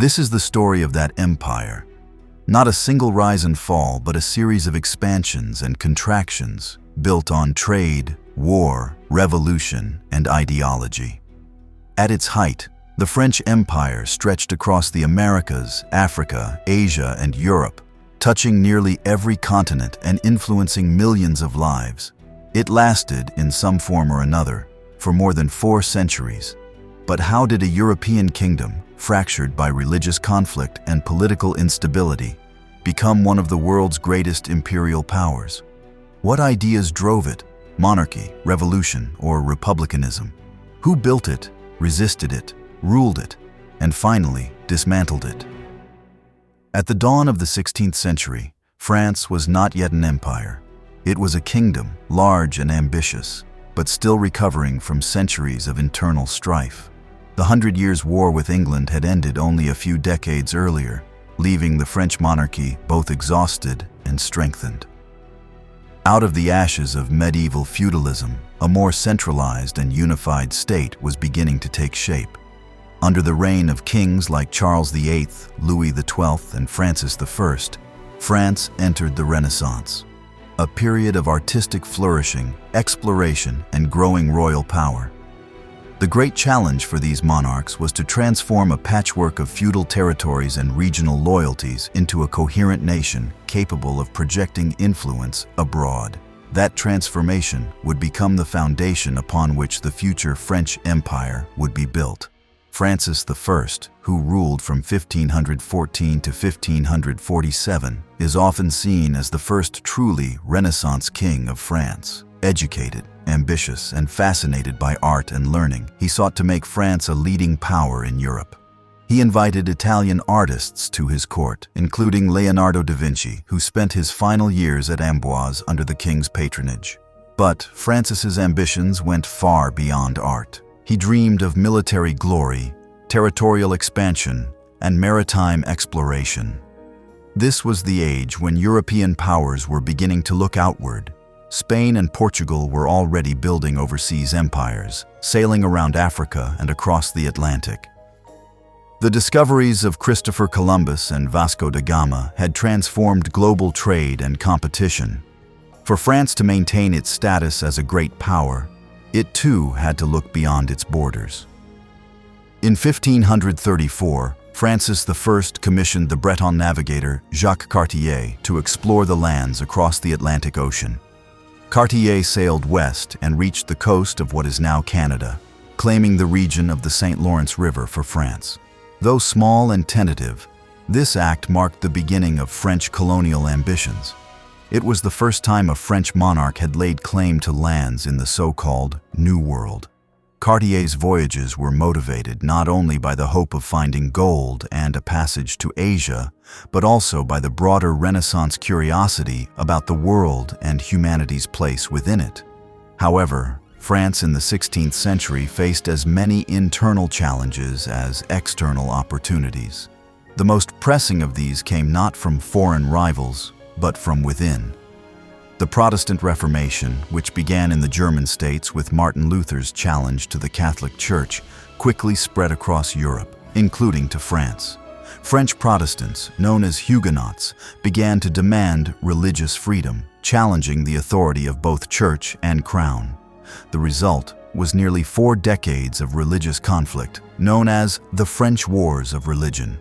This is the story of that empire. Not a single rise and fall, but a series of expansions and contractions built on trade, war, revolution, and ideology. At its height, the French Empire stretched across the Americas, Africa, Asia, and Europe, touching nearly every continent and influencing millions of lives. It lasted, in some form or another, for more than 4 centuries. But how did a European kingdom, fractured by religious conflict and political instability, become one of the world's greatest imperial powers? What ideas drove it? Monarchy, revolution, or republicanism? Who built it, resisted it, ruled it, and finally dismantled it? At the dawn of the 16th century, France was not yet an empire. It was a kingdom, large and ambitious, but still recovering from centuries of internal strife. The 100 Years' War with England had ended only a few decades earlier, leaving the French monarchy both exhausted and strengthened. Out of the ashes of medieval feudalism, a more centralized and unified state was beginning to take shape. Under the reign of kings like Charles VIII, Louis XII, and Francis I, France entered the Renaissance, a period of artistic flourishing, exploration, and growing royal power. The great challenge for these monarchs was to transform a patchwork of feudal territories and regional loyalties into a coherent nation capable of projecting influence abroad. That transformation would become the foundation upon which the future French Empire would be built. Francis I, who ruled from 1514 to 1547, is often seen as the first truly Renaissance king of France. Educated, ambitious, and fascinated by art and learning, he sought to make France a leading power in Europe. He invited Italian artists to his court, including Leonardo da Vinci, who spent his final years at Amboise under the king's patronage. But Francis's ambitions went far beyond art. He dreamed of military glory, territorial expansion, and maritime exploration. This was the age when European powers were beginning to look outward. Spain and Portugal were already building overseas empires, sailing around Africa and across the Atlantic. The discoveries of Christopher Columbus and Vasco da Gama had transformed global trade and competition. For France to maintain its status as a great power, it too had to look beyond its borders. In 1534, Francis I commissioned the Breton navigator Jacques Cartier to explore the lands across the Atlantic Ocean. Cartier sailed west and reached the coast of what is now Canada, claiming the region of the St. Lawrence River for France. Though small and tentative, this act marked the beginning of French colonial ambitions. It was the first time a French monarch had laid claim to lands in the so-called New World. Cartier's voyages were motivated not only by the hope of finding gold and a passage to Asia, but also by the broader Renaissance curiosity about the world and humanity's place within it. However, France in the 16th century faced as many internal challenges as external opportunities. The most pressing of these came not from foreign rivals, but from within. The Protestant Reformation, which began in the German states with Martin Luther's challenge to the Catholic Church, quickly spread across Europe, including to France. French Protestants, known as Huguenots, began to demand religious freedom, challenging the authority of both church and crown. The result was nearly 4 decades of religious conflict, known as the French Wars of Religion.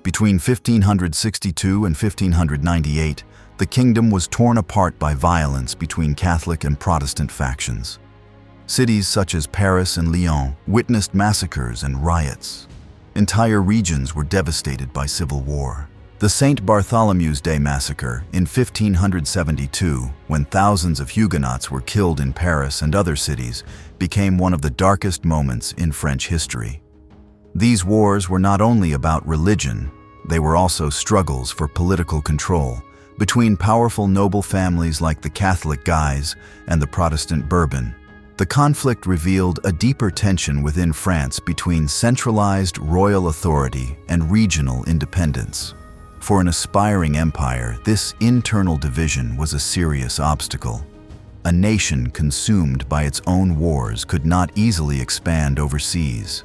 Between 1562 and 1598, the kingdom was torn apart by violence between Catholic and Protestant factions. Cities such as Paris and Lyon witnessed massacres and riots. Entire regions were devastated by civil war. The St. Bartholomew's Day massacre in 1572, when thousands of Huguenots were killed in Paris and other cities, became one of the darkest moments in French history. These wars were not only about religion, they were also struggles for political control between powerful noble families like the Catholic Guise and the Protestant Bourbon. The conflict revealed a deeper tension within France between centralized royal authority and regional independence. For an aspiring empire, this internal division was a serious obstacle. A nation consumed by its own wars could not easily expand overseas.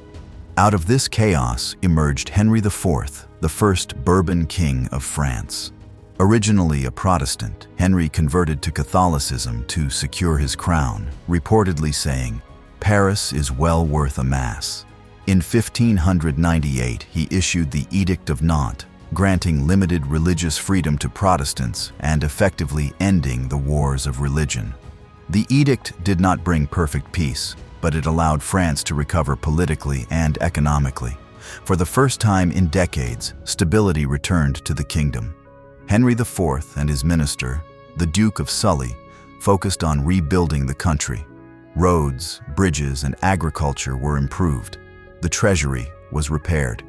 Out of this chaos emerged Henry IV, the first Bourbon king of France. Originally a Protestant, Henry converted to Catholicism to secure his crown, reportedly saying, "Paris is well worth a mass." In 1598, he issued the Edict of Nantes, granting limited religious freedom to Protestants and effectively ending the wars of religion. The edict did not bring perfect peace, but it allowed France to recover politically and economically. For the first time in decades, stability returned to the kingdom. Henry IV and his minister, the Duke of Sully, focused on rebuilding the country. Roads, bridges, and agriculture were improved. The treasury was repaired.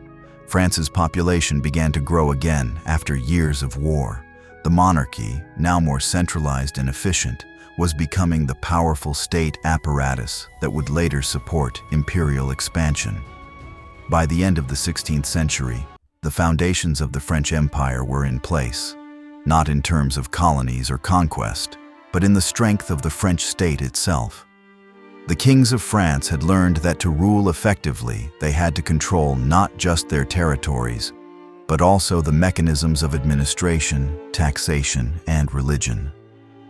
France's population began to grow again after years of war. The monarchy, now more centralized and efficient, was becoming the powerful state apparatus that would later support imperial expansion. By the end of the 16th century, the foundations of the French Empire were in place, not in terms of colonies or conquest, but in the strength of the French state itself. The kings of France had learned that to rule effectively, they had to control not just their territories, but also the mechanisms of administration, taxation, and religion.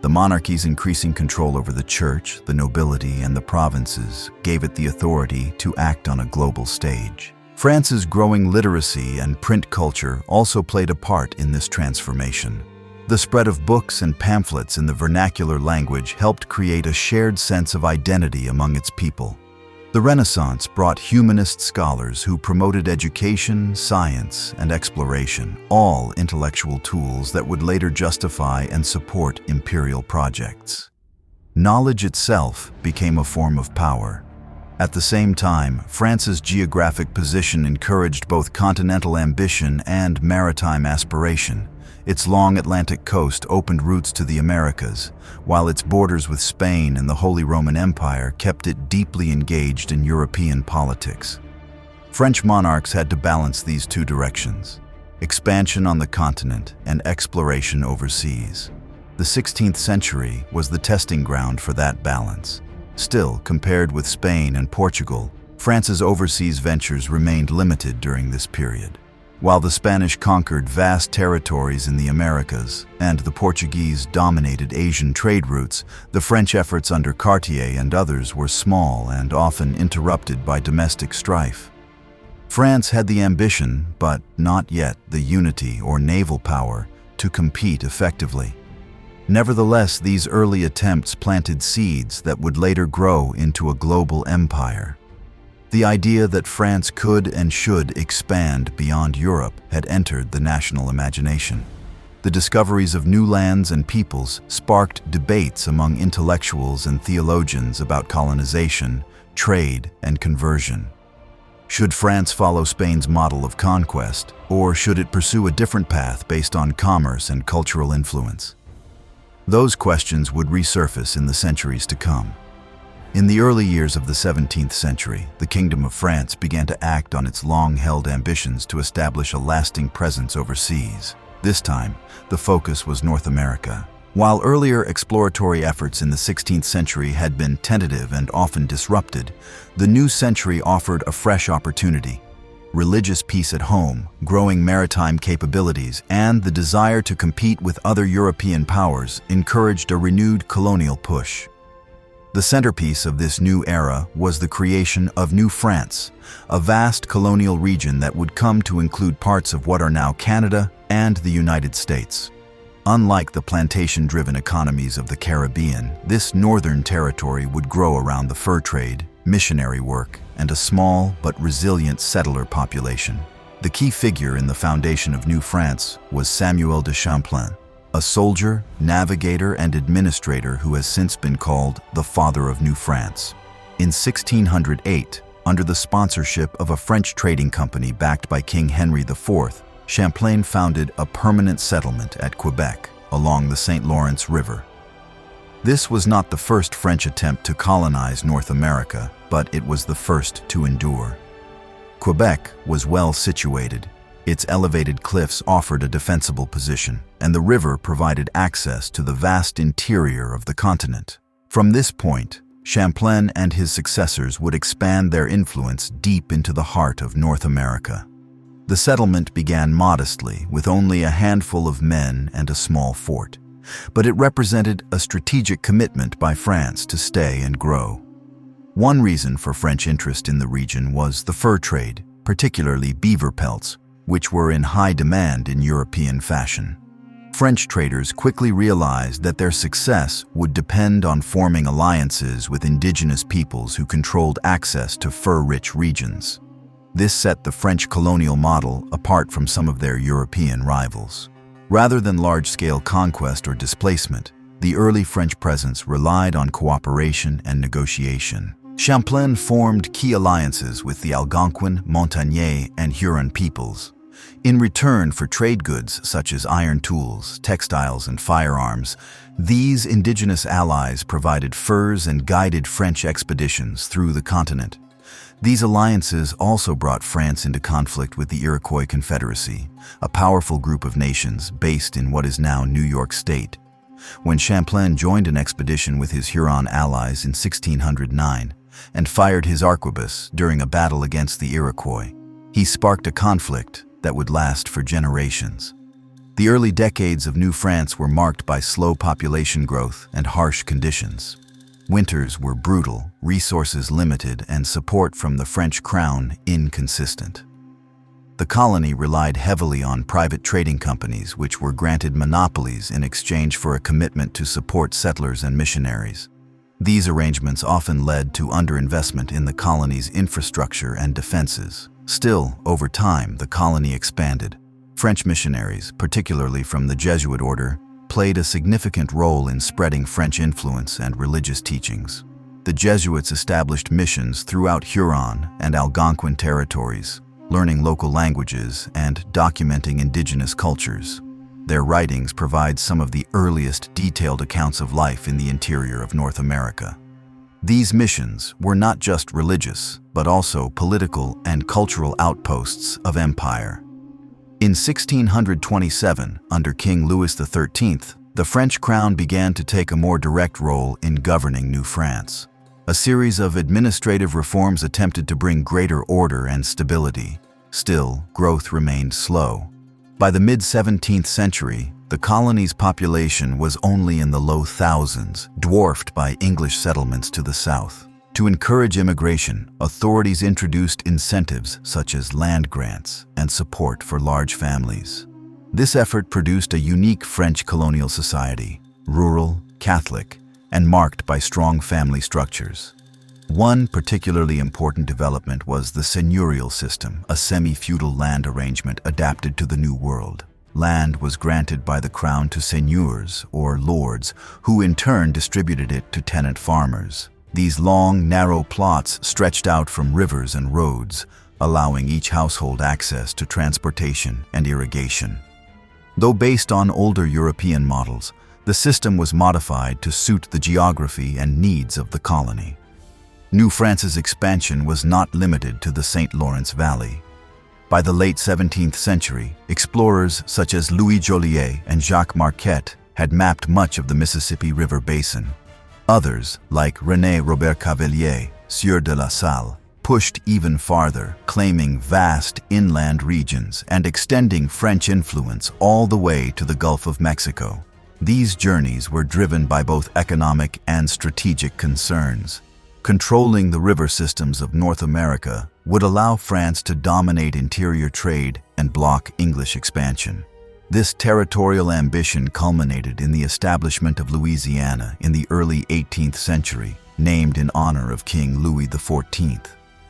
The monarchy's increasing control over the church, the nobility, and the provinces gave it the authority to act on a global stage. France's growing literacy and print culture also played a part in this transformation. The spread of books and pamphlets in the vernacular language helped create a shared sense of identity among its people. The Renaissance brought humanist scholars who promoted education, science, and exploration, all intellectual tools that would later justify and support imperial projects. Knowledge itself became a form of power. At the same time, France's geographic position encouraged both continental ambition and maritime aspiration. Its long Atlantic coast opened routes to the Americas, while its borders with Spain and the Holy Roman Empire kept it deeply engaged in European politics. French monarchs had to balance these two directions: expansion on the continent and exploration overseas. The 16th century was the testing ground for that balance. Still, compared with Spain and Portugal, France's overseas ventures remained limited during this period. While the Spanish conquered vast territories in the Americas and the Portuguese dominated Asian trade routes, the French efforts under Cartier and others were small and often interrupted by domestic strife. France had the ambition, but not yet the unity or naval power, to compete effectively. Nevertheless, these early attempts planted seeds that would later grow into a global empire. The idea that France could and should expand beyond Europe had entered the national imagination. The discoveries of new lands and peoples sparked debates among intellectuals and theologians about colonization, trade, and conversion. Should France follow Spain's model of conquest, or should it pursue a different path based on commerce and cultural influence? Those questions would resurface in the centuries to come. In the early years of the 17th century, the Kingdom of France began to act on its long-held ambitions to establish a lasting presence overseas. This time, the focus was North America. While earlier exploratory efforts in the 16th century had been tentative and often disrupted, the new century offered a fresh opportunity. Religious peace at home, growing maritime capabilities, and the desire to compete with other European powers encouraged a renewed colonial push. The centerpiece of this new era was the creation of New France, a vast colonial region that would come to include parts of what are now Canada and the United States. Unlike the plantation-driven economies of the Caribbean, this northern territory would grow around the fur trade, missionary work, and a small but resilient settler population. The key figure in the foundation of New France was Samuel de Champlain, a soldier, navigator, and administrator who has since been called the Father of New France. In 1608, under the sponsorship of a French trading company backed by King Henry IV, Champlain founded a permanent settlement at Quebec along the St. Lawrence River. This was not the first French attempt to colonize North America, but it was the first to endure. Quebec was well situated. Its elevated cliffs offered a defensible position, and the river provided access to the vast interior of the continent. From this point, Champlain and his successors would expand their influence deep into the heart of North America. The settlement began modestly, with only a handful of men and a small fort, but it represented a strategic commitment by France to stay and grow. One reason for French interest in the region was the fur trade, particularly beaver pelts, which were in high demand in European fashion. French traders quickly realized that their success would depend on forming alliances with indigenous peoples who controlled access to fur-rich regions. This set the French colonial model apart from some of their European rivals. Rather than large-scale conquest or displacement, the early French presence relied on cooperation and negotiation. Champlain formed key alliances with the Algonquin, Montagnais, and Huron peoples. In return for trade goods such as iron tools, textiles, and firearms, these indigenous allies provided furs and guided French expeditions through the continent. These alliances also brought France into conflict with the Iroquois Confederacy, a powerful group of nations based in what is now New York State. When Champlain joined an expedition with his Huron allies in 1609 and fired his arquebus during a battle against the Iroquois, he sparked a conflict that would last for generations. The early decades of New France were marked by slow population growth and harsh conditions. Winters were brutal, resources limited, and support from the French crown inconsistent. The colony relied heavily on private trading companies, which were granted monopolies in exchange for a commitment to support settlers and missionaries. These arrangements often led to underinvestment in the colony's infrastructure and defenses. Still, over time, the colony expanded. French missionaries, particularly from the Jesuit order, played a significant role in spreading French influence and religious teachings. The Jesuits established missions throughout Huron and Algonquin territories, learning local languages and documenting indigenous cultures. Their writings provide some of the earliest detailed accounts of life in the interior of North America. These missions were not just religious, but also political and cultural outposts of empire. In 1627, under King Louis XIII, the French crown began to take a more direct role in governing New France. A series of administrative reforms attempted to bring greater order and stability. Still, growth remained slow. By the mid-17th century, the colony's population was only in the low thousands, dwarfed by English settlements to the south. To encourage immigration, authorities introduced incentives such as land grants and support for large families. This effort produced a unique French colonial society, rural, Catholic, and marked by strong family structures. One particularly important development was the seigneurial system, a semi-feudal land arrangement adapted to the New World. Land was granted by the crown to seigneurs, or lords, who in turn distributed it to tenant farmers. These long, narrow plots stretched out from rivers and roads, allowing each household access to transportation and irrigation. Though based on older European models, the system was modified to suit the geography and needs of the colony. New France's expansion was not limited to the St. Lawrence Valley. By the late 17th century, explorers such as Louis Joliet and Jacques Marquette had mapped much of the Mississippi River basin. Others, like René Robert Cavelier, Sieur de la Salle, pushed even farther, claiming vast inland regions and extending French influence all the way to the Gulf of Mexico. These journeys were driven by both economic and strategic concerns. Controlling the river systems of North America would allow France to dominate interior trade and block English expansion. This territorial ambition culminated in the establishment of Louisiana in the early 18th century, named in honor of King Louis XIV.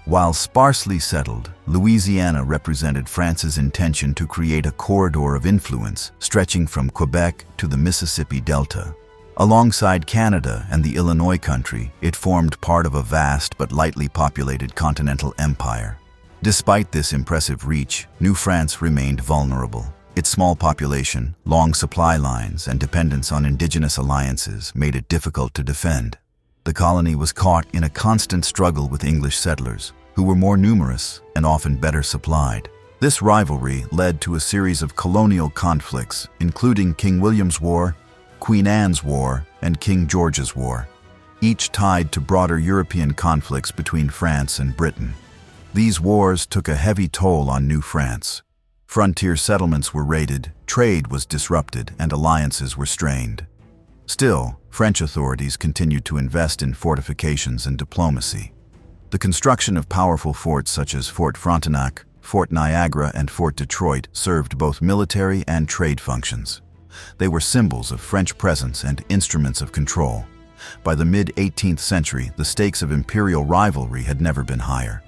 While sparsely settled, Louisiana represented France's intention to create a corridor of influence stretching from Quebec to the Mississippi Delta. Alongside Canada and the Illinois country, it formed part of a vast but lightly populated continental empire. Despite this impressive reach, New France remained vulnerable. Its small population, long supply lines, and dependence on indigenous alliances made it difficult to defend. The colony was caught in a constant struggle with English settlers, who were more numerous and often better supplied. This rivalry led to a series of colonial conflicts, including King William's War, Queen Anne's War, and King George's War. each tied to broader European conflicts between France and Britain. These wars took a heavy toll on New France. Frontier settlements were raided, trade was disrupted, and alliances were strained. Still, French authorities continued to invest in fortifications and diplomacy. The construction of powerful forts such as Fort Frontenac, Fort Niagara, and Fort Detroit served both military and trade functions. They were symbols of French presence and instruments of control. By the mid-18th century, the stakes of imperial rivalry had never been higher.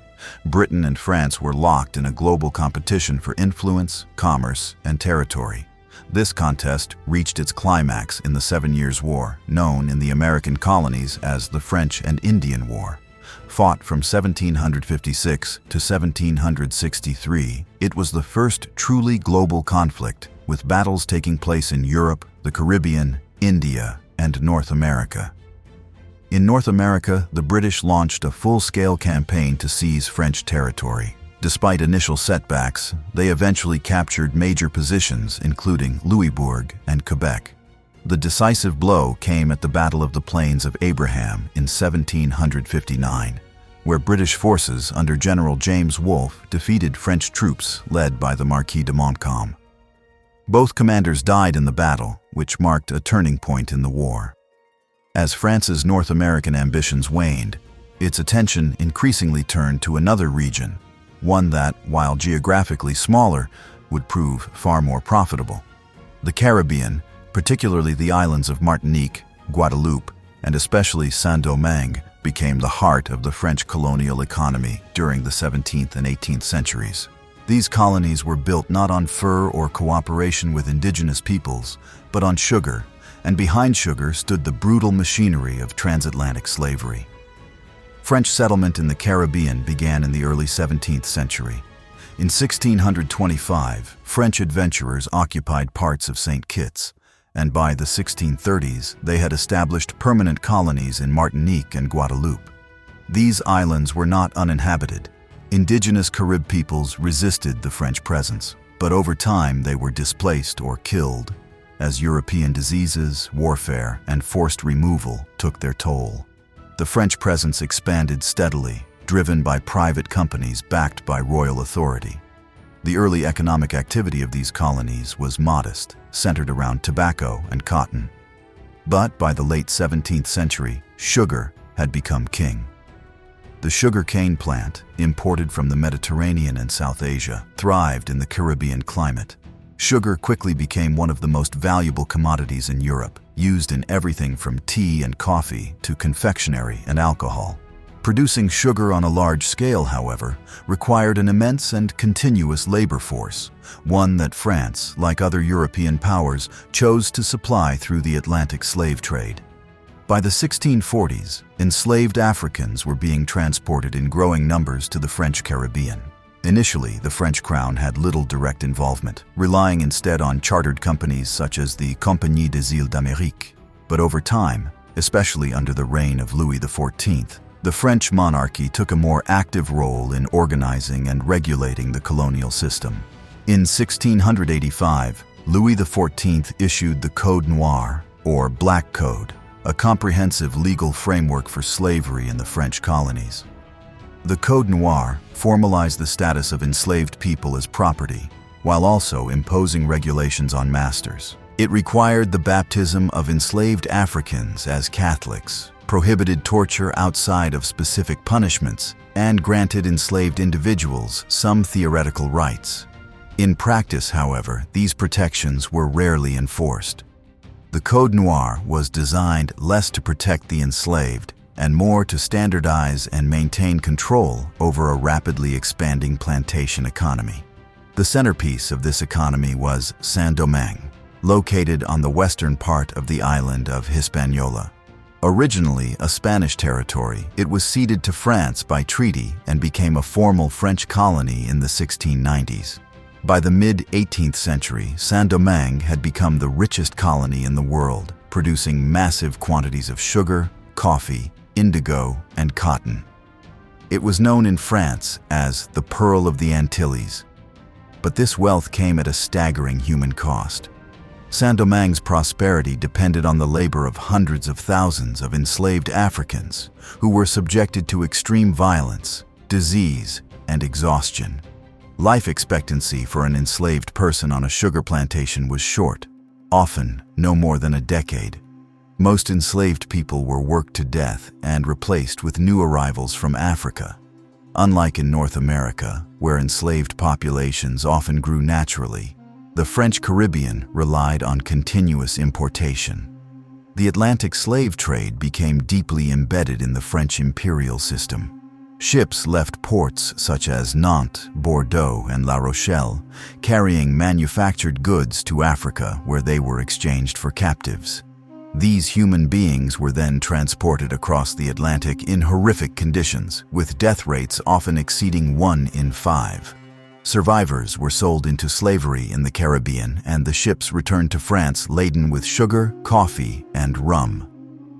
Britain and France were locked in a global competition for influence, commerce, and territory. This contest reached its climax in the 7 Years' War, known in the American colonies as the French and Indian War. Fought from 1756 to 1763, it was the first truly global conflict, with battles taking place in Europe, the Caribbean, India, and North America. In North America, the British launched a full-scale campaign to seize French territory. Despite initial setbacks, they eventually captured major positions, including Louisbourg and Quebec. The decisive blow came at the Battle of the Plains of Abraham in 1759, where British forces under General James Wolfe defeated French troops led by the Marquis de Montcalm. Both commanders died in the battle, which marked a turning point in the war. As France's North American ambitions waned, its attention increasingly turned to another region, one that, while geographically smaller, would prove far more profitable. The Caribbean, particularly the islands of Martinique, Guadeloupe, and especially Saint-Domingue, became the heart of the French colonial economy during the 17th and 18th centuries. These colonies were built not on fur or cooperation with indigenous peoples, but on sugar, and behind sugar stood the brutal machinery of transatlantic slavery. French settlement in the Caribbean began in the early 17th century. In 1625, French adventurers occupied parts of St. Kitts, and by the 1630s, they had established permanent colonies in Martinique and Guadeloupe. These islands were not uninhabited. Indigenous Carib peoples resisted the French presence, but over time they were displaced or killed, as European diseases, warfare, and forced removal took their toll. The French presence expanded steadily, driven by private companies backed by royal authority. The early economic activity of these colonies was modest, centered around tobacco and cotton. But by the late 17th century, sugar had become king. The sugar cane plant, imported from the Mediterranean and South Asia, thrived in the Caribbean climate. Sugar quickly became one of the most valuable commodities in Europe, used in everything from tea and coffee to confectionery and alcohol. Producing sugar on a large scale, however, required an immense and continuous labor force, one that France, like other European powers, chose to supply through the Atlantic slave trade. By the 1640s, enslaved Africans were being transported in growing numbers to the French Caribbean. Initially, the French crown had little direct involvement, relying instead on chartered companies such as the Compagnie des Îles d'Amérique. But over time, especially under the reign of Louis XIV, the French monarchy took a more active role in organizing and regulating the colonial system. In 1685, Louis XIV issued the Code Noir, or Black Code, a comprehensive legal framework for slavery in the French colonies. The Code Noir formalized the status of enslaved people as property, while also imposing regulations on masters. It required the baptism of enslaved Africans as Catholics, prohibited torture outside of specific punishments, and granted enslaved individuals some theoretical rights. In practice, however, these protections were rarely enforced. The Code Noir was designed less to protect the enslaved and more to standardize and maintain control over a rapidly expanding plantation economy. The centerpiece of this economy was Saint-Domingue, located on the western part of the island of Hispaniola. Originally a Spanish territory, it was ceded to France by treaty and became a formal French colony in the 1690s. By the mid-18th century, Saint-Domingue had become the richest colony in the world, producing massive quantities of sugar, coffee, indigo, and cotton. It was known in France as the Pearl of the Antilles. But this wealth came at a staggering human cost. Saint-Domingue's prosperity depended on the labor of hundreds of thousands of enslaved Africans who were subjected to extreme violence, disease, and exhaustion. Life expectancy for an enslaved person on a sugar plantation was short, often no more than a decade. Most enslaved people were worked to death and replaced with new arrivals from Africa. Unlike in North America, where enslaved populations often grew naturally, the French Caribbean relied on continuous importation. The Atlantic slave trade became deeply embedded in the French imperial system. Ships left ports such as Nantes, Bordeaux, and La Rochelle, carrying manufactured goods to Africa where they were exchanged for captives. These human beings were then transported across the Atlantic in horrific conditions, with death rates often exceeding 1 in 5. Survivors were sold into slavery in the Caribbean, and the ships returned to France laden with sugar, coffee, and rum.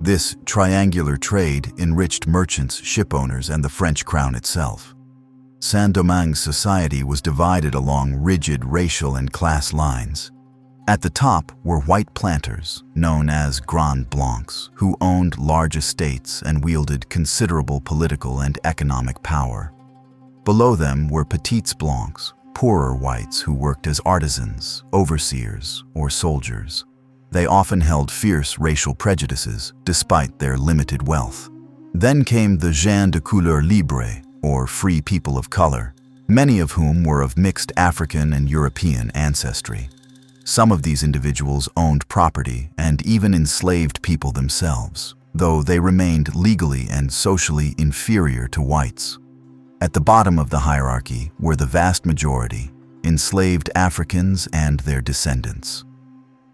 This triangular trade enriched merchants, shipowners, and the French crown itself. Saint-Domingue's society was divided along rigid racial and class lines. At the top were white planters, known as Grands Blancs, who owned large estates and wielded considerable political and economic power. Below them were Petits Blancs, poorer whites who worked as artisans, overseers, or soldiers. They often held fierce racial prejudices, despite their limited wealth. Then came the gens de couleur libre, or free people of color, many of whom were of mixed African and European ancestry. Some of these individuals owned property and even enslaved people themselves, though they remained legally and socially inferior to whites. At the bottom of the hierarchy were the vast majority, enslaved Africans and their descendants.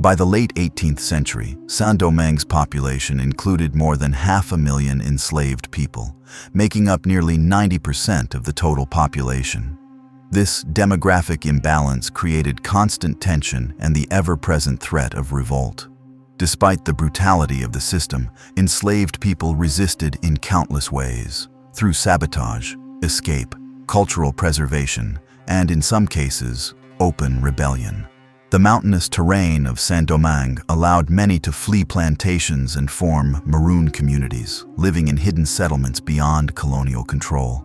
By the late 18th century, Saint-Domingue's population included more than 500,000 enslaved people, making up nearly 90% of the total population. This demographic imbalance created constant tension and the ever-present threat of revolt. Despite the brutality of the system, enslaved people resisted in countless ways, through sabotage, escape, cultural preservation, and in some cases, open rebellion. The mountainous terrain of Saint-Domingue allowed many to flee plantations and form maroon communities, living in hidden settlements beyond colonial control.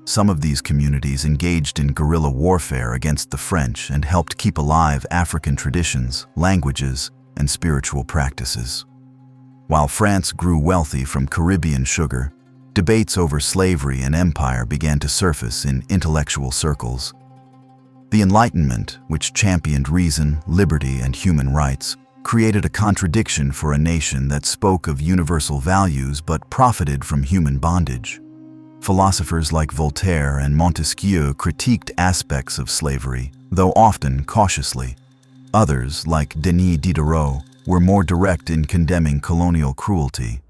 Some of these communities engaged in guerrilla warfare against the French and helped keep alive African traditions, languages, and spiritual practices. While France grew wealthy from Caribbean sugar, debates over slavery and empire began to surface in intellectual circles. The Enlightenment, which championed reason, liberty, and human rights, created a contradiction for a nation that spoke of universal values but profited from human bondage. Philosophers like Voltaire and Montesquieu critiqued aspects of slavery, though often cautiously. Others, like Denis Diderot, were more direct in condemning colonial cruelty.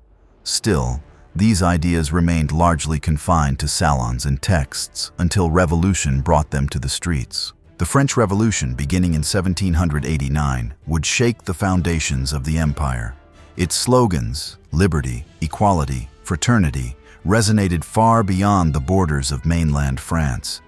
Still, these ideas remained largely confined to salons and texts until revolution brought them to the streets. The French Revolution, beginning in 1789, would shake the foundations of the empire. Its slogans, liberty, equality, fraternity, resonated far beyond the borders of mainland France.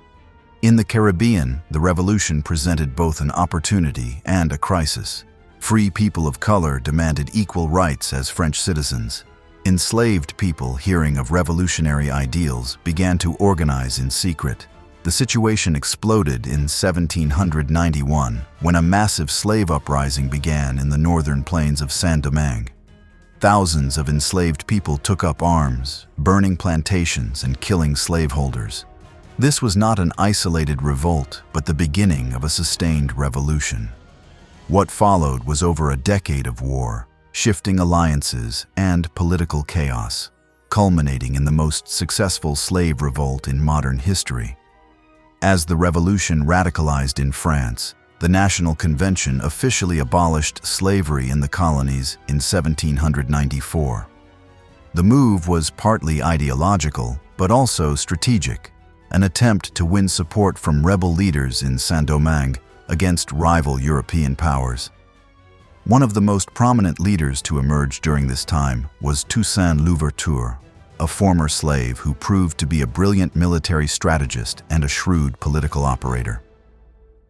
In the Caribbean, the revolution presented both an opportunity and a crisis. Free people of color demanded equal rights as French citizens. Enslaved people, hearing of revolutionary ideals, began to organize in secret. The situation exploded in 1791, when a massive slave uprising began in the northern plains of Saint-Domingue. Thousands of enslaved people took up arms, burning plantations and killing slaveholders. This was not an isolated revolt, but the beginning of a sustained revolution. What followed was over a decade of war, shifting alliances, and political chaos, culminating in the most successful slave revolt in modern history. As the revolution radicalized in France, the National Convention officially abolished slavery in the colonies in 1794. The move was partly ideological, but also strategic, an attempt to win support from rebel leaders in Saint-Domingue against rival European powers. One of the most prominent leaders to emerge during this time was Toussaint Louverture, a former slave who proved to be a brilliant military strategist and a shrewd political operator.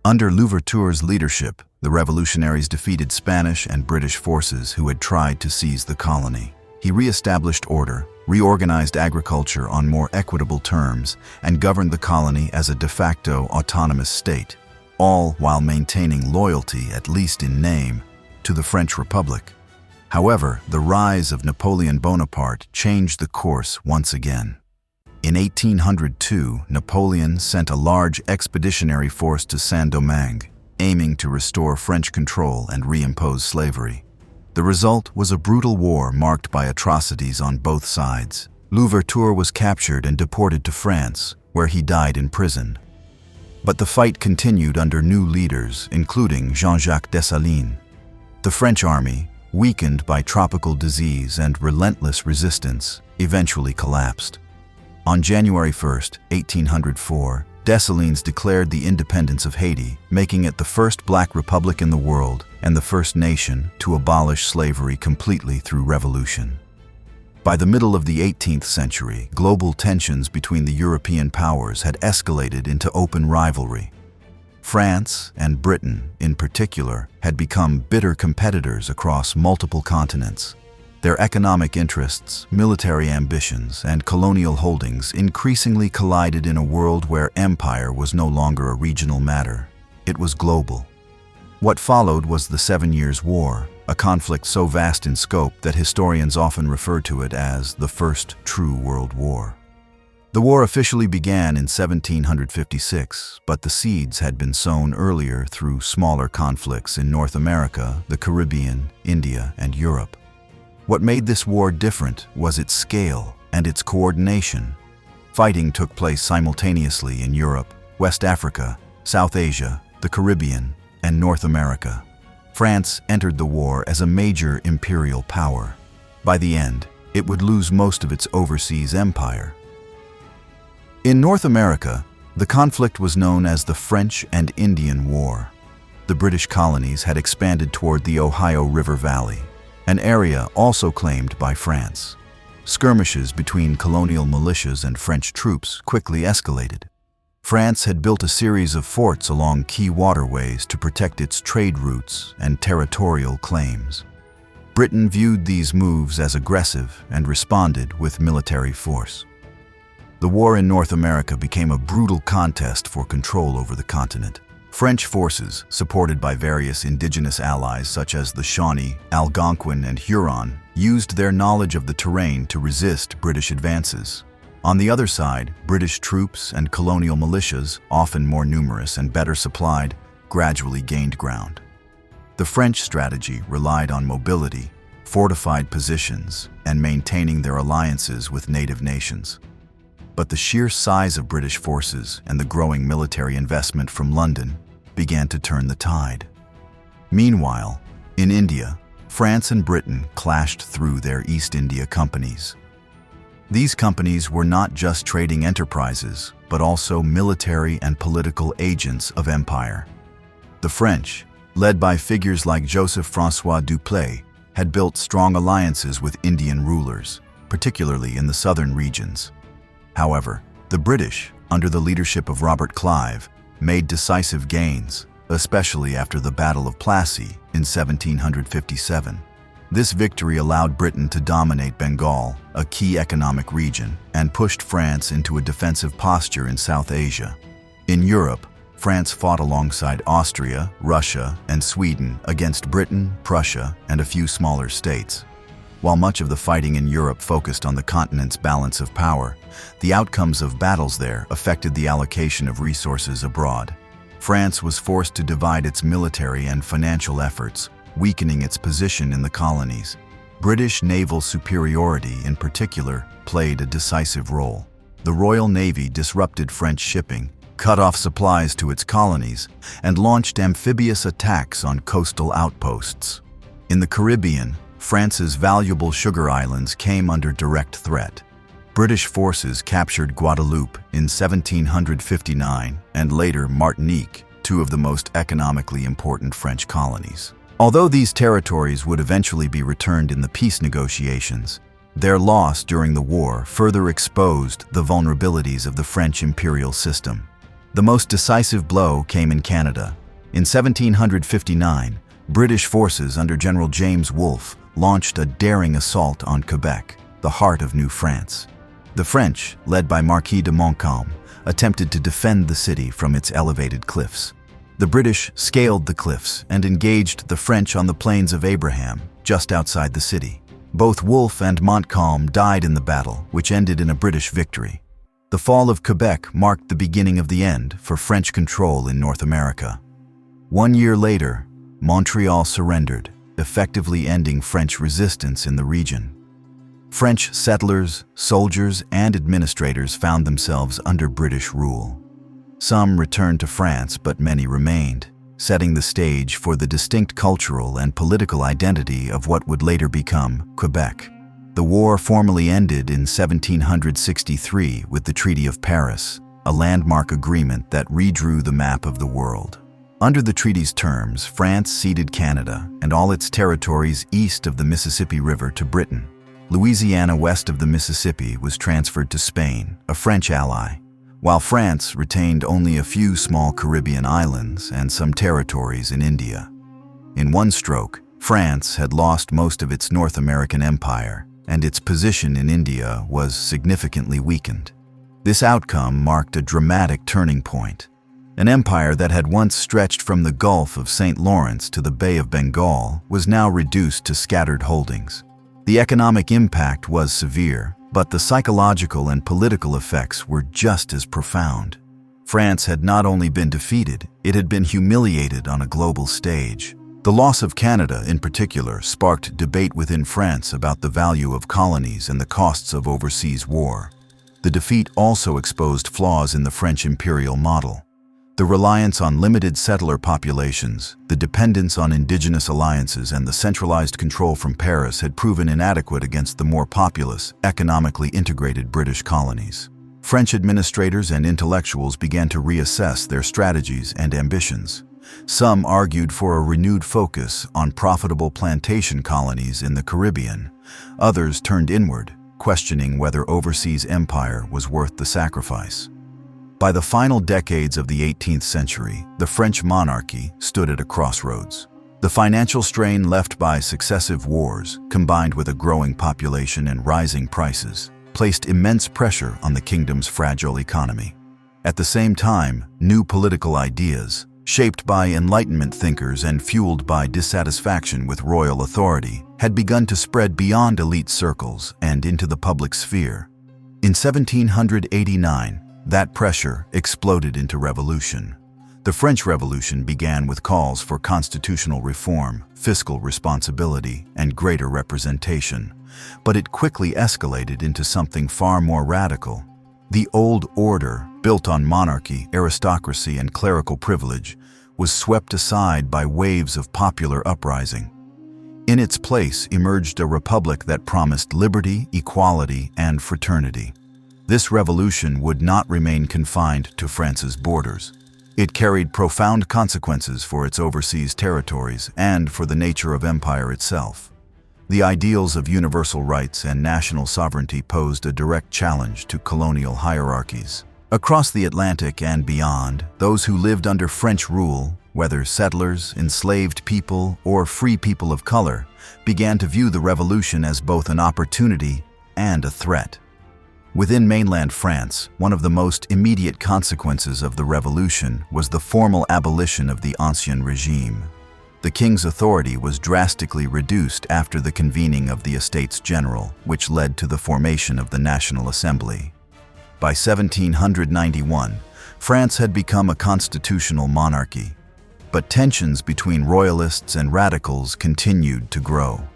Under Louverture's leadership, the revolutionaries defeated Spanish and British forces who had tried to seize the colony. He re-established order, reorganized agriculture on more equitable terms, and governed the colony as a de facto autonomous state, all while maintaining loyalty, at least in name, to the French Republic. However, the rise of Napoleon Bonaparte changed the course once again. In 1802, Napoleon sent a large expeditionary force to Saint-Domingue, aiming to restore French control and reimpose slavery. The result was a brutal war marked by atrocities on both sides. Louverture was captured and deported to France, where he died in prison. But the fight continued under new leaders, including Jean-Jacques Dessalines. The French army, weakened by tropical disease and relentless resistance, eventually collapsed. On January 1, 1804, Dessalines declared the independence of Haiti, making it the first black republic in the world and the first nation to abolish slavery completely through revolution. By the middle of the 18th century, global tensions between the European powers had escalated into open rivalry. France and Britain, in particular, had become bitter competitors across multiple continents. Their economic interests, military ambitions, and colonial holdings increasingly collided in a world where empire was no longer a regional matter. It was global. What followed was the 7 Years' War, a conflict so vast in scope that historians often refer to it as the First True World War. The war officially began in 1756, but the seeds had been sown earlier through smaller conflicts in North America, the Caribbean, India, and Europe. What made this war different was its scale and its coordination. Fighting took place simultaneously in Europe, West Africa, South Asia, the Caribbean, and North America. France entered the war as a major imperial power. By the end, it would lose most of its overseas empire. In North America, the conflict was known as the French and Indian War. The British colonies had expanded toward the Ohio River Valley, an area also claimed by France. Skirmishes between colonial militias and French troops quickly escalated. France had built a series of forts along key waterways to protect its trade routes and territorial claims. Britain viewed these moves as aggressive and responded with military force. The war in North America became a brutal contest for control over the continent. French forces, supported by various indigenous allies such as the Shawnee, Algonquin, and Huron, used their knowledge of the terrain to resist British advances. On the other side, British troops and colonial militias, often more numerous and better supplied, gradually gained ground. The French strategy relied on mobility, fortified positions, and maintaining their alliances with native nations. But the sheer size of British forces and the growing military investment from London began to turn the tide. Meanwhile, in India, France and Britain clashed through their East India companies. These companies were not just trading enterprises, but also military and political agents of empire. The French, led by figures like Joseph-François Duplessis, had built strong alliances with Indian rulers, particularly in the southern regions. However, the British, under the leadership of Robert Clive, made decisive gains, especially after the Battle of Plassey in 1757. This victory allowed Britain to dominate Bengal, a key economic region, and pushed France into a defensive posture in South Asia. In Europe, France fought alongside Austria, Russia, and Sweden against Britain, Prussia, and a few smaller states. While much of the fighting in Europe focused on the continent's balance of power, the outcomes of battles there affected the allocation of resources abroad. France was forced to divide its military and financial efforts, weakening its position in the colonies. British naval superiority, in particular, played a decisive role. The Royal Navy disrupted French shipping, cut off supplies to its colonies, and launched amphibious attacks on coastal outposts. In the Caribbean, France's valuable sugar islands came under direct threat. British forces captured Guadeloupe in 1759 and later Martinique, two of the most economically important French colonies. Although these territories would eventually be returned in the peace negotiations, their loss during the war further exposed the vulnerabilities of the French imperial system. The most decisive blow came in Canada. In 1759, British forces under General James Wolfe launched a daring assault on Quebec, the heart of New France. The French, led by Marquis de Montcalm, attempted to defend the city from its elevated cliffs. The British scaled the cliffs and engaged the French on the Plains of Abraham, just outside the city. Both Wolfe and Montcalm died in the battle, which ended in a British victory. The fall of Quebec marked the beginning of the end for French control in North America. 1 year later, Montreal surrendered, effectively ending French resistance in the region. French settlers, soldiers, and administrators found themselves under British rule. Some returned to France, but many remained, setting the stage for the distinct cultural and political identity of what would later become Quebec. The war formally ended in 1763 with the Treaty of Paris, a landmark agreement that redrew the map of the world. Under the treaty's terms, France ceded Canada and all its territories east of the Mississippi River to Britain. Louisiana west of the Mississippi was transferred to Spain, a French ally, while France retained only a few small Caribbean islands and some territories in India. In one stroke, France had lost most of its North American empire, and its position in India was significantly weakened. This outcome marked a dramatic turning point. An empire that had once stretched from the Gulf of St. Lawrence to the Bay of Bengal was now reduced to scattered holdings. The economic impact was severe, but the psychological and political effects were just as profound. France had not only been defeated, it had been humiliated on a global stage. The loss of Canada, in particular, sparked debate within France about the value of colonies and the costs of overseas war. The defeat also exposed flaws in the French imperial model. The reliance on limited settler populations, the dependence on indigenous alliances, and the centralized control from Paris had proven inadequate against the more populous, economically integrated British colonies. French administrators and intellectuals began to reassess their strategies and ambitions. Some argued for a renewed focus on profitable plantation colonies in the Caribbean. Others turned inward, questioning whether overseas empire was worth the sacrifice. By the final decades of the 18th century, the French monarchy stood at a crossroads. The financial strain left by successive wars, combined with a growing population and rising prices, placed immense pressure on the kingdom's fragile economy. At the same time, new political ideas, shaped by Enlightenment thinkers and fueled by dissatisfaction with royal authority, had begun to spread beyond elite circles and into the public sphere. In 1789, that pressure exploded into revolution. The French Revolution began with calls for constitutional reform, fiscal responsibility, and greater representation, but it quickly escalated into something far more radical. The old order, built on monarchy, aristocracy, and clerical privilege, was swept aside by waves of popular uprising. In its place emerged a republic that promised liberty, equality, and fraternity. This revolution would not remain confined to France's borders. It carried profound consequences for its overseas territories and for the nature of empire itself. The ideals of universal rights and national sovereignty posed a direct challenge to colonial hierarchies. Across the Atlantic and beyond, those who lived under French rule, whether settlers, enslaved people, or free people of color, began to view the revolution as both an opportunity and a threat. Within mainland France, one of the most immediate consequences of the revolution was the formal abolition of the Ancien Regime. The king's authority was drastically reduced after the convening of the Estates General, which led to the formation of the National Assembly. By 1791, France had become a constitutional monarchy, but tensions between royalists and radicals continued to grow.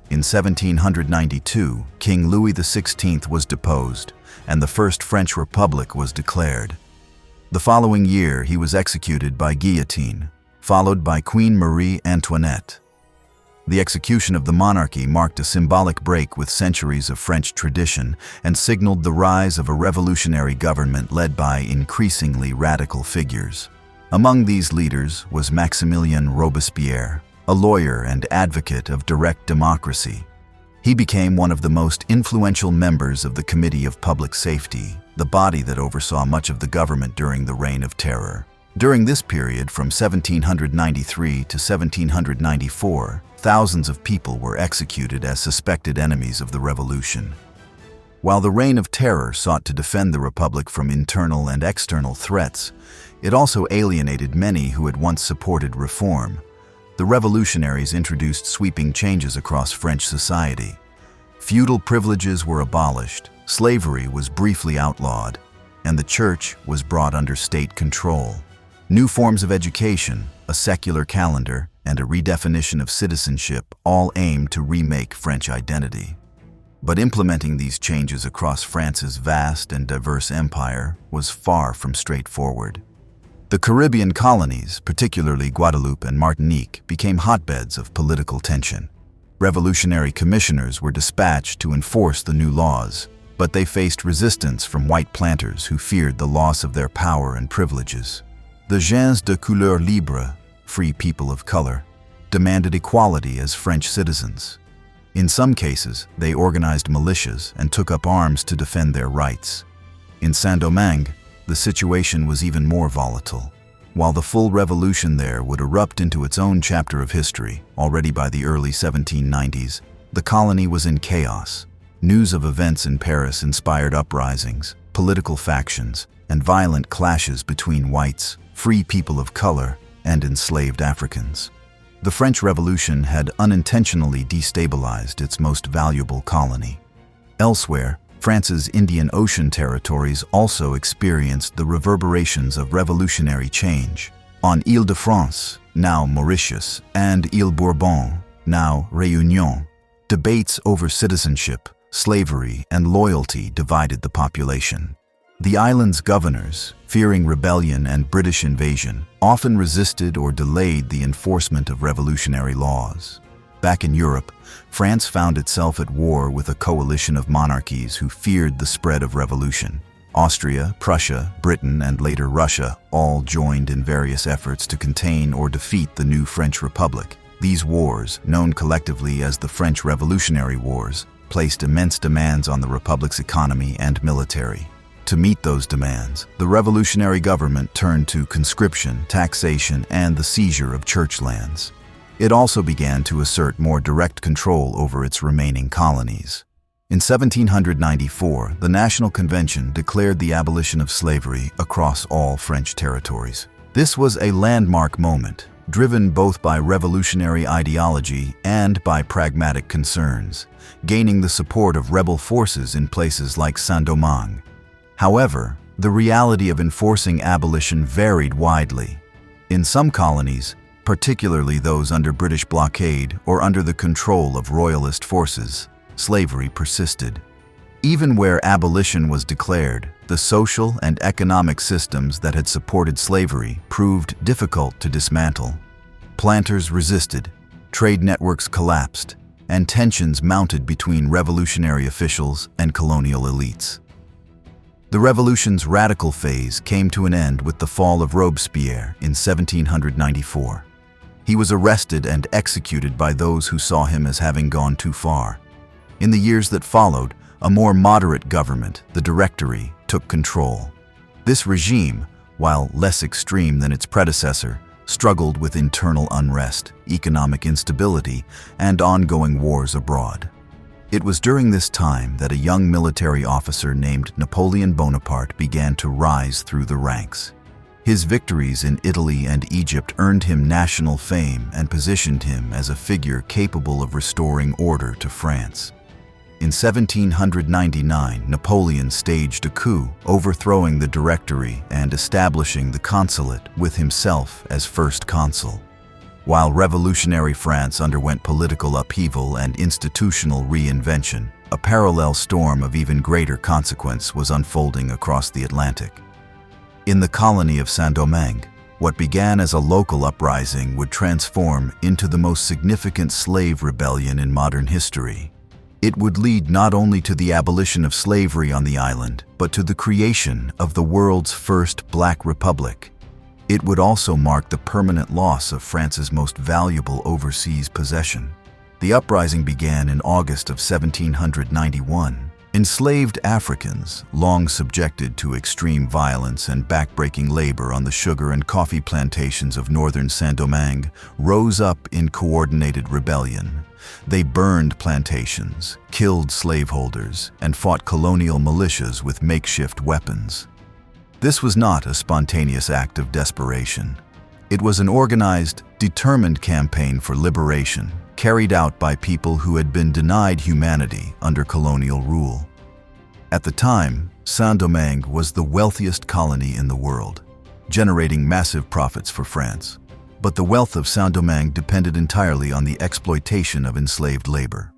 In 1792, King Louis XVI was deposed, and the First French Republic was declared. The following year, he was executed by guillotine, followed by Queen Marie Antoinette. The execution of the monarchy marked a symbolic break with centuries of French tradition and signaled the rise of a revolutionary government led by increasingly radical figures. Among these leaders was Maximilien Robespierre, a lawyer and advocate of direct democracy. He became one of the most influential members of the Committee of Public Safety, the body that oversaw much of the government during the Reign of Terror. During this period, from 1793 to 1794, thousands of people were executed as suspected enemies of the revolution. While the Reign of Terror sought to defend the Republic from internal and external threats, it also alienated many who had once supported reform. The revolutionaries introduced sweeping changes across French society. Feudal privileges were abolished, slavery was briefly outlawed, and the church was brought under state control. New forms of education, a secular calendar, and a redefinition of citizenship all aimed to remake French identity. But implementing these changes across France's vast and diverse empire was far from straightforward. The Caribbean colonies, particularly Guadeloupe and Martinique, became hotbeds of political tension. Revolutionary commissioners were dispatched to enforce the new laws, but they faced resistance from white planters who feared the loss of their power and privileges. The gens de couleur libre, free people of color, demanded equality as French citizens. In some cases, they organized militias and took up arms to defend their rights. In Saint-Domingue, the situation was even more volatile. While the full revolution there would erupt into its own chapter of history, already by the early 1790s, the colony was in chaos. News of events in Paris inspired uprisings, political factions, and violent clashes between whites, free people of color, and enslaved Africans. The French Revolution had unintentionally destabilized its most valuable colony. Elsewhere, France's Indian Ocean territories also experienced the reverberations of revolutionary change. On Île-de-France, now Mauritius, and Île Bourbon, now Réunion, debates over citizenship, slavery, and loyalty divided the population. The island's governors, fearing rebellion and British invasion, often resisted or delayed the enforcement of revolutionary laws. Back in Europe, France found itself at war with a coalition of monarchies who feared the spread of revolution. Austria, Prussia, Britain, and later Russia all joined in various efforts to contain or defeat the new French Republic. These wars, known collectively as the French Revolutionary Wars, placed immense demands on the Republic's economy and military. To meet those demands, the revolutionary government turned to conscription, taxation, and the seizure of church lands. It also began to assert more direct control over its remaining colonies. In 1794, the National Convention declared the abolition of slavery across all French territories. This was a landmark moment, driven both by revolutionary ideology and by pragmatic concerns, gaining the support of rebel forces in places like Saint-Domingue. However, the reality of enforcing abolition varied widely. In some colonies, particularly those under British blockade or under the control of royalist forces, slavery persisted. Even where abolition was declared, the social and economic systems that had supported slavery proved difficult to dismantle. Planters resisted, trade networks collapsed, and tensions mounted between revolutionary officials and colonial elites. The revolution's radical phase came to an end with the fall of Robespierre in 1794. He was arrested and executed by those who saw him as having gone too far. In the years that followed, a more moderate government, the Directory, took control. This regime, while less extreme than its predecessor, struggled with internal unrest, economic instability, and ongoing wars abroad. It was during this time that a young military officer named Napoleon Bonaparte began to rise through the ranks. His victories in Italy and Egypt earned him national fame and positioned him as a figure capable of restoring order to France. In 1799, Napoleon staged a coup, overthrowing the Directory and establishing the Consulate with himself as first consul. While revolutionary France underwent political upheaval and institutional reinvention, a parallel storm of even greater consequence was unfolding across the Atlantic. In the colony of Saint-Domingue, what began as a local uprising would transform into the most significant slave rebellion in modern history. It would lead not only to the abolition of slavery on the island, but to the creation of the world's first Black Republic. It would also mark the permanent loss of France's most valuable overseas possession. The uprising began in August of 1791, Enslaved Africans, long subjected to extreme violence and backbreaking labor on the sugar and coffee plantations of northern Saint-Domingue, rose up in coordinated rebellion. They burned plantations, killed slaveholders, and fought colonial militias with makeshift weapons. This was not a spontaneous act of desperation. It was an organized, determined campaign for liberation, carried out by people who had been denied humanity under colonial rule. At the time, Saint-Domingue was the wealthiest colony in the world, generating massive profits for France. But the wealth of Saint-Domingue depended entirely on the exploitation of enslaved labor.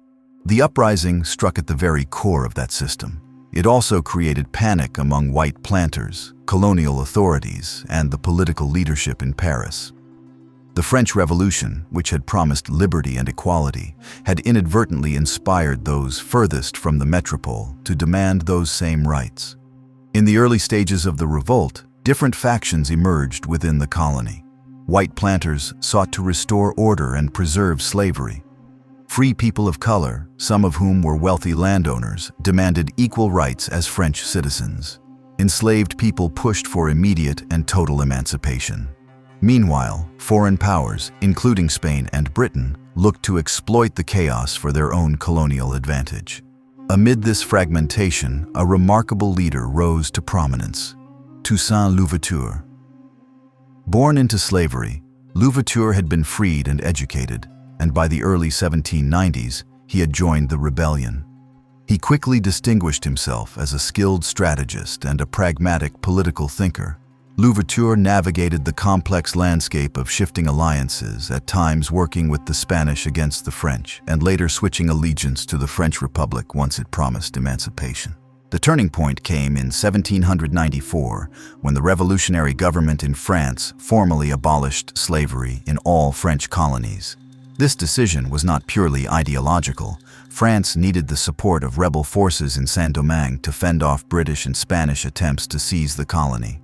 The uprising struck at the very core of that system. It also created panic among white planters, colonial authorities, and the political leadership in Paris. The French Revolution, which had promised liberty and equality, had inadvertently inspired those furthest from the metropole to demand those same rights. In the early stages of the revolt, different factions emerged within the colony. White planters sought to restore order and preserve slavery. Free people of color, some of whom were wealthy landowners, demanded equal rights as French citizens. Enslaved people pushed for immediate and total emancipation. Meanwhile, foreign powers, including Spain and Britain, looked to exploit the chaos for their own colonial advantage. Amid this fragmentation, a remarkable leader rose to prominence: Toussaint Louverture. Born into slavery, Louverture had been freed and educated, and by the early 1790s, he had joined the rebellion. He quickly distinguished himself as a skilled strategist and a pragmatic political thinker. Louverture navigated the complex landscape of shifting alliances, at times working with the Spanish against the French, and later switching allegiance to the French Republic once it promised emancipation. The turning point came in 1794, when the revolutionary government in France formally abolished slavery in all French colonies. This decision was not purely ideological. France needed the support of rebel forces in Saint-Domingue to fend off British and Spanish attempts to seize the colony.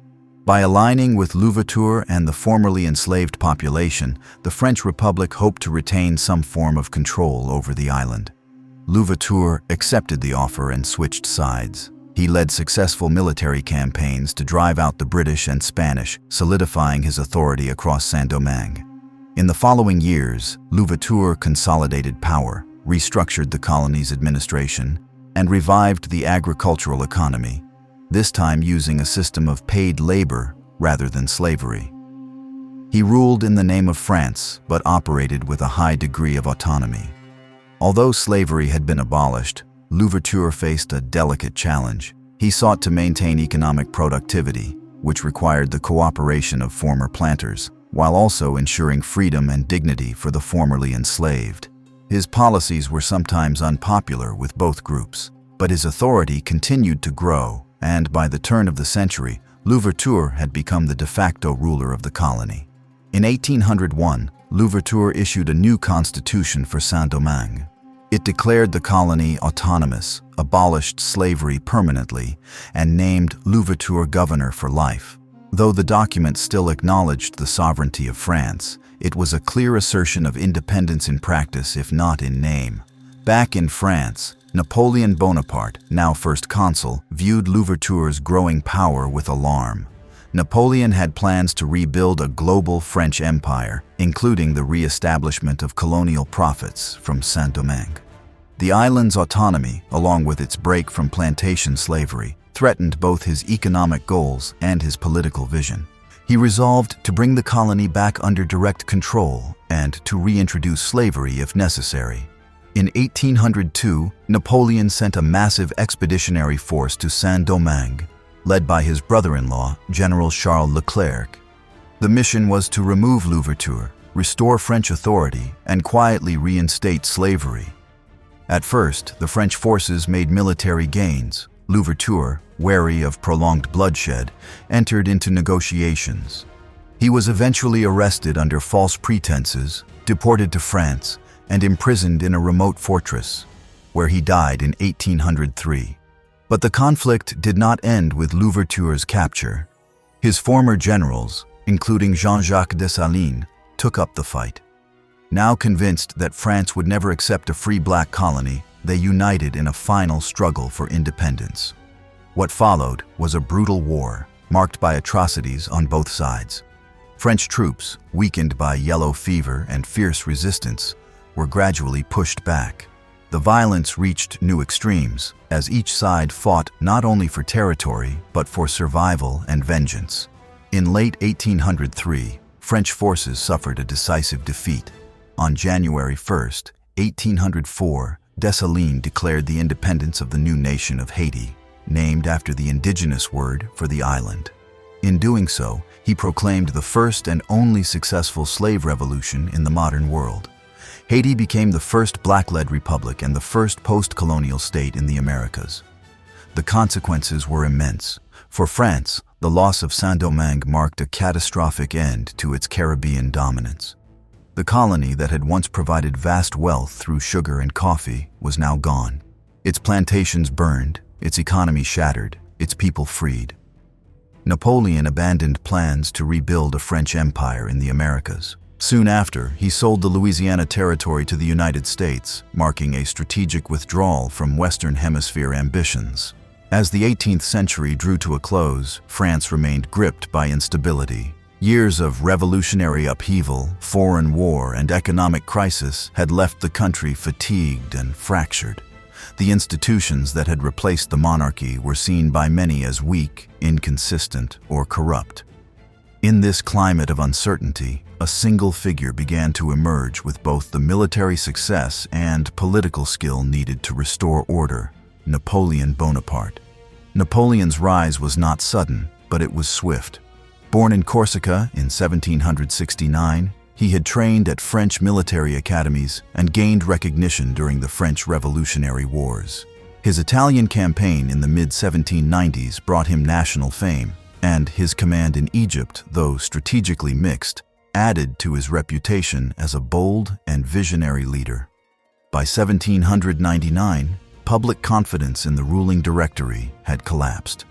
By aligning with Louverture and the formerly enslaved population, the French Republic hoped to retain some form of control over the island. Louverture accepted the offer and switched sides. He led successful military campaigns to drive out the British and Spanish, solidifying his authority across Saint-Domingue. In the following years, Louverture consolidated power, restructured the colony's administration, and revived the agricultural economy, this time using a system of paid labor rather than slavery. He ruled in the name of France, but operated with a high degree of autonomy. Although slavery had been abolished, Louverture faced a delicate challenge. He sought to maintain economic productivity, which required the cooperation of former planters, while also ensuring freedom and dignity for the formerly enslaved. His policies were sometimes unpopular with both groups, but his authority continued to grow, and by the turn of the century, Louverture had become the de facto ruler of the colony. In 1801, Louverture issued a new constitution for Saint-Domingue. It declared the colony autonomous, abolished slavery permanently, and named Louverture governor for life. Though the document still acknowledged the sovereignty of France, it was a clear assertion of independence in practice, if not in name. Back in France, Napoleon Bonaparte, now first consul, viewed Louverture's growing power with alarm. Napoleon had plans to rebuild a global French empire, including the re-establishment of colonial profits from Saint-Domingue. The island's autonomy, along with its break from plantation slavery, threatened both his economic goals and his political vision. He resolved to bring the colony back under direct control and to reintroduce slavery if necessary. In 1802, Napoleon sent a massive expeditionary force to Saint-Domingue, led by his brother-in-law, General Charles Leclerc. The mission was to remove Louverture, restore French authority, and quietly reinstate slavery. At first, the French forces made military gains. Louverture, wary of prolonged bloodshed, entered into negotiations. He was eventually arrested under false pretenses, deported to France, and imprisoned in a remote fortress, where he died in 1803. But the conflict did not end with Louverture's capture. His former generals, including Jean-Jacques Dessalines, took up the fight. Now convinced that France would never accept a free black colony, they united in a final struggle for independence. What followed was a brutal war, marked by atrocities on both sides. French troops, weakened by yellow fever and fierce resistance, were gradually pushed back. The violence reached new extremes, as each side fought not only for territory but for survival and vengeance. In late 1803, French forces suffered a decisive defeat. On January 1, 1804, Decolonization declared the independence of the new nation of Haiti, named after the indigenous word for the island. In doing so, he proclaimed the first and only successful slave revolution in the modern world. Haiti became the first black-led republic and the first post-colonial state in the Americas. The consequences were immense. For France, the loss of Saint-Domingue marked a catastrophic end to its Caribbean dominance. The colony that had once provided vast wealth through sugar and coffee was now gone. Its plantations burned, its economy shattered, its people freed. Napoleon abandoned plans to rebuild a French empire in the Americas. Soon after, he sold the Louisiana Territory to the United States, marking a strategic withdrawal from Western Hemisphere ambitions. As the 18th century drew to a close, France remained gripped by instability. Years of revolutionary upheaval, foreign war, and economic crisis had left the country fatigued and fractured. The institutions that had replaced the monarchy were seen by many as weak, inconsistent, or corrupt. In this climate of uncertainty, a single figure began to emerge with both the military success and political skill needed to restore order: Napoleon Bonaparte. Napoleon's rise was not sudden, but it was swift. Born in Corsica in 1769, he had trained at French military academies and gained recognition during the French Revolutionary Wars. His Italian campaign in the mid-1790s brought him national fame, and his command in Egypt, though strategically mixed, added to his reputation as a bold and visionary leader. By 1799, public confidence in the ruling Directory had collapsed.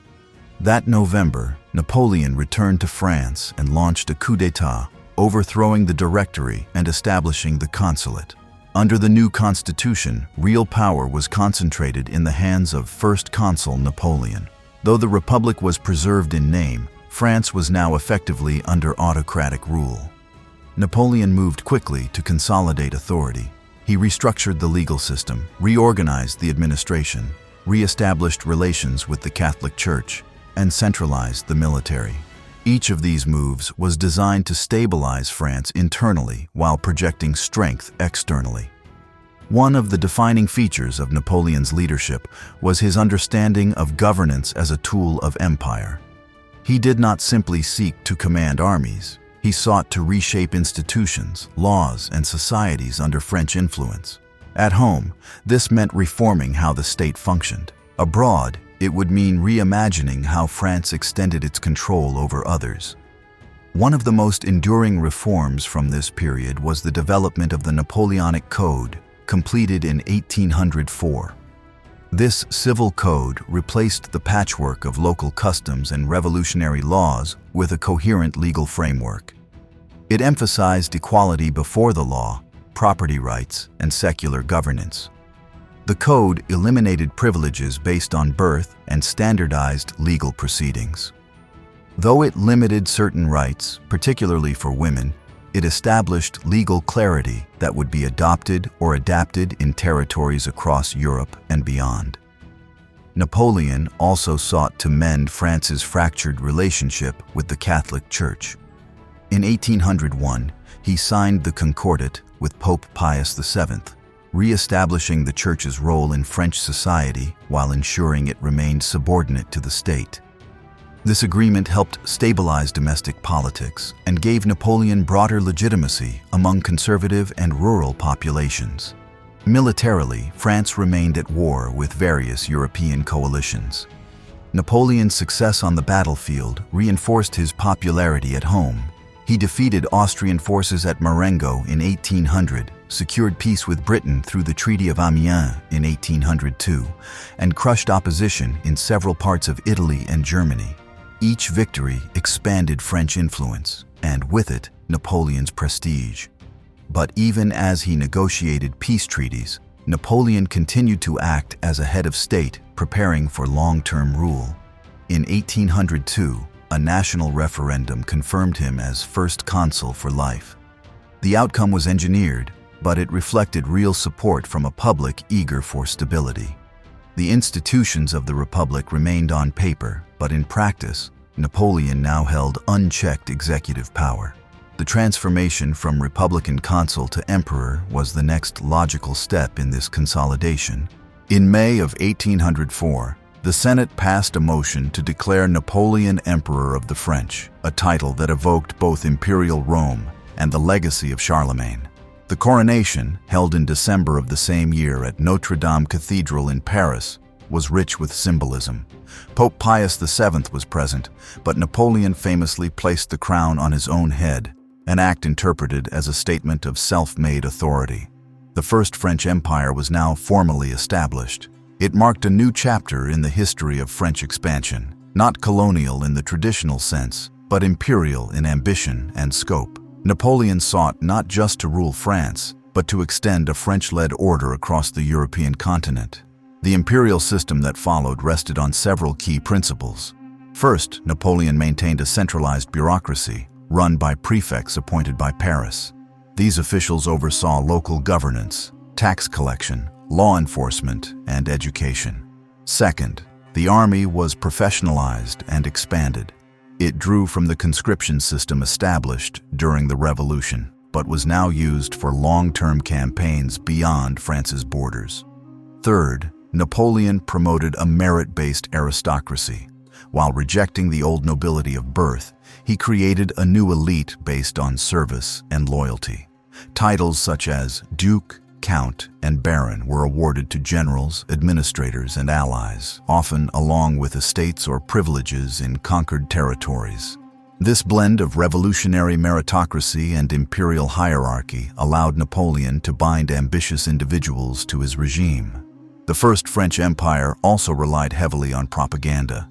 That November, Napoleon returned to France and launched a coup d'état, overthrowing the Directory and establishing the Consulate. Under the new constitution, real power was concentrated in the hands of First Consul Napoleon. Though the Republic was preserved in name, France was now effectively under autocratic rule. Napoleon moved quickly to consolidate authority. He restructured the legal system, reorganized the administration, re-established relations with the Catholic Church, and centralized the military. Each of these moves was designed to stabilize France internally while projecting strength externally. One of the defining features of Napoleon's leadership was his understanding of governance as a tool of empire. He did not simply seek to command armies. He sought to reshape institutions, laws, and societies under French influence. At home, this meant reforming how the state functioned. Abroad, it would mean reimagining how France extended its control over others. One of the most enduring reforms from this period was the development of the Napoleonic Code, completed in 1804. This civil code replaced the patchwork of local customs and revolutionary laws with a coherent legal framework. It emphasized equality before the law, property rights, and secular governance. The code eliminated privileges based on birth and standardized legal proceedings. Though it limited certain rights, particularly for women, it established legal clarity that would be adopted or adapted in territories across Europe and beyond. Napoleon also sought to mend France's fractured relationship with the Catholic Church. In 1801, he signed the Concordat with Pope Pius VII, re-establishing the Church's role in French society while ensuring it remained subordinate to the state. This agreement helped stabilize domestic politics and gave Napoleon broader legitimacy among conservative and rural populations. Militarily, France remained at war with various European coalitions. Napoleon's success on the battlefield reinforced his popularity at home. He defeated Austrian forces at Marengo in 1800, secured peace with Britain through the Treaty of Amiens in 1802, and crushed opposition in several parts of Italy and Germany. Each victory expanded French influence, and with it, Napoleon's prestige. But even as he negotiated peace treaties, Napoleon continued to act as a head of state, preparing for long-term rule. In 1802, a national referendum confirmed him as first consul for life. The outcome was engineered, but it reflected real support from a public eager for stability. The institutions of the Republic remained on paper, but in practice, Napoleon now held unchecked executive power. The transformation from Republican consul to emperor was the next logical step in this consolidation. In May of 1804, the Senate passed a motion to declare Napoleon Emperor of the French, a title that evoked both imperial Rome and the legacy of Charlemagne. The coronation, held in December of the same year at Notre Dame Cathedral in Paris, was rich with symbolism. Pope Pius VII was present, but Napoleon famously placed the crown on his own head, an act interpreted as a statement of self-made authority. The First French Empire was now formally established. It marked a new chapter in the history of French expansion, not colonial in the traditional sense, but imperial in ambition and scope. Napoleon sought not just to rule France, but to extend a French-led order across the European continent. The imperial system that followed rested on several key principles. First, Napoleon maintained a centralized bureaucracy, run by prefects appointed by Paris. These officials oversaw local governance, tax collection, law enforcement, and education. Second, the army was professionalized and expanded. It drew from the conscription system established during the Revolution, but was now used for long-term campaigns beyond France's borders. Third, Napoleon promoted a merit-based aristocracy. While rejecting the old nobility of birth, he created a new elite based on service and loyalty. Titles such as Duke, Count, and Baron were awarded to generals, administrators, and allies, often along with estates or privileges in conquered territories. This blend of revolutionary meritocracy and imperial hierarchy allowed Napoleon to bind ambitious individuals to his regime. The First French Empire also relied heavily on propaganda.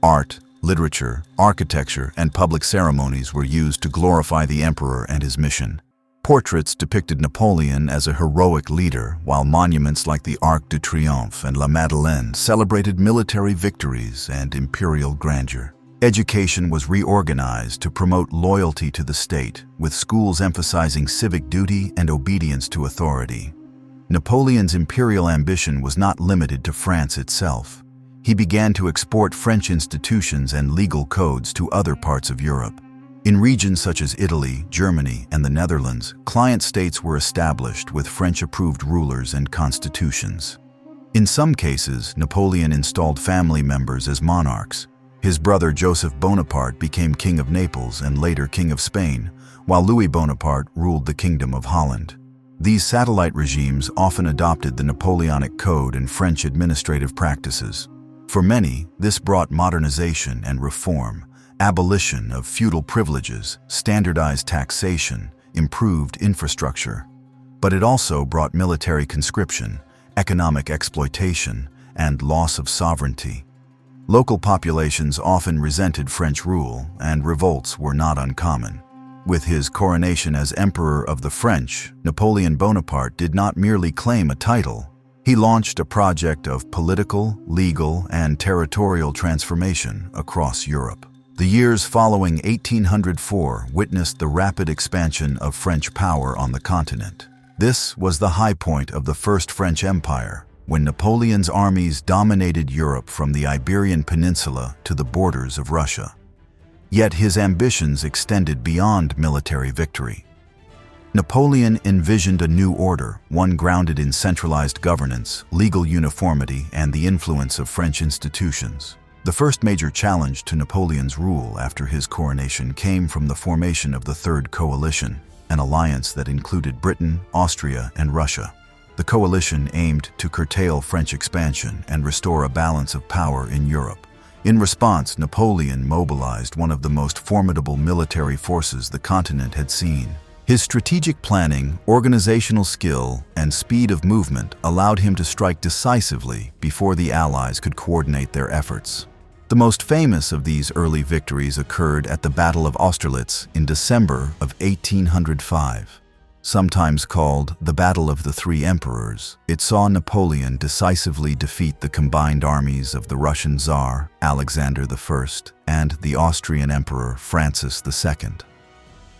Art, literature, architecture, and public ceremonies were used to glorify the emperor and his mission. Portraits depicted Napoleon as a heroic leader, while monuments like the Arc de Triomphe and La Madeleine celebrated military victories and imperial grandeur. Education was reorganized to promote loyalty to the state, with schools emphasizing civic duty and obedience to authority. Napoleon's imperial ambition was not limited to France itself. He began to export French institutions and legal codes to other parts of Europe. In regions such as Italy, Germany, and the Netherlands, client states were established with French-approved rulers and constitutions. In some cases, Napoleon installed family members as monarchs. His brother Joseph Bonaparte became King of Naples and later King of Spain, while Louis Bonaparte ruled the Kingdom of Holland. These satellite regimes often adopted the Napoleonic Code and French administrative practices. For many, this brought modernization and reform, abolition of feudal privileges, standardized taxation, improved infrastructure. But it also brought military conscription, economic exploitation, and loss of sovereignty. Local populations often resented French rule, and revolts were not uncommon. With his coronation as Emperor of the French, Napoleon Bonaparte did not merely claim a title. He launched a project of political, legal, and territorial transformation across Europe. The years following 1804 witnessed the rapid expansion of French power on the continent. This was the high point of the First French Empire, when Napoleon's armies dominated Europe from the Iberian Peninsula to the borders of Russia. Yet his ambitions extended beyond military victory. Napoleon envisioned a new order, one grounded in centralized governance, legal uniformity, and the influence of French institutions. The first major challenge to Napoleon's rule after his coronation came from the formation of the Third Coalition, an alliance that included Britain, Austria, and Russia. The coalition aimed to curtail French expansion and restore a balance of power in Europe. In response, Napoleon mobilized one of the most formidable military forces the continent had seen. His strategic planning, organizational skill, and speed of movement allowed him to strike decisively before the Allies could coordinate their efforts. The most famous of these early victories occurred at the Battle of Austerlitz in December of 1805. Sometimes called the Battle of the Three Emperors, it saw Napoleon decisively defeat the combined armies of the Russian Tsar, Alexander I, and the Austrian Emperor, Francis II.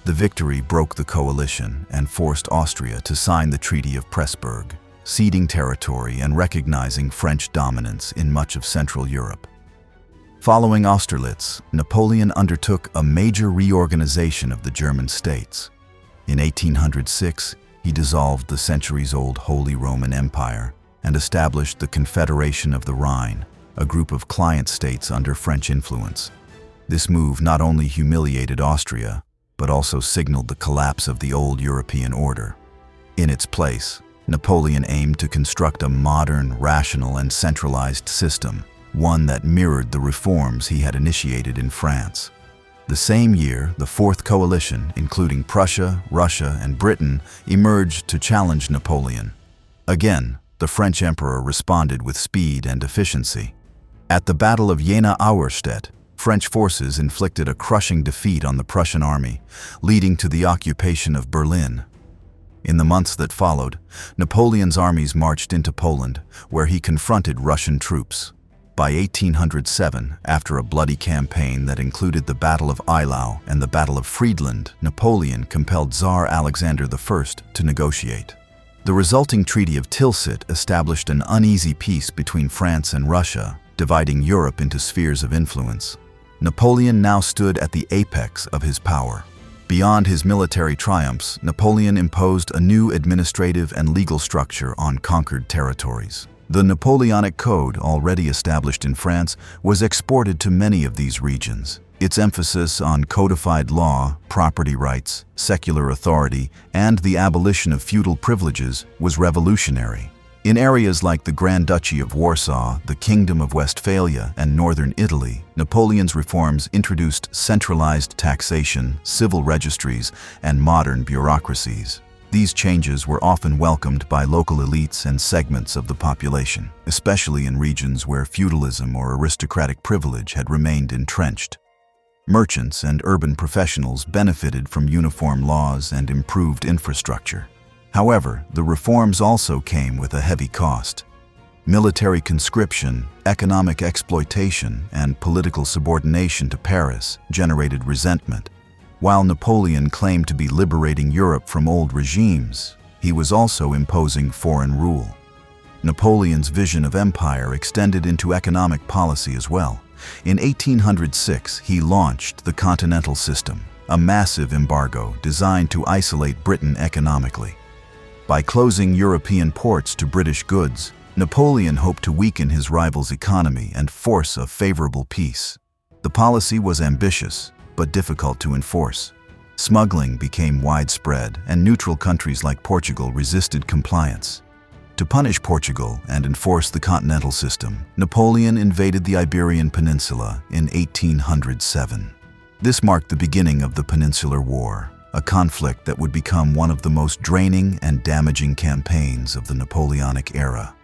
The victory broke the coalition and forced Austria to sign the Treaty of Pressburg, ceding territory and recognizing French dominance in much of Central Europe. Following Austerlitz, Napoleon undertook a major reorganization of the German states. In 1806, he dissolved the centuries-old Holy Roman Empire and established the Confederation of the Rhine, a group of client states under French influence. This move not only humiliated Austria, but also signaled the collapse of the old European order. In its place, Napoleon aimed to construct a modern, rational, and centralized system, one that mirrored the reforms he had initiated in France. The same year, the Fourth Coalition, including Prussia, Russia, and Britain, emerged to challenge Napoleon. Again, the French emperor responded with speed and efficiency. At the Battle of Jena-Auerstedt, French forces inflicted a crushing defeat on the Prussian army, leading to the occupation of Berlin. In the months that followed, Napoleon's armies marched into Poland, where he confronted Russian troops. By 1807, after a bloody campaign that included the Battle of Eylau and the Battle of Friedland, Napoleon compelled Tsar Alexander I to negotiate. The resulting Treaty of Tilsit established an uneasy peace between France and Russia, dividing Europe into spheres of influence. Napoleon now stood at the apex of his power. Beyond his military triumphs, Napoleon imposed a new administrative and legal structure on conquered territories. The Napoleonic Code, already established in France, was exported to many of these regions. Its emphasis on codified law, property rights, secular authority, and the abolition of feudal privileges was revolutionary. In areas like the Grand Duchy of Warsaw, the Kingdom of Westphalia, and northern Italy, Napoleon's reforms introduced centralized taxation, civil registries, and modern bureaucracies. These changes were often welcomed by local elites and segments of the population, especially in regions where feudalism or aristocratic privilege had remained entrenched. Merchants and urban professionals benefited from uniform laws and improved infrastructure. However, the reforms also came with a heavy cost. Military conscription, economic exploitation, and political subordination to Paris generated resentment. While Napoleon claimed to be liberating Europe from old regimes, he was also imposing foreign rule. Napoleon's vision of empire extended into economic policy as well. In 1806, he launched the Continental System, a massive embargo designed to isolate Britain economically. By closing European ports to British goods, Napoleon hoped to weaken his rival's economy and force a favorable peace. The policy was ambitious, but difficult to enforce. Smuggling became widespread, and neutral countries like Portugal resisted compliance. To punish Portugal and enforce the continental system, Napoleon invaded the Iberian Peninsula in 1807. This marked the beginning of the Peninsular War, a conflict that would become one of the most draining and damaging campaigns of the Napoleonic era.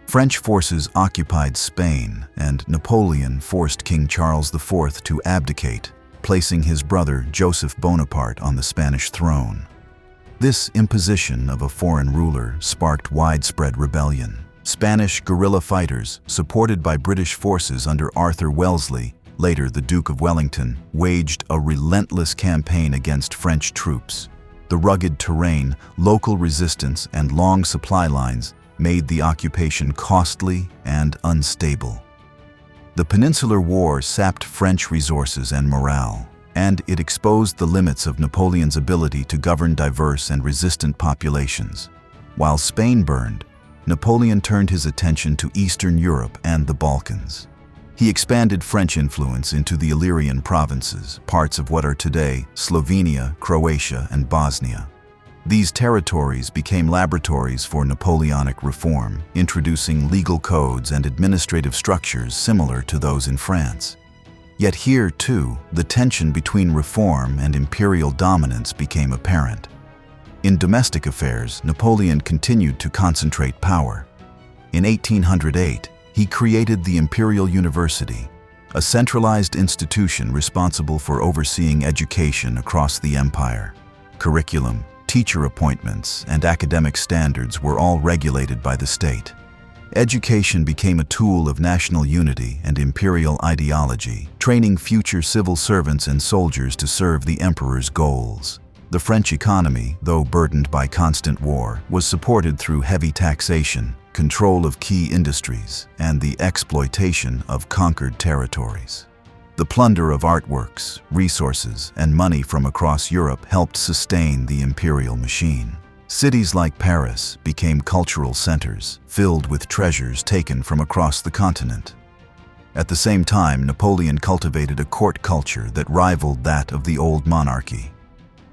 French forces occupied Spain, and Napoleon forced King Charles IV to abdicate, placing his brother Joseph Bonaparte on the Spanish throne. This imposition of a foreign ruler sparked widespread rebellion. Spanish guerrilla fighters, supported by British forces under Arthur Wellesley, later the Duke of Wellington, waged a relentless campaign against French troops. The rugged terrain, local resistance, and long supply lines made the occupation costly and unstable. The Peninsular War sapped French resources and morale, and it exposed the limits of Napoleon's ability to govern diverse and resistant populations. While Spain burned, Napoleon turned his attention to Eastern Europe and the Balkans. He expanded French influence into the Illyrian provinces, parts of what are today Slovenia, Croatia, and Bosnia. These territories became laboratories for Napoleonic reform, introducing legal codes and administrative structures similar to those in France. Yet here, too, the tension between reform and imperial dominance became apparent. In domestic affairs, Napoleon continued to concentrate power. In 1808, he created the Imperial University, a centralized institution responsible for overseeing education across the empire. Curriculum, teacher appointments, and academic standards were all regulated by the state. Education became a tool of national unity and imperial ideology, training future civil servants and soldiers to serve the emperor's goals. The French economy, though burdened by constant war, was supported through heavy taxation, control of key industries, and the exploitation of conquered territories. The plunder of artworks, resources, and money from across Europe helped sustain the imperial machine. Cities like Paris became cultural centers, filled with treasures taken from across the continent. At the same time, Napoleon cultivated a court culture that rivaled that of the old monarchy.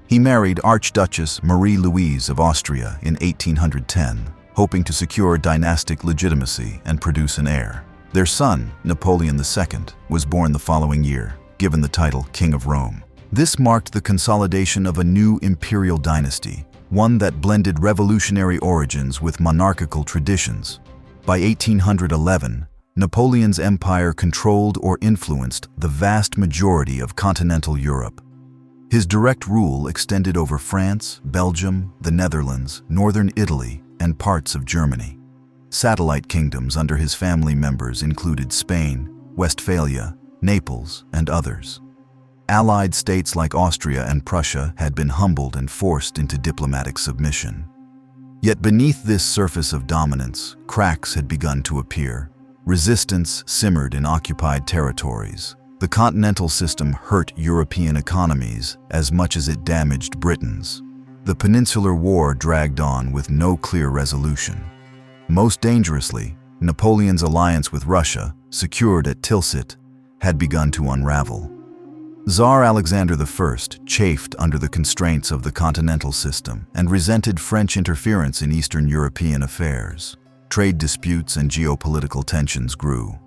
He married Archduchess Marie-Louise of Austria in 1810, hoping to secure dynastic legitimacy and produce an heir. Their son, Napoleon II, was born the following year, given the title King of Rome. This marked the consolidation of a new imperial dynasty, one that blended revolutionary origins with monarchical traditions. By 1811, Napoleon's empire controlled or influenced the vast majority of continental Europe. His direct rule extended over France, Belgium, the Netherlands, northern Italy, and parts of Germany. Satellite kingdoms under his family members included Spain, Westphalia, Naples, and others. Allied states like Austria and Prussia had been humbled and forced into diplomatic submission. Yet beneath this surface of dominance, cracks had begun to appear. Resistance simmered in occupied territories. The continental system hurt European economies as much as it damaged Britain's. The Peninsular War dragged on with no clear resolution. Most dangerously, Napoleon's alliance with Russia, secured at Tilsit, had begun to unravel. Tsar Alexander I chafed under the constraints of the continental system and resented French interference in Eastern European affairs. Trade disputes and geopolitical tensions grew.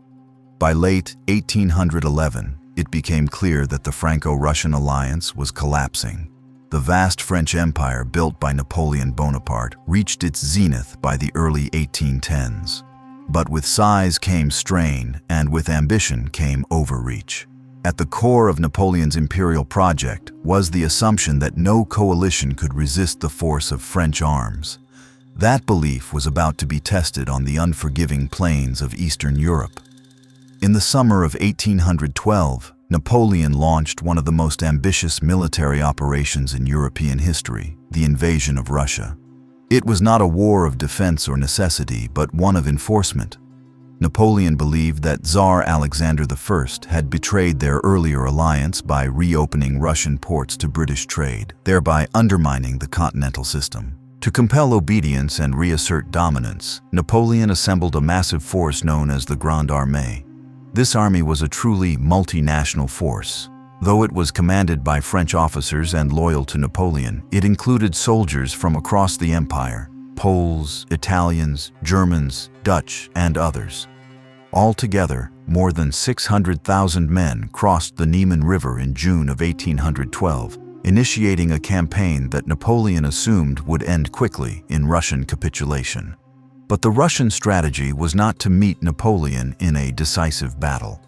By late 1811, it became clear that the Franco-Russian alliance was collapsing. The vast French Empire built by Napoleon Bonaparte reached its zenith by the early 1810s. But with size came strain, and with ambition came overreach. At the core of Napoleon's imperial project was the assumption that no coalition could resist the force of French arms. That belief was about to be tested on the unforgiving plains of Eastern Europe. In the summer of 1812, Napoleon launched one of the most ambitious military operations in European history, the invasion of Russia. It was not a war of defense or necessity, but one of enforcement. Napoleon believed that Tsar Alexander I had betrayed their earlier alliance by reopening Russian ports to British trade, thereby undermining the continental system. To compel obedience and reassert dominance, Napoleon assembled a massive force known as the Grande Armée. This army was a truly multinational force. Though it was commanded by French officers and loyal to Napoleon, it included soldiers from across the empire: Poles, Italians, Germans, Dutch, and others. Altogether, more than 600,000 men crossed the Niemen River in June of 1812, initiating a campaign that Napoleon assumed would end quickly in Russian capitulation. But the Russian strategy was not to meet Napoleon in a decisive battle.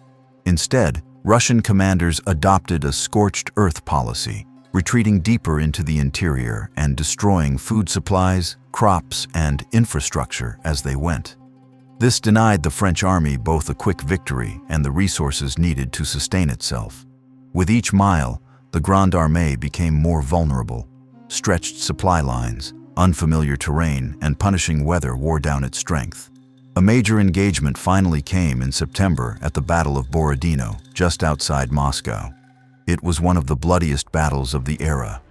Instead, Russian commanders adopted a scorched earth policy, retreating deeper into the interior and destroying food supplies, crops, and infrastructure as they went. This denied the French army both a quick victory and the resources needed to sustain itself. With each mile, the Grande Armée became more vulnerable. Stretched supply lines, unfamiliar terrain, and punishing weather wore down its strength. A major engagement finally came in September at the Battle of Borodino, just outside Moscow. It was one of the bloodiest battles of the era.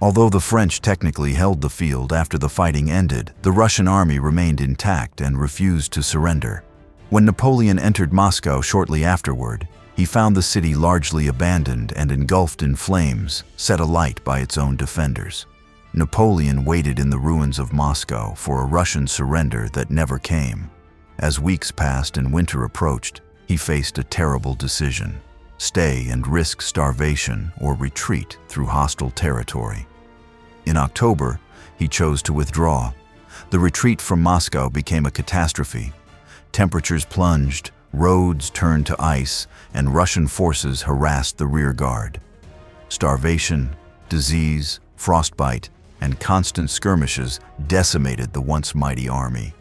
Although the French technically held the field after the fighting ended, the Russian army remained intact and refused to surrender. When Napoleon entered Moscow shortly afterward, he found the city largely abandoned and engulfed in flames, set alight by its own defenders. Napoleon waited in the ruins of Moscow for a Russian surrender that never came. As weeks passed and winter approached, he faced a terrible decision: stay and risk starvation or retreat through hostile territory. In October, he chose to withdraw. The retreat from Moscow became a catastrophe. Temperatures plunged, roads turned to ice, and Russian forces harassed the rear guard. Starvation, disease, frostbite, and constant skirmishes decimated the once mighty army.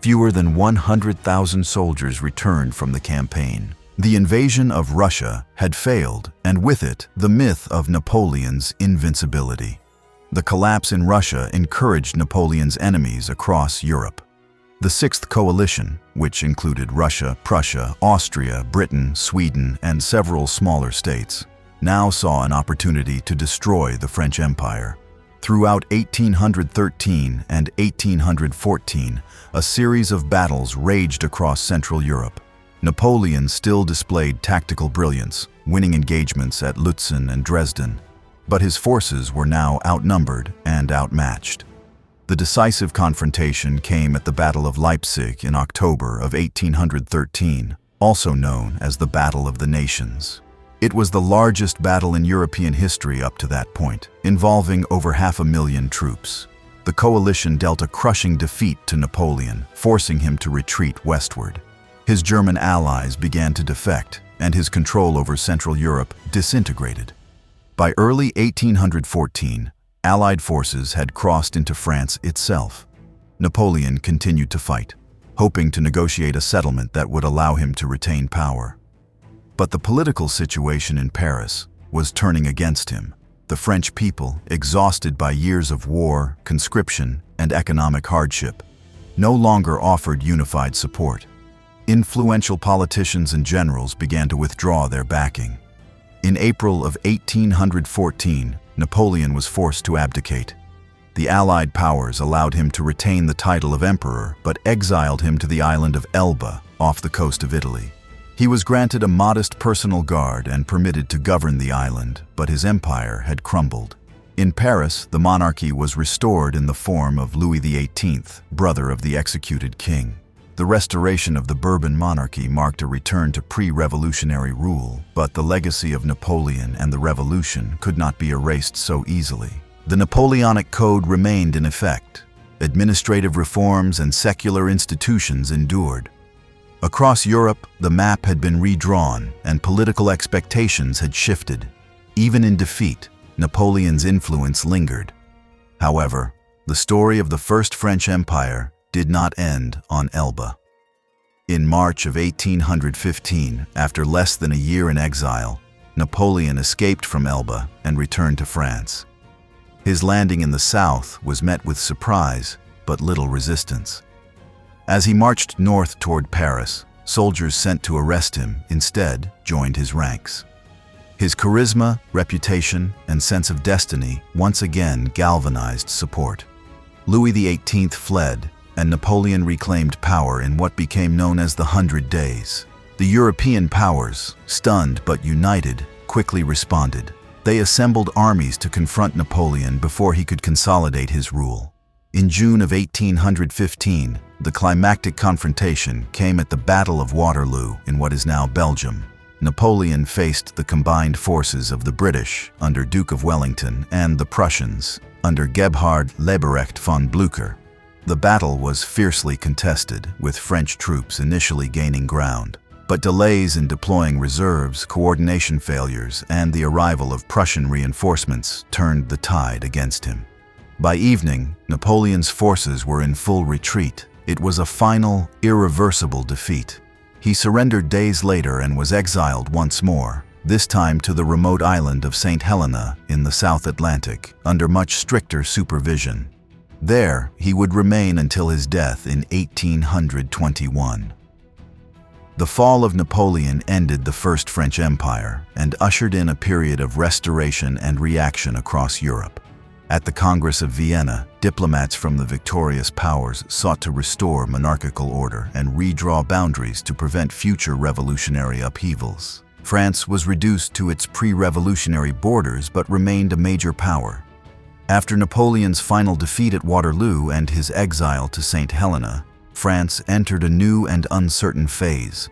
Fewer than 100,000 soldiers returned from the campaign. The invasion of Russia had failed, and with it, the myth of Napoleon's invincibility. The collapse in Russia encouraged Napoleon's enemies across Europe. The Sixth Coalition, which included Russia, Prussia, Austria, Britain, Sweden, and several smaller states, now saw an opportunity to destroy the French Empire. Throughout 1813 and 1814, a series of battles raged across Central Europe. Napoleon still displayed tactical brilliance, winning engagements at Lutzen and Dresden, but his forces were now outnumbered and outmatched. The decisive confrontation came at the Battle of Leipzig in October of 1813, also known as the Battle of the Nations. It was the largest battle in European history up to that point, involving over 500,000 troops. The coalition dealt a crushing defeat to Napoleon, forcing him to retreat westward. His German allies began to defect, and his control over Central Europe disintegrated. By early 1814, Allied forces had crossed into France itself. Napoleon continued to fight, hoping to negotiate a settlement that would allow him to retain power. But the political situation in Paris was turning against him. The French people, exhausted by years of war, conscription, and economic hardship, no longer offered unified support. Influential politicians and generals began to withdraw their backing. In April of 1814, Napoleon was forced to abdicate. The Allied powers allowed him to retain the title of emperor, but exiled him to the island of Elba, off the coast of Italy. He was granted a modest personal guard and permitted to govern the island, but his empire had crumbled. In Paris, the monarchy was restored in the form of Louis XVIII, brother of the executed king. The restoration of the Bourbon monarchy marked a return to pre-revolutionary rule, but the legacy of Napoleon and the revolution could not be erased so easily. The Napoleonic Code remained in effect. Administrative reforms and secular institutions endured. Across Europe, the map had been redrawn and political expectations had shifted. Even in defeat, Napoleon's influence lingered. However, the story of the First French Empire did not end on Elba. In March of 1815, after less than a year in exile, Napoleon escaped from Elba and returned to France. His landing in the south was met with surprise, but little resistance. As he marched north toward Paris, soldiers sent to arrest him instead joined his ranks. His charisma, reputation, and sense of destiny once again galvanized support. Louis XVIII fled, and Napoleon reclaimed power in what became known as the 100 Days. The European powers, stunned but united, quickly responded. They assembled armies to confront Napoleon before he could consolidate his rule. In June of 1815, the climactic confrontation came at the Battle of Waterloo in what is now Belgium. Napoleon faced the combined forces of the British under Duke of Wellington and the Prussians under Gebhard Leberecht von Blücher. The battle was fiercely contested, with French troops initially gaining ground. But delays in deploying reserves, coordination failures, and the arrival of Prussian reinforcements turned the tide against him. By evening, Napoleon's forces were in full retreat. It was a final, irreversible defeat. He surrendered days later and was exiled once more, this time to the remote island of St. Helena in the South Atlantic, under much stricter supervision. There, he would remain until his death in 1821. The fall of Napoleon ended the First French Empire and ushered in a period of restoration and reaction across Europe. At the Congress of Vienna, diplomats from the victorious powers sought to restore monarchical order and redraw boundaries to prevent future revolutionary upheavals. France was reduced to its pre-revolutionary borders but remained a major power. After Napoleon's final defeat at Waterloo and his exile to St. Helena, France entered a new and uncertain phase.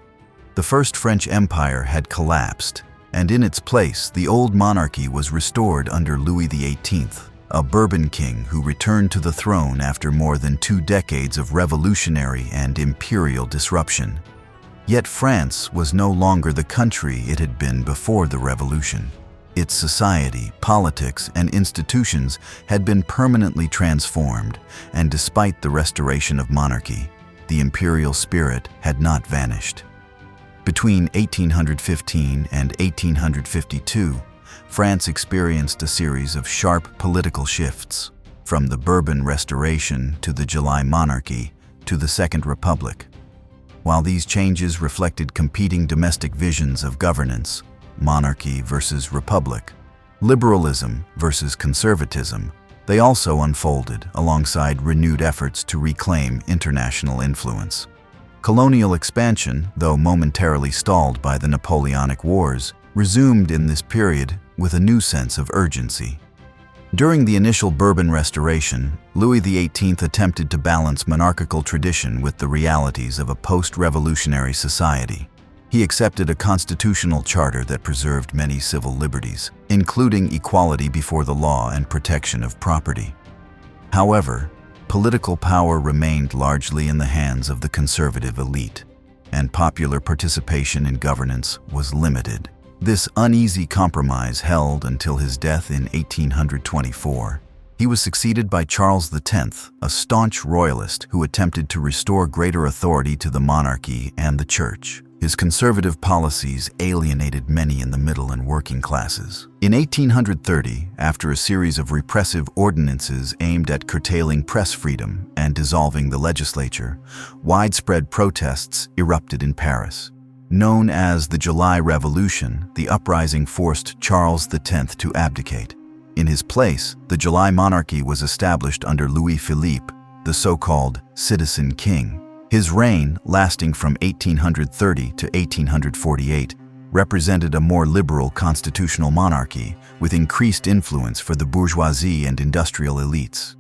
The First French Empire had collapsed, and in its place, the old monarchy was restored under Louis XVIII, a Bourbon king who returned to the throne after more than 2 decades of revolutionary and imperial disruption. Yet France was no longer the country it had been before the revolution. Its society, politics, and institutions had been permanently transformed, and despite the restoration of monarchy, the imperial spirit had not vanished. Between 1815 and 1852, France experienced a series of sharp political shifts, from the Bourbon Restoration to the July Monarchy to the Second Republic. While these changes reflected competing domestic visions of governance, monarchy versus republic, liberalism versus conservatism, they also unfolded alongside renewed efforts to reclaim international influence. Colonial expansion, though momentarily stalled by the Napoleonic Wars, resumed in this period with a new sense of urgency. During the initial Bourbon Restoration, Louis XVIII attempted to balance monarchical tradition with the realities of a post-revolutionary society. He accepted a constitutional charter that preserved many civil liberties, including equality before the law and protection of property. However, political power remained largely in the hands of the conservative elite, and popular participation in governance was limited. This uneasy compromise held until his death in 1824. He was succeeded by Charles X, a staunch royalist who attempted to restore greater authority to the monarchy and the church. His conservative policies alienated many in the middle and working classes. In 1830, after a series of repressive ordinances aimed at curtailing press freedom and dissolving the legislature, widespread protests erupted in Paris. Known as the July Revolution, the uprising forced Charles X to abdicate. In his place, the July monarchy was established under Louis Philippe, the so-called citizen king. His reign, lasting from 1830 to 1848, represented a more liberal constitutional monarchy with increased influence for the bourgeoisie and industrial elites.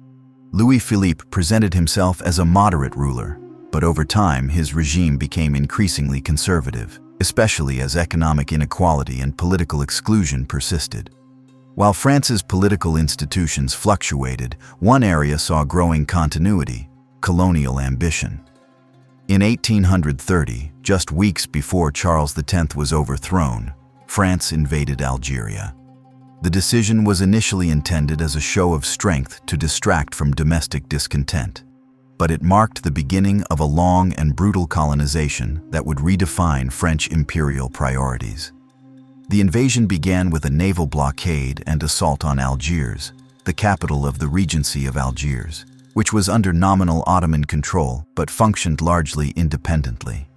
Louis Philippe presented himself as a moderate ruler, but over time his regime became increasingly conservative, especially as economic inequality and political exclusion persisted. While France's political institutions fluctuated, one area saw growing continuity: colonial ambition. In 1830, just weeks before Charles X was overthrown, France invaded Algeria. The decision was initially intended as a show of strength to distract from domestic discontent, but it marked the beginning of a long and brutal colonization that would redefine French imperial priorities. The invasion began with a naval blockade and assault on Algiers, the capital of the Regency of Algiers, which was under nominal Ottoman control but functioned largely independently.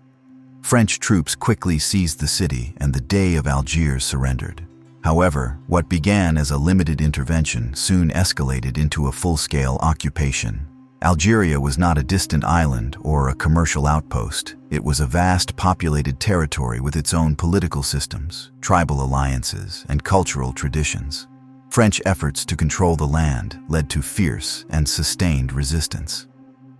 French troops quickly seized the city and the Dey of Algiers surrendered. However, what began as a limited intervention soon escalated into a full-scale occupation. Algeria was not a distant island or a commercial outpost. It was a vast populated territory with its own political systems, tribal alliances, and cultural traditions. French efforts to control the land led to fierce and sustained resistance.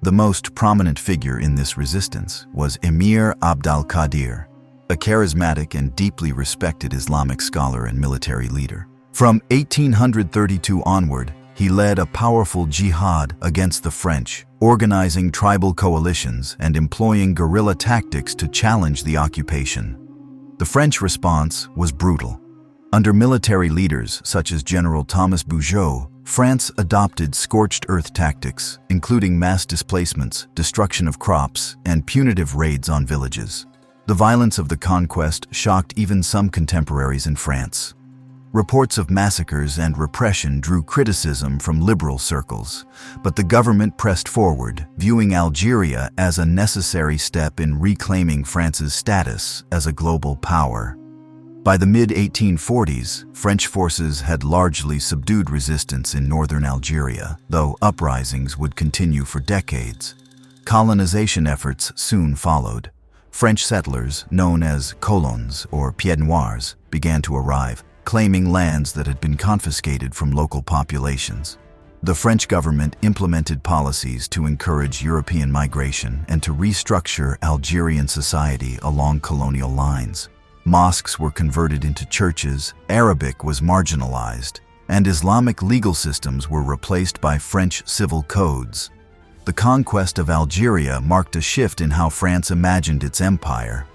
The most prominent figure in this resistance was Emir Abd al-Qadir, a charismatic and deeply respected Islamic scholar and military leader. From 1832 onward, he led a powerful jihad against the French, organizing tribal coalitions and employing guerrilla tactics to challenge the occupation. The French response was brutal. Under military leaders such as General Thomas Bugeaud, France adopted scorched earth tactics, including mass displacements, destruction of crops, and punitive raids on villages. The violence of the conquest shocked even some contemporaries in France. Reports of massacres and repression drew criticism from liberal circles, but the government pressed forward, viewing Algeria as a necessary step in reclaiming France's status as a global power. By the mid-1840s, French forces had largely subdued resistance in northern Algeria, though uprisings would continue for decades. Colonization efforts soon followed. French settlers, known as colons or pieds noirs, began to arrive, claiming lands that had been confiscated from local populations. The French government implemented policies to encourage European migration and to restructure Algerian society along colonial lines. Mosques were converted into churches, Arabic was marginalized, and Islamic legal systems were replaced by French civil codes. The conquest of Algeria marked a shift in how France imagined its empire.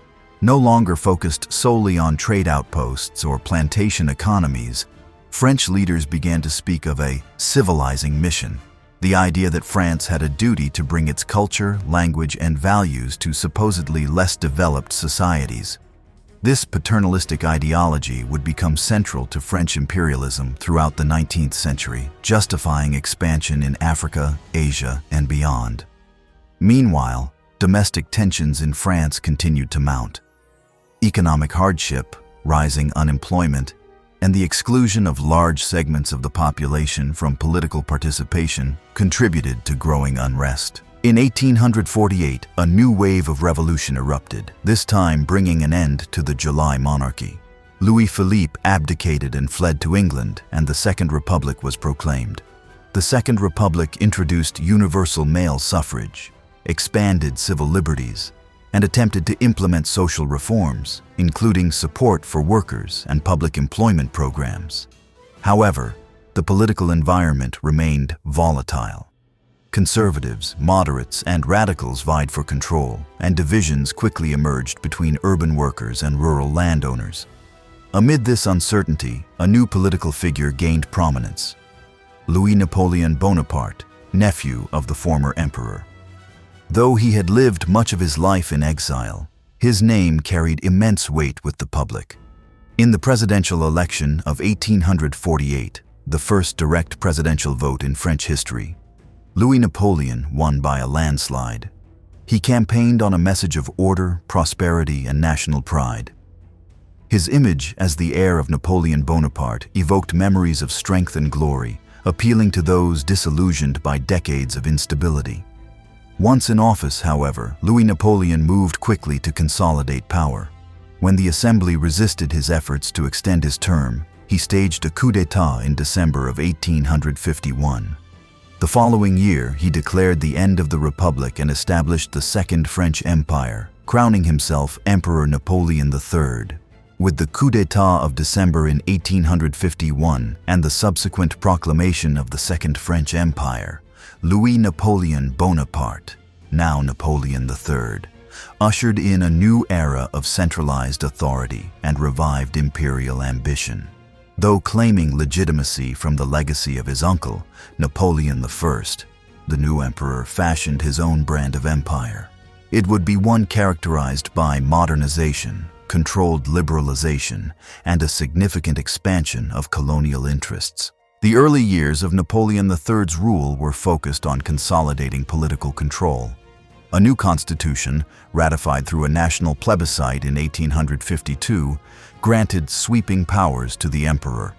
No longer focused solely on trade outposts or plantation economies, French leaders began to speak of a civilizing mission, the idea that France had a duty to bring its culture, language, and values to supposedly less developed societies. This paternalistic ideology would become central to French imperialism throughout the 19th century, justifying expansion in Africa, Asia, and beyond. Meanwhile, domestic tensions in France continued to mount. Economic hardship, rising unemployment, and the exclusion of large segments of the population from political participation contributed to growing unrest. In 1848, a new wave of revolution erupted, this time bringing an end to the July monarchy. Louis-Philippe abdicated and fled to England, and the Second Republic was proclaimed. The Second Republic introduced universal male suffrage, expanded civil liberties, and attempted to implement social reforms, including support for workers and public employment programs. However, the political environment remained volatile. Conservatives, moderates, and radicals vied for control, and divisions quickly emerged between urban workers and rural landowners. Amid this uncertainty, a new political figure gained prominence: Louis-Napoleon Bonaparte, nephew of the former emperor. Though he had lived much of his life in exile, his name carried immense weight with the public. In the presidential election of 1848, the first direct presidential vote in French history, Louis Napoleon won by a landslide. He campaigned on a message of order, prosperity, and national pride. His image as the heir of Napoleon Bonaparte evoked memories of strength and glory, appealing to those disillusioned by decades of instability. Once in office, however, Louis Napoleon moved quickly to consolidate power. When the Assembly resisted his efforts to extend his term, he staged a coup d'état in December of 1851. The following year, he declared the end of the Republic and established the Second French Empire, crowning himself Emperor Napoleon III. With the coup d'état of December in 1851 and the subsequent proclamation of the Second French Empire, Louis Napoleon Bonaparte, now Napoleon III, ushered in a new era of centralized authority and revived imperial ambition. Though claiming legitimacy from the legacy of his uncle, Napoleon I, the new emperor fashioned his own brand of empire. It would be one characterized by modernization, controlled liberalization, and a significant expansion of colonial interests. The early years of Napoleon III's rule were focused on consolidating political control. A new constitution, ratified through a national plebiscite in 1852, granted sweeping powers to the emperor.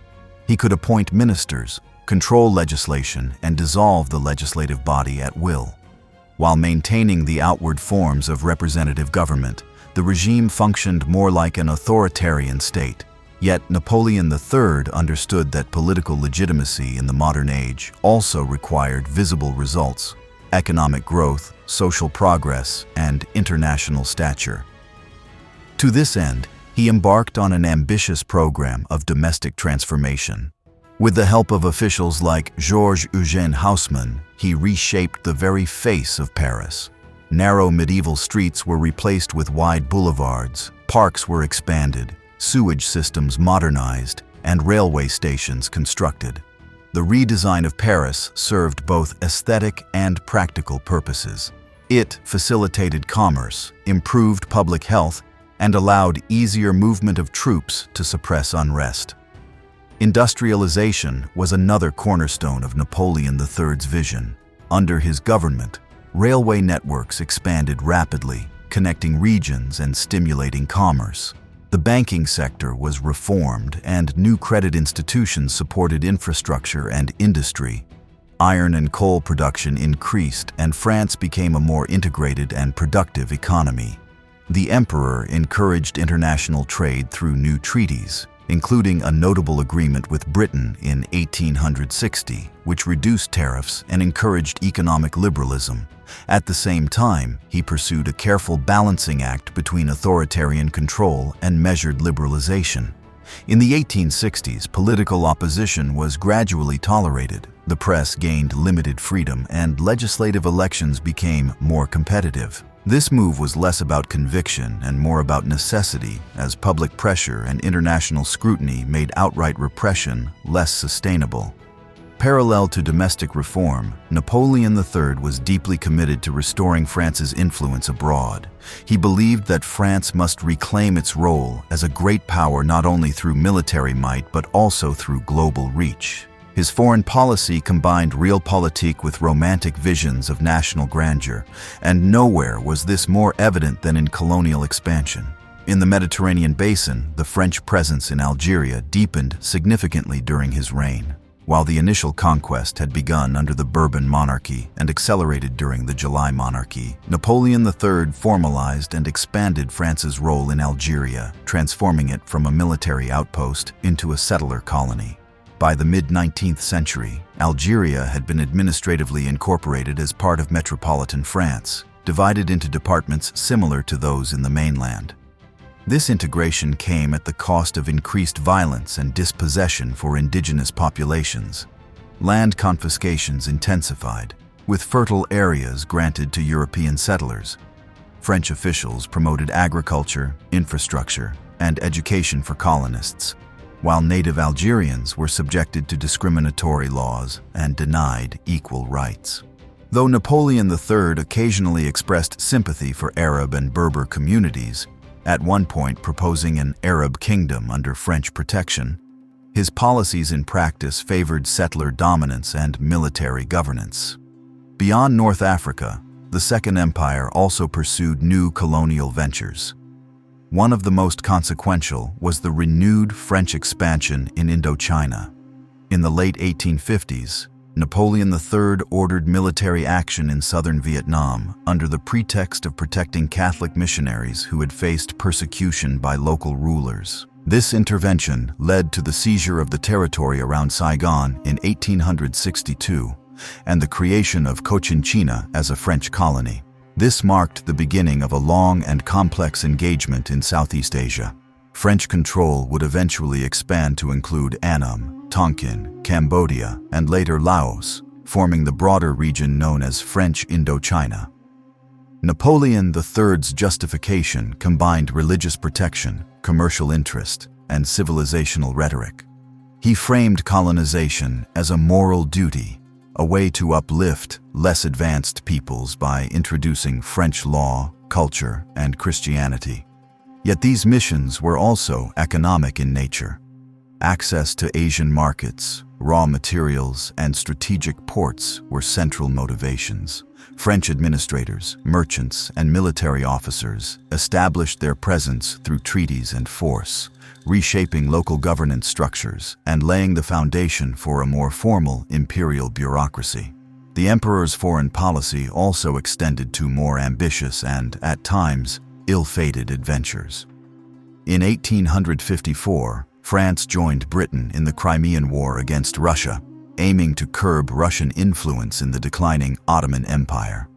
He could appoint ministers, control legislation, and dissolve the legislative body at will. While maintaining the outward forms of representative government, the regime functioned more like an authoritarian state. Yet Napoleon III understood that political legitimacy in the modern age also required visible results: economic growth, social progress, and international stature. To this end, he embarked on an ambitious program of domestic transformation. With the help of officials like Georges-Eugène Haussmann, he reshaped the very face of Paris. Narrow medieval streets were replaced with wide boulevards, parks were expanded, sewage systems modernized, and railway stations constructed. The redesign of Paris served both aesthetic and practical purposes. It facilitated commerce, improved public health, and allowed easier movement of troops to suppress unrest. Industrialization was another cornerstone of Napoleon III's vision. Under his government, railway networks expanded rapidly, connecting regions and stimulating commerce. The banking sector was reformed, and new credit institutions supported infrastructure and industry. Iron and coal production increased, and France became a more integrated and productive economy. The emperor encouraged international trade through new treaties, including a notable agreement with Britain in 1860, which reduced tariffs and encouraged economic liberalism. At the same time, he pursued a careful balancing act between authoritarian control and measured liberalization. In the 1860s, political opposition was gradually tolerated, the press gained limited freedom, and legislative elections became more competitive. This move was less about conviction and more about necessity, as public pressure and international scrutiny made outright repression less sustainable. Parallel to domestic reform, Napoleon III was deeply committed to restoring France's influence abroad. He believed that France must reclaim its role as a great power not only through military might but also through global reach. His foreign policy combined realpolitik with romantic visions of national grandeur, and nowhere was this more evident than in colonial expansion. In the Mediterranean basin, the French presence in Algeria deepened significantly during his reign. While the initial conquest had begun under the Bourbon monarchy and accelerated during the July monarchy, Napoleon III formalized and expanded France's role in Algeria, transforming it from a military outpost into a settler colony. By the mid-19th century, Algeria had been administratively incorporated as part of metropolitan France, divided into departments similar to those in the mainland. This integration came at the cost of increased violence and dispossession for indigenous populations. Land confiscations intensified, with fertile areas granted to European settlers. French officials promoted agriculture, infrastructure, and education for colonists, while native Algerians were subjected to discriminatory laws and denied equal rights. Though Napoleon III occasionally expressed sympathy for Arab and Berber communities, at one point proposing an Arab kingdom under French protection, his policies in practice favored settler dominance and military governance. Beyond North Africa, the Second Empire also pursued new colonial ventures. One of the most consequential was the renewed French expansion in Indochina. In the late 1850s, Napoleon III ordered military action in southern Vietnam under the pretext of protecting Catholic missionaries who had faced persecution by local rulers. This intervention led to the seizure of the territory around Saigon in 1862 and the creation of Cochinchina as a French colony. This marked the beginning of a long and complex engagement in Southeast Asia. French control would eventually expand to include Annam, Tonkin, Cambodia, and later Laos, forming the broader region known as French Indochina. Napoleon III's justification combined religious protection, commercial interest, and civilizational rhetoric. He framed colonization as a moral duty, a way to uplift less advanced peoples by introducing French law, culture, and Christianity. Yet these missions were also economic in nature. Access to Asian markets, raw materials, and strategic ports were central motivations. French administrators, merchants, and military officers established their presence through treaties and force, reshaping local governance structures and laying the foundation for a more formal imperial bureaucracy. The emperor's foreign policy also extended to more ambitious and, at times, ill-fated adventures. In 1854, France joined Britain in the Crimean War against Russia, aiming to curb Russian influence in the declining Ottoman Empire.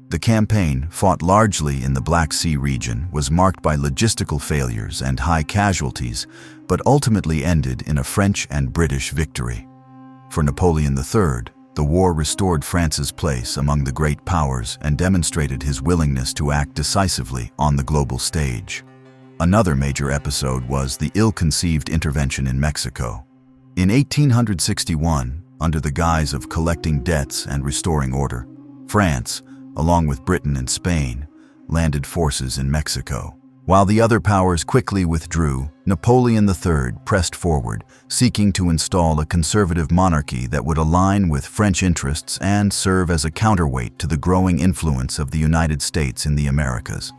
The campaign, fought largely in the Black Sea region, was marked by logistical failures and high casualties, but ultimately ended in a French and British victory. For Napoleon III, the war restored France's place among the great powers and demonstrated his willingness to act decisively on the global stage. Another major episode was the ill-conceived intervention in Mexico. In 1861, under the guise of collecting debts and restoring order, France, along with Britain and Spain, landed forces in Mexico. While the other powers quickly withdrew, Napoleon III pressed forward, seeking to install a conservative monarchy that would align with French interests and serve as a counterweight to the growing influence of the United States in the Americas.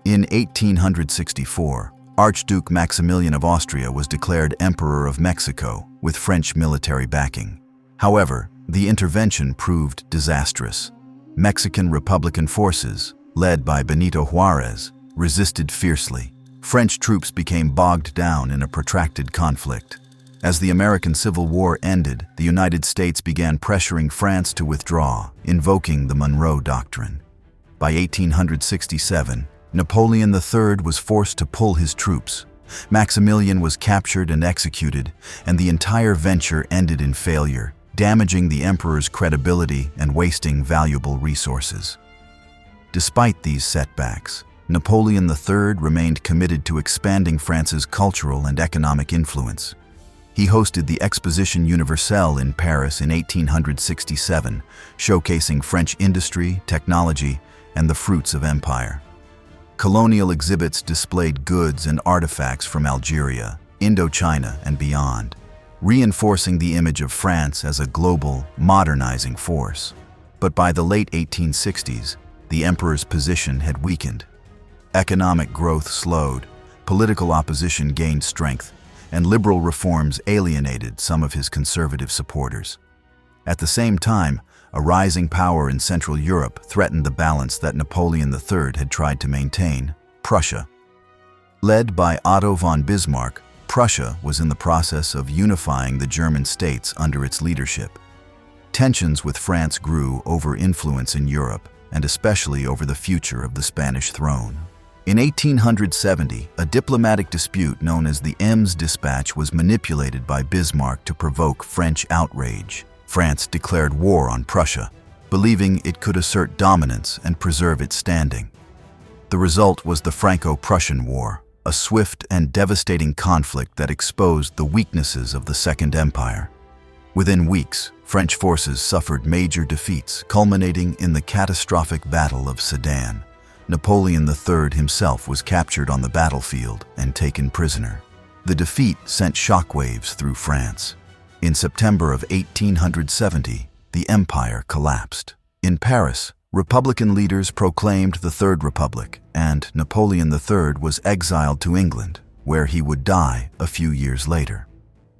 In 1864, Archduke Maximilian of Austria was declared Emperor of Mexico with French military backing. However, the intervention proved disastrous. Mexican Republican forces, led by Benito Juarez, resisted fiercely. French troops became bogged down in a protracted conflict. As the American Civil War ended, the United States began pressuring France to withdraw, invoking the Monroe Doctrine. By 1867, Napoleon III was forced to pull his troops. Maximilian was captured and executed, and the entire venture ended in failure, damaging the emperor's credibility and wasting valuable resources. Despite these setbacks, Napoleon III remained committed to expanding France's cultural and economic influence. He hosted the Exposition Universelle in Paris in 1867, showcasing French industry, technology, and the fruits of empire. Colonial exhibits displayed goods and artifacts from Algeria, Indochina, and beyond, reinforcing the image of France as a global, modernizing force. But by the late 1860s, the emperor's position had weakened. Economic growth slowed, political opposition gained strength, and liberal reforms alienated some of his conservative supporters. At the same time, a rising power in Central Europe threatened the balance that Napoleon III had tried to maintain: Prussia. Led by Otto von Bismarck, Prussia was in the process of unifying the German states under its leadership. Tensions with France grew over influence in Europe, and especially over the future of the Spanish throne. In 1870, a diplomatic dispute known as the Ems Dispatch was manipulated by Bismarck to provoke French outrage. France declared war on Prussia, believing it could assert dominance and preserve its standing. The result was the Franco-Prussian War, a swift and devastating conflict that exposed the weaknesses of the Second Empire. Within weeks, French forces suffered major defeats, culminating in the catastrophic Battle of Sedan. Napoleon III himself was captured on the battlefield and taken prisoner. The defeat sent shockwaves through France. In September of 1870, the empire collapsed. In Paris, Republican leaders proclaimed the Third Republic, and Napoleon III was exiled to England, where he would die a few years later.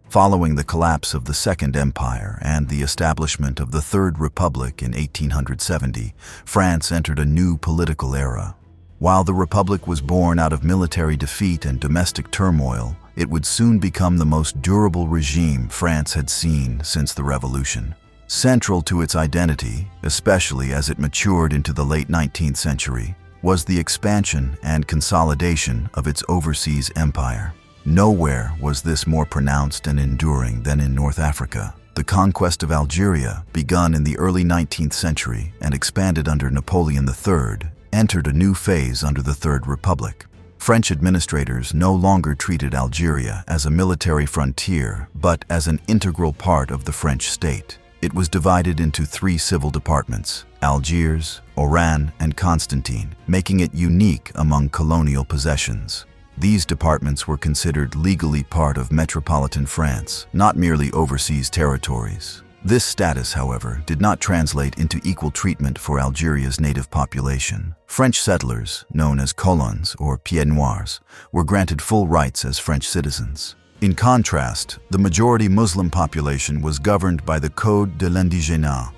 Following the collapse of the Second Empire and the establishment of the Third Republic in 1870, France entered a new political era. While the Republic was born out of military defeat and domestic turmoil, it would soon become the most durable regime France had seen since the Revolution. Central to its identity, especially as it matured into the late 19th century, was the expansion and consolidation of its overseas empire. Nowhere was this more pronounced and enduring than in North Africa. The conquest of Algeria, begun in the early 19th century and expanded under Napoleon III, entered a new phase under the Third Republic. French administrators no longer treated Algeria as a military frontier, but as an integral part of the French state. It was divided into 3 civil departments: Algiers, Oran, and Constantine, making it unique among colonial possessions. These departments were considered legally part of metropolitan France, not merely overseas territories. This status, however, did not translate into equal treatment for Algeria's native population. French settlers, known as colons or pieds noirs, were granted full rights as French citizens. In contrast, the majority Muslim population was governed by the Code de l'Indigène,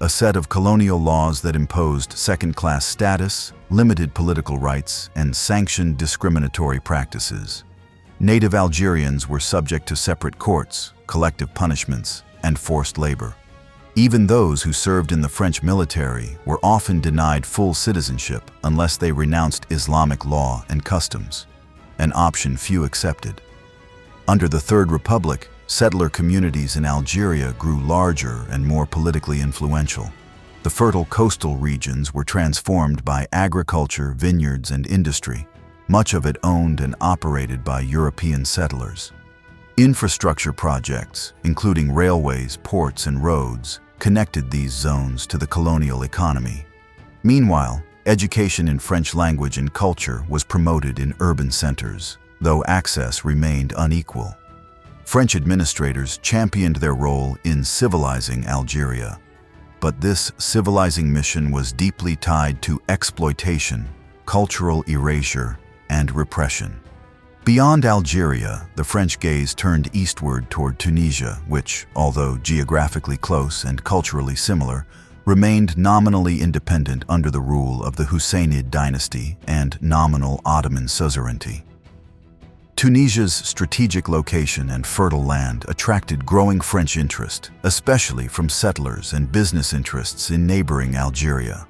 a set of colonial laws that imposed second-class status, limited political rights, and sanctioned discriminatory practices. Native Algerians were subject to separate courts, collective punishments, and forced labor. Even those who served in the French military were often denied full citizenship unless they renounced Islamic law and customs, an option few accepted. Under the Third Republic, settler communities in Algeria grew larger and more politically influential. The fertile coastal regions were transformed by agriculture, vineyards, and industry, much of it owned and operated by European settlers. Infrastructure projects, including railways, ports, and roads, connected these zones to the colonial economy. Meanwhile, education in French language and culture was promoted in urban centers, though access remained unequal. French administrators championed their role in civilizing Algeria, but this civilizing mission was deeply tied to exploitation, cultural erasure, and repression. Beyond Algeria, the French gaze turned eastward toward Tunisia, which, although geographically close and culturally similar, remained nominally independent under the rule of the Husseinid dynasty and nominal Ottoman suzerainty. Tunisia's strategic location and fertile land attracted growing French interest, especially from settlers and business interests in neighboring Algeria.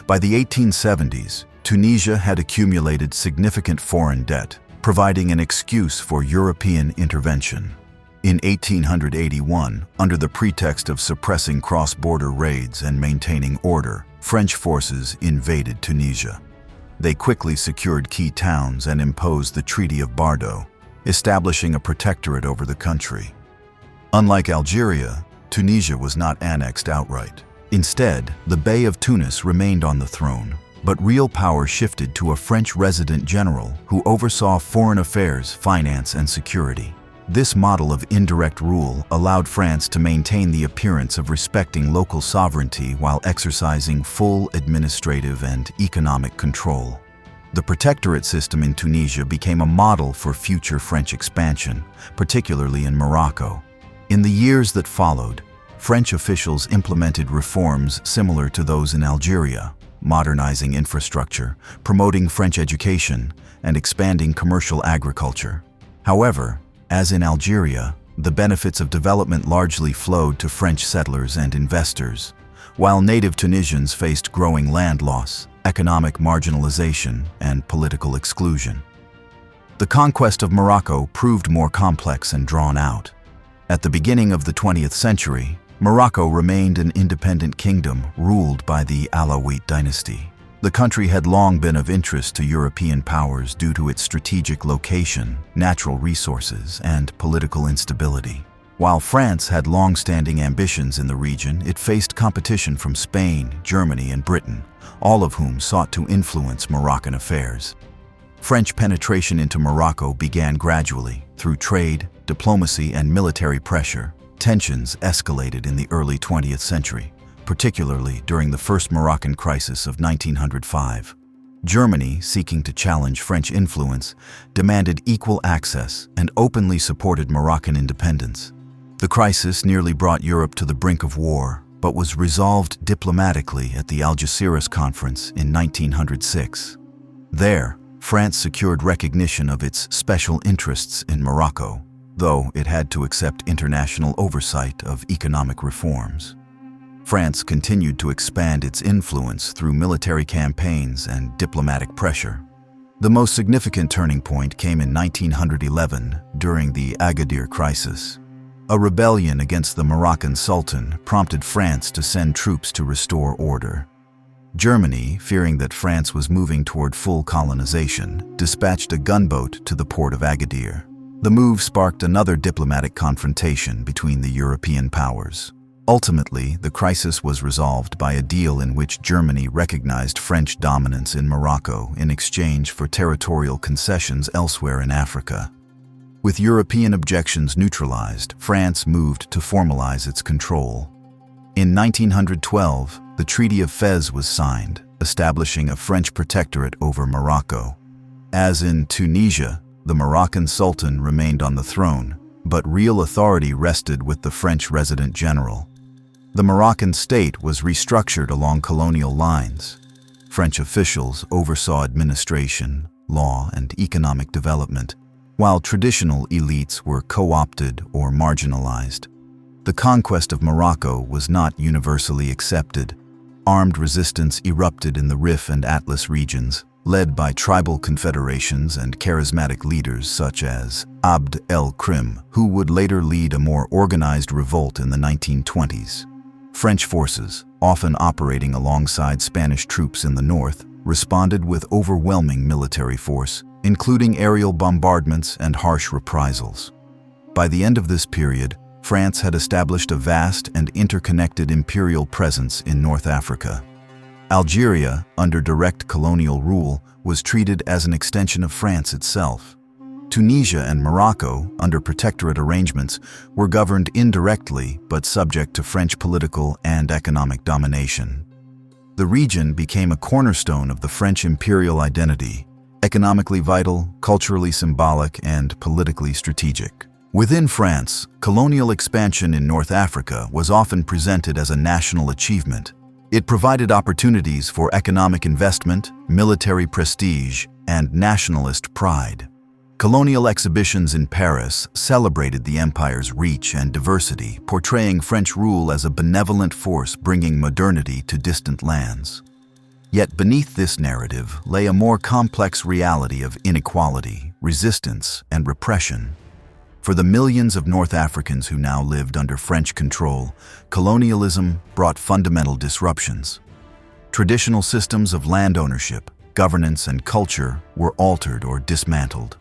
By the 1870s, Tunisia had accumulated significant foreign debt, providing an excuse for European intervention. In 1881, under the pretext of suppressing cross-border raids and maintaining order, French forces invaded Tunisia. They quickly secured key towns and imposed the Treaty of Bardo, establishing a protectorate over the country. Unlike Algeria, Tunisia was not annexed outright. Instead, the Bey of Tunis remained on the throne, but real power shifted to a French resident general who oversaw foreign affairs, finance, and security. This model of indirect rule allowed France to maintain the appearance of respecting local sovereignty while exercising full administrative and economic control. The protectorate system in Tunisia became a model for future French expansion, particularly in Morocco. In the years that followed, French officials implemented reforms similar to those in Algeria, modernizing infrastructure, promoting French education, and expanding commercial agriculture. However, as in Algeria, the benefits of development largely flowed to French settlers and investors, while native Tunisians faced growing land loss, economic marginalization, and political exclusion. The conquest of Morocco proved more complex and drawn out. At the beginning of the 20th century, Morocco remained an independent kingdom ruled by the Alawite dynasty. The country had long been of interest to European powers due to its strategic location, natural resources, and political instability. While France had long-standing ambitions in the region, it faced competition from Spain, Germany, and Britain, all of whom sought to influence Moroccan affairs. French penetration into Morocco began gradually, through trade, diplomacy, and military pressure. Tensions escalated in the early 20th century, particularly during the First Moroccan Crisis of 1905. Germany, seeking to challenge French influence, demanded equal access and openly supported Moroccan independence. The crisis nearly brought Europe to the brink of war, but was resolved diplomatically at the Algeciras Conference in 1906. There, France secured recognition of its special interests in Morocco, though it had to accept international oversight of economic reforms. France continued to expand its influence through military campaigns and diplomatic pressure. The most significant turning point came in 1911 during the Agadir crisis. A rebellion against the Moroccan Sultan prompted France to send troops to restore order. Germany, fearing that France was moving toward full colonization, dispatched a gunboat to the port of Agadir. The move sparked another diplomatic confrontation between the European powers. Ultimately, the crisis was resolved by a deal in which Germany recognized French dominance in Morocco in exchange for territorial concessions elsewhere in Africa. With European objections neutralized, France moved to formalize its control. In 1912, the Treaty of Fez was signed, establishing a French protectorate over Morocco. As in Tunisia, the Moroccan Sultan remained on the throne, but real authority rested with the French resident general. The Moroccan state was restructured along colonial lines. French officials oversaw administration, law, and economic development, while traditional elites were co-opted or marginalized. The conquest of Morocco was not universally accepted. Armed resistance erupted in the Rif and Atlas regions, led by tribal confederations and charismatic leaders such as Abd el-Krim, who would later lead a more organized revolt in the 1920s. French forces, often operating alongside Spanish troops in the north, responded with overwhelming military force, including aerial bombardments and harsh reprisals. By the end of this period, France had established a vast and interconnected imperial presence in North Africa. Algeria, under direct colonial rule, was treated as an extension of France itself. Tunisia and Morocco, under protectorate arrangements, were governed indirectly but subject to French political and economic domination. The region became a cornerstone of the French imperial identity, economically vital, culturally symbolic, and politically strategic. Within France, colonial expansion in North Africa was often presented as a national achievement. It provided opportunities for economic investment, military prestige, and nationalist pride. Colonial exhibitions in Paris celebrated the empire's reach and diversity, portraying French rule as a benevolent force bringing modernity to distant lands. Yet beneath this narrative lay a more complex reality of inequality, resistance, and repression. For the millions of North Africans who now lived under French control, colonialism brought fundamental disruptions. Traditional systems of land ownership, governance, and culture were altered or dismantled.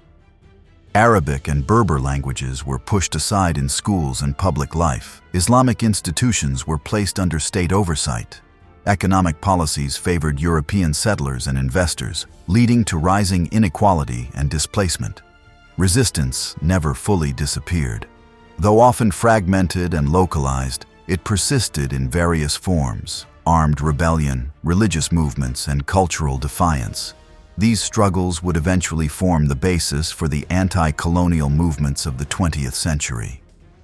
Arabic and Berber languages were pushed aside in schools and public life. Islamic institutions were placed under state oversight. Economic policies favored European settlers and investors, leading to rising inequality and displacement. Resistance never fully disappeared. Though often fragmented and localized, it persisted in various forms: armed rebellion, religious movements, and cultural defiance. These struggles would eventually form the basis for the anti-colonial movements of the 20th century.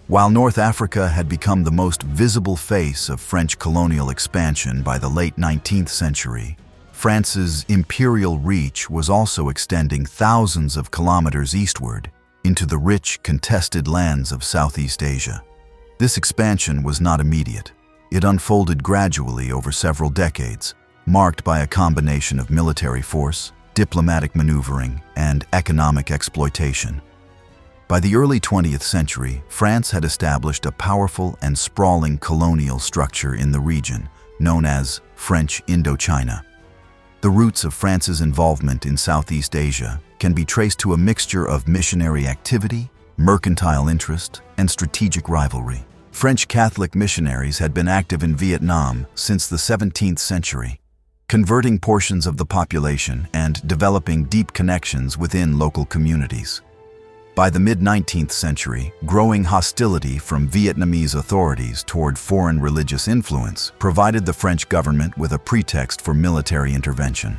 While North Africa had become the most visible face of French colonial expansion by the late 19th century, France's imperial reach was also extending thousands of kilometers eastward into the rich, contested lands of Southeast Asia. This expansion was not immediate. It unfolded gradually over several decades, marked by a combination of military force, diplomatic maneuvering, and economic exploitation. By the early 20th century, France had established a powerful and sprawling colonial structure in the region, known as French Indochina. The roots of France's involvement in Southeast Asia can be traced to a mixture of missionary activity, mercantile interest, and strategic rivalry. French Catholic missionaries had been active in Vietnam since the 17th century, converting portions of the population and developing deep connections within local communities. By the mid-19th century, growing hostility from Vietnamese authorities toward foreign religious influence provided the French government with a pretext for military intervention.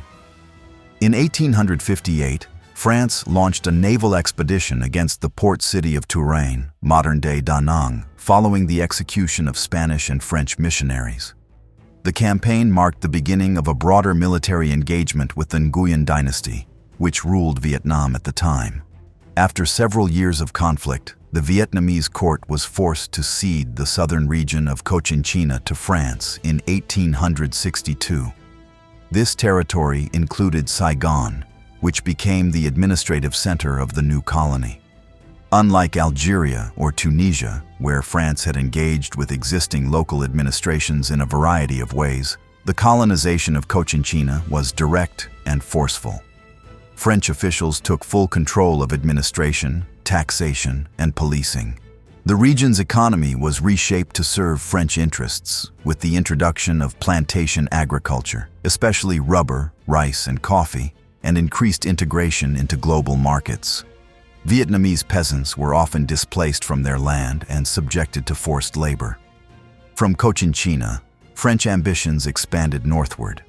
In 1858, France launched a naval expedition against the port city of Touraine, modern-day Da Nang, following the execution of Spanish and French missionaries. The campaign marked the beginning of a broader military engagement with the Nguyen dynasty, which ruled Vietnam at the time. After several years of conflict, the Vietnamese court was forced to cede the southern region of Cochinchina to France in 1862. This territory included Saigon, which became the administrative center of the new colony. Unlike Algeria or Tunisia, where France had engaged with existing local administrations in a variety of ways, the colonization of Cochinchina was direct and forceful. French officials took full control of administration, taxation, and policing. The region's economy was reshaped to serve French interests with the introduction of plantation agriculture, especially rubber, rice, and coffee, and increased integration into global markets. Vietnamese peasants were often displaced from their land and subjected to forced labor. From Cochinchina, French ambitions expanded northward.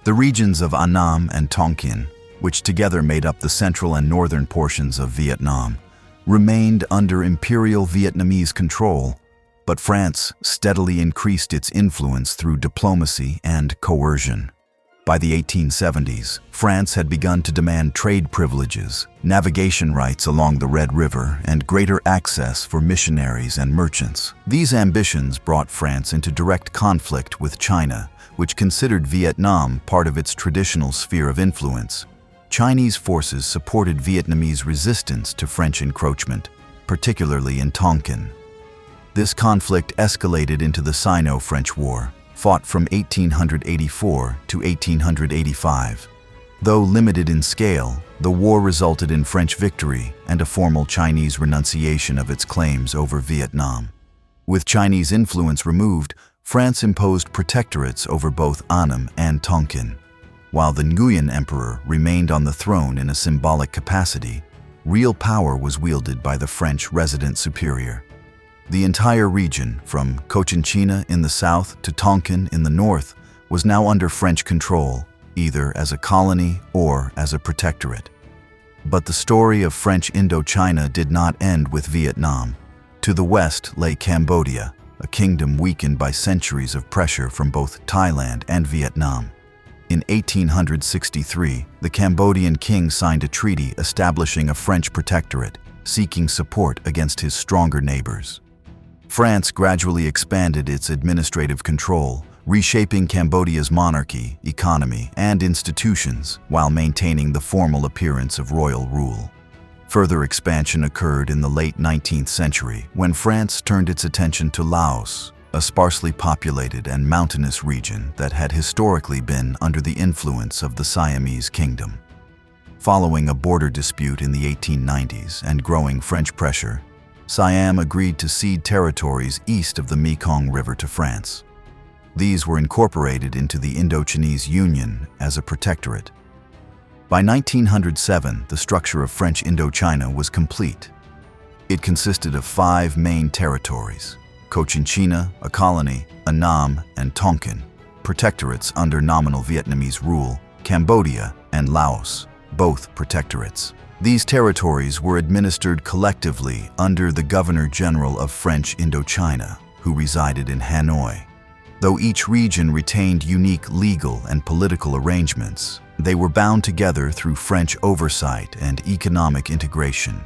The regions of Annam and Tonkin, which together made up the central and northern portions of Vietnam, remained under imperial Vietnamese control, but France steadily increased its influence through diplomacy and coercion. By the 1870s, France had begun to demand trade privileges, navigation rights along the Red River, and greater access for missionaries and merchants. These ambitions brought France into direct conflict with China, which considered Vietnam part of its traditional sphere of influence. Chinese forces supported Vietnamese resistance to French encroachment, particularly in Tonkin. This conflict escalated into the Sino-French War, fought from 1884 to 1885. Though limited in scale, the war resulted in French victory and a formal Chinese renunciation of its claims over Vietnam. With Chinese influence removed, France imposed protectorates over both Annam and Tonkin. While the Nguyen emperor remained on the throne in a symbolic capacity, real power was wielded by the French resident superior. The entire region, from Cochinchina in the south to Tonkin in the north, was now under French control, either as a colony or as a protectorate. But the story of French Indochina did not end with Vietnam. To the west lay Cambodia, a kingdom weakened by centuries of pressure from both Thailand and Vietnam. In 1863, the Cambodian king signed a treaty establishing a French protectorate, seeking support against his stronger neighbors. France gradually expanded its administrative control, reshaping Cambodia's monarchy, economy, and institutions while maintaining the formal appearance of royal rule. Further expansion occurred in the late 19th century when France turned its attention to Laos, a sparsely populated and mountainous region that had historically been under the influence of the Siamese Kingdom. Following a border dispute in the 1890s and growing French pressure, Siam agreed to cede territories east of the Mekong River to France. These were incorporated into the Indochinese Union as a protectorate. By 1907, the structure of French Indochina was complete. It consisted of 5 main territories: Cochinchina, a colony, Annam, and Tonkin, protectorates under nominal Vietnamese rule, Cambodia, and Laos, both protectorates. These territories were administered collectively under the Governor-General of French Indochina, who resided in Hanoi. Though each region retained unique legal and political arrangements, they were bound together through French oversight and economic integration.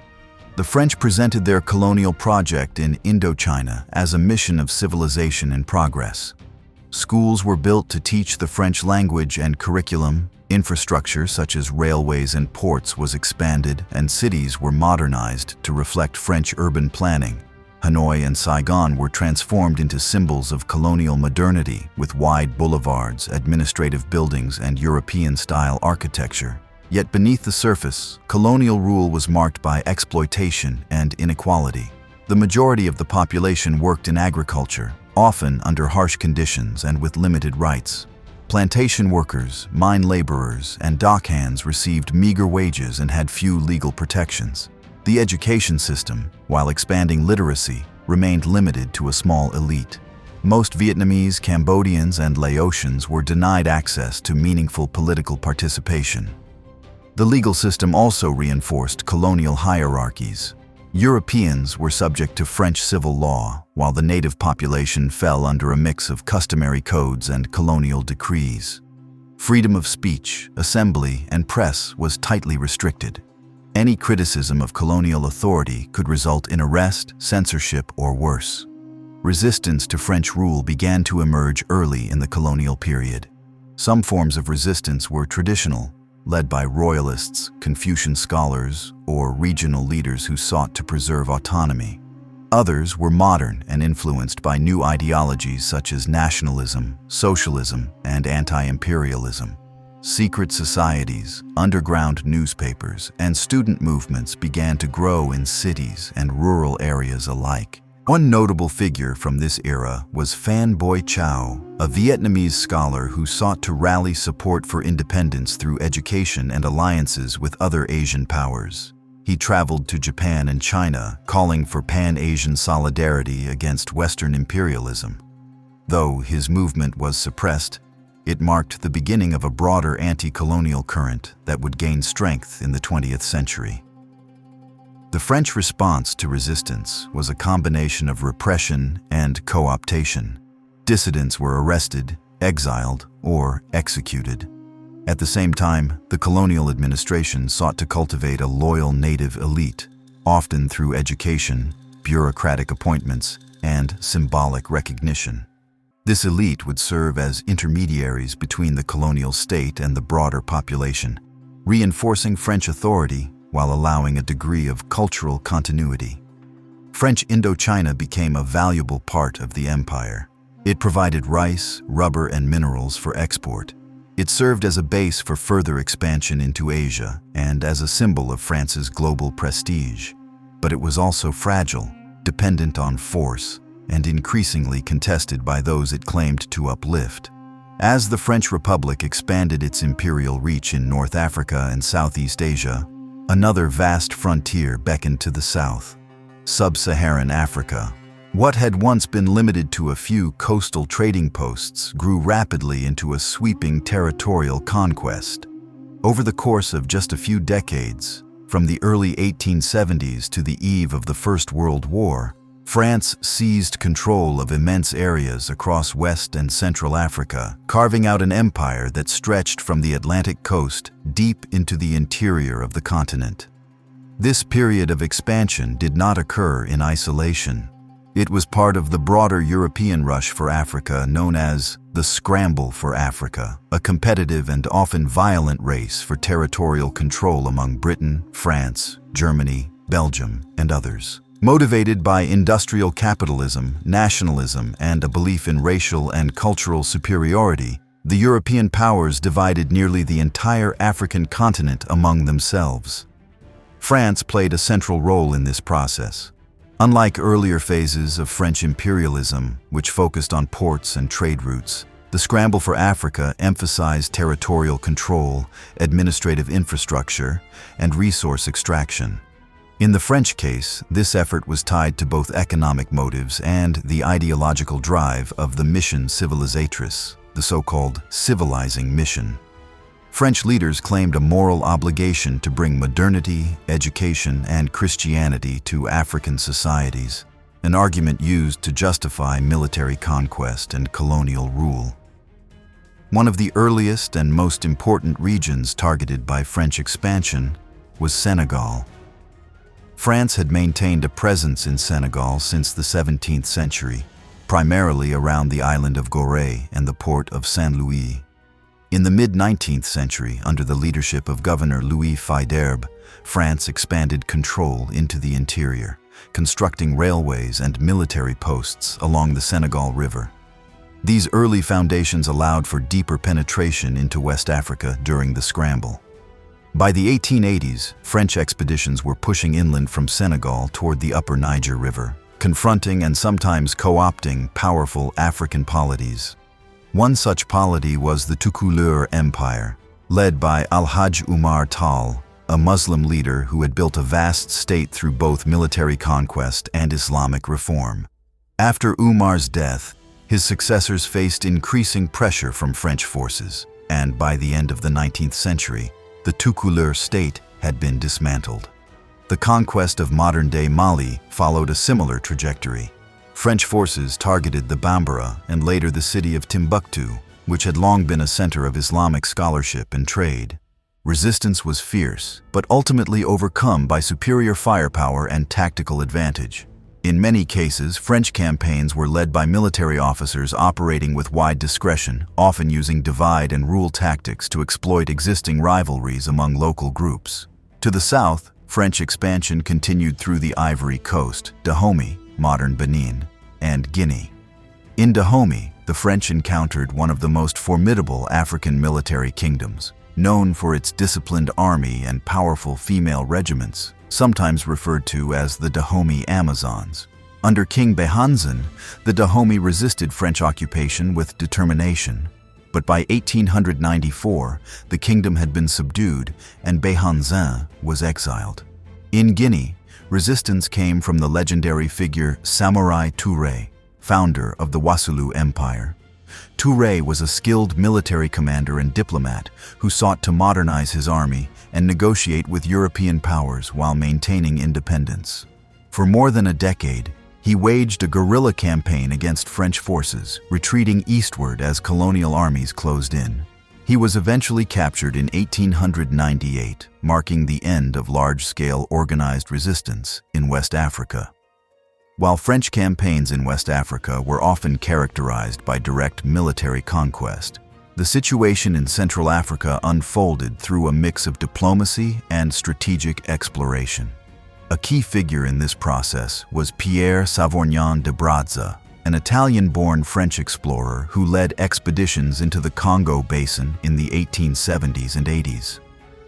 The French presented their colonial project in Indochina as a mission of civilization and progress. Schools were built to teach the French language and curriculum, infrastructure such as railways and ports was expanded, and cities were modernized to reflect French urban planning. Hanoi and Saigon were transformed into symbols of colonial modernity with wide boulevards, administrative buildings, and European-style architecture. Yet beneath the surface, colonial rule was marked by exploitation and inequality. The majority of the population worked in agriculture, often under harsh conditions and with limited rights. Plantation workers, mine laborers, and dockhands received meager wages and had few legal protections. The education system, while expanding literacy, remained limited to a small elite. Most Vietnamese, Cambodians, and Laotians were denied access to meaningful political participation. The legal system also reinforced colonial hierarchies. Europeans were subject to French civil law, while the native population fell under a mix of customary codes and colonial decrees. Freedom of speech, assembly, and press was tightly restricted. Any criticism of colonial authority could result in arrest, censorship, or worse. Resistance to French rule began to emerge early in the colonial period. Some forms of resistance were traditional, led by royalists, Confucian scholars, or regional leaders who sought to preserve autonomy. Others were modern and influenced by new ideologies such as nationalism, socialism, and anti-imperialism. Secret societies, underground newspapers, and student movements began to grow in cities and rural areas alike. One notable figure from this era was Phan Boi Chau, a Vietnamese scholar who sought to rally support for independence through education and alliances with other Asian powers. He traveled to Japan and China, calling for Pan-Asian solidarity against Western imperialism. Though his movement was suppressed, it marked the beginning of a broader anti-colonial current that would gain strength in the 20th century. The French response to resistance was a combination of repression and co-optation. Dissidents were arrested, exiled, or executed. At the same time, the colonial administration sought to cultivate a loyal native elite, often through education, bureaucratic appointments, and symbolic recognition. This elite would serve as intermediaries between the colonial state and the broader population, reinforcing French authority while allowing a degree of cultural continuity. French Indochina became a valuable part of the empire. It provided rice, rubber, and minerals for export. It served as a base for further expansion into Asia and as a symbol of France's global prestige. But it was also fragile, dependent on force, and increasingly contested by those it claimed to uplift. As the French Republic expanded its imperial reach in North Africa and Southeast Asia, another vast frontier beckoned to the south: Sub-Saharan Africa. What had once been limited to a few coastal trading posts grew rapidly into a sweeping territorial conquest. Over the course of just a few decades, from the early 1870s to the eve of the First World War, France seized control of immense areas across West and Central Africa, carving out an empire that stretched from the Atlantic coast deep into the interior of the continent. This period of expansion did not occur in isolation. It was part of the broader European rush for Africa known as the Scramble for Africa, a competitive and often violent race for territorial control among Britain, France, Germany, Belgium, and others. Motivated by industrial capitalism, nationalism, and a belief in racial and cultural superiority, the European powers divided nearly the entire African continent among themselves. France played a central role in this process. Unlike earlier phases of French imperialism, which focused on ports and trade routes, the Scramble for Africa emphasized territorial control, administrative infrastructure, and resource extraction. In the French case, this effort was tied to both economic motives and the ideological drive of the mission civilisatrice, the so-called civilizing mission. French leaders claimed a moral obligation to bring modernity, education, and Christianity to African societies, an argument used to justify military conquest and colonial rule. One of the earliest and most important regions targeted by French expansion was Senegal. France had maintained a presence in Senegal since the 17th century, primarily around the island of Gorée and the port of Saint-Louis. In the mid-19th century, under the leadership of Governor Louis Faidherbe, France expanded control into the interior, constructing railways and military posts along the Senegal River. These early foundations allowed for deeper penetration into West Africa during the Scramble. By the 1880s, French expeditions were pushing inland from Senegal toward the upper Niger River, confronting and sometimes co-opting powerful African polities. One such polity was the Toucouleur Empire, led by Alhaj Umar Tall, a Muslim leader who had built a vast state through both military conquest and Islamic reform. After Umar's death, his successors faced increasing pressure from French forces, and by the end of the 19th century, the Toucouleur state had been dismantled. The conquest of modern-day Mali followed a similar trajectory. French forces targeted the Bambara and later the city of Timbuktu, which had long been a center of Islamic scholarship and trade. Resistance was fierce, but ultimately overcome by superior firepower and tactical advantage. In many cases, French campaigns were led by military officers operating with wide discretion, often using divide-and-rule tactics to exploit existing rivalries among local groups. To the south, French expansion continued through the Ivory Coast, Dahomey, modern Benin, and Guinea. In Dahomey, the French encountered one of the most formidable African military kingdoms, known for its disciplined army and powerful female regiments, sometimes referred to as the Dahomey Amazons. Under King Béhanzin, the Dahomey resisted French occupation with determination, but by 1894, the kingdom had been subdued and Béhanzin was exiled. In Guinea, resistance came from the legendary figure Samurai Touré, founder of the Wassoulou Empire. Touré was a skilled military commander and diplomat who sought to modernize his army and negotiate with European powers while maintaining independence. For more than a decade, he waged a guerrilla campaign against French forces, retreating eastward as colonial armies closed in. He was eventually captured in 1898, marking the end of large-scale organized resistance in West Africa. While French campaigns in West Africa were often characterized by direct military conquest, the situation in Central Africa unfolded through a mix of diplomacy and strategic exploration. A key figure in this process was Pierre Savorgnan de Brazza, an Italian-born French explorer who led expeditions into the Congo Basin in the 1870s and 80s.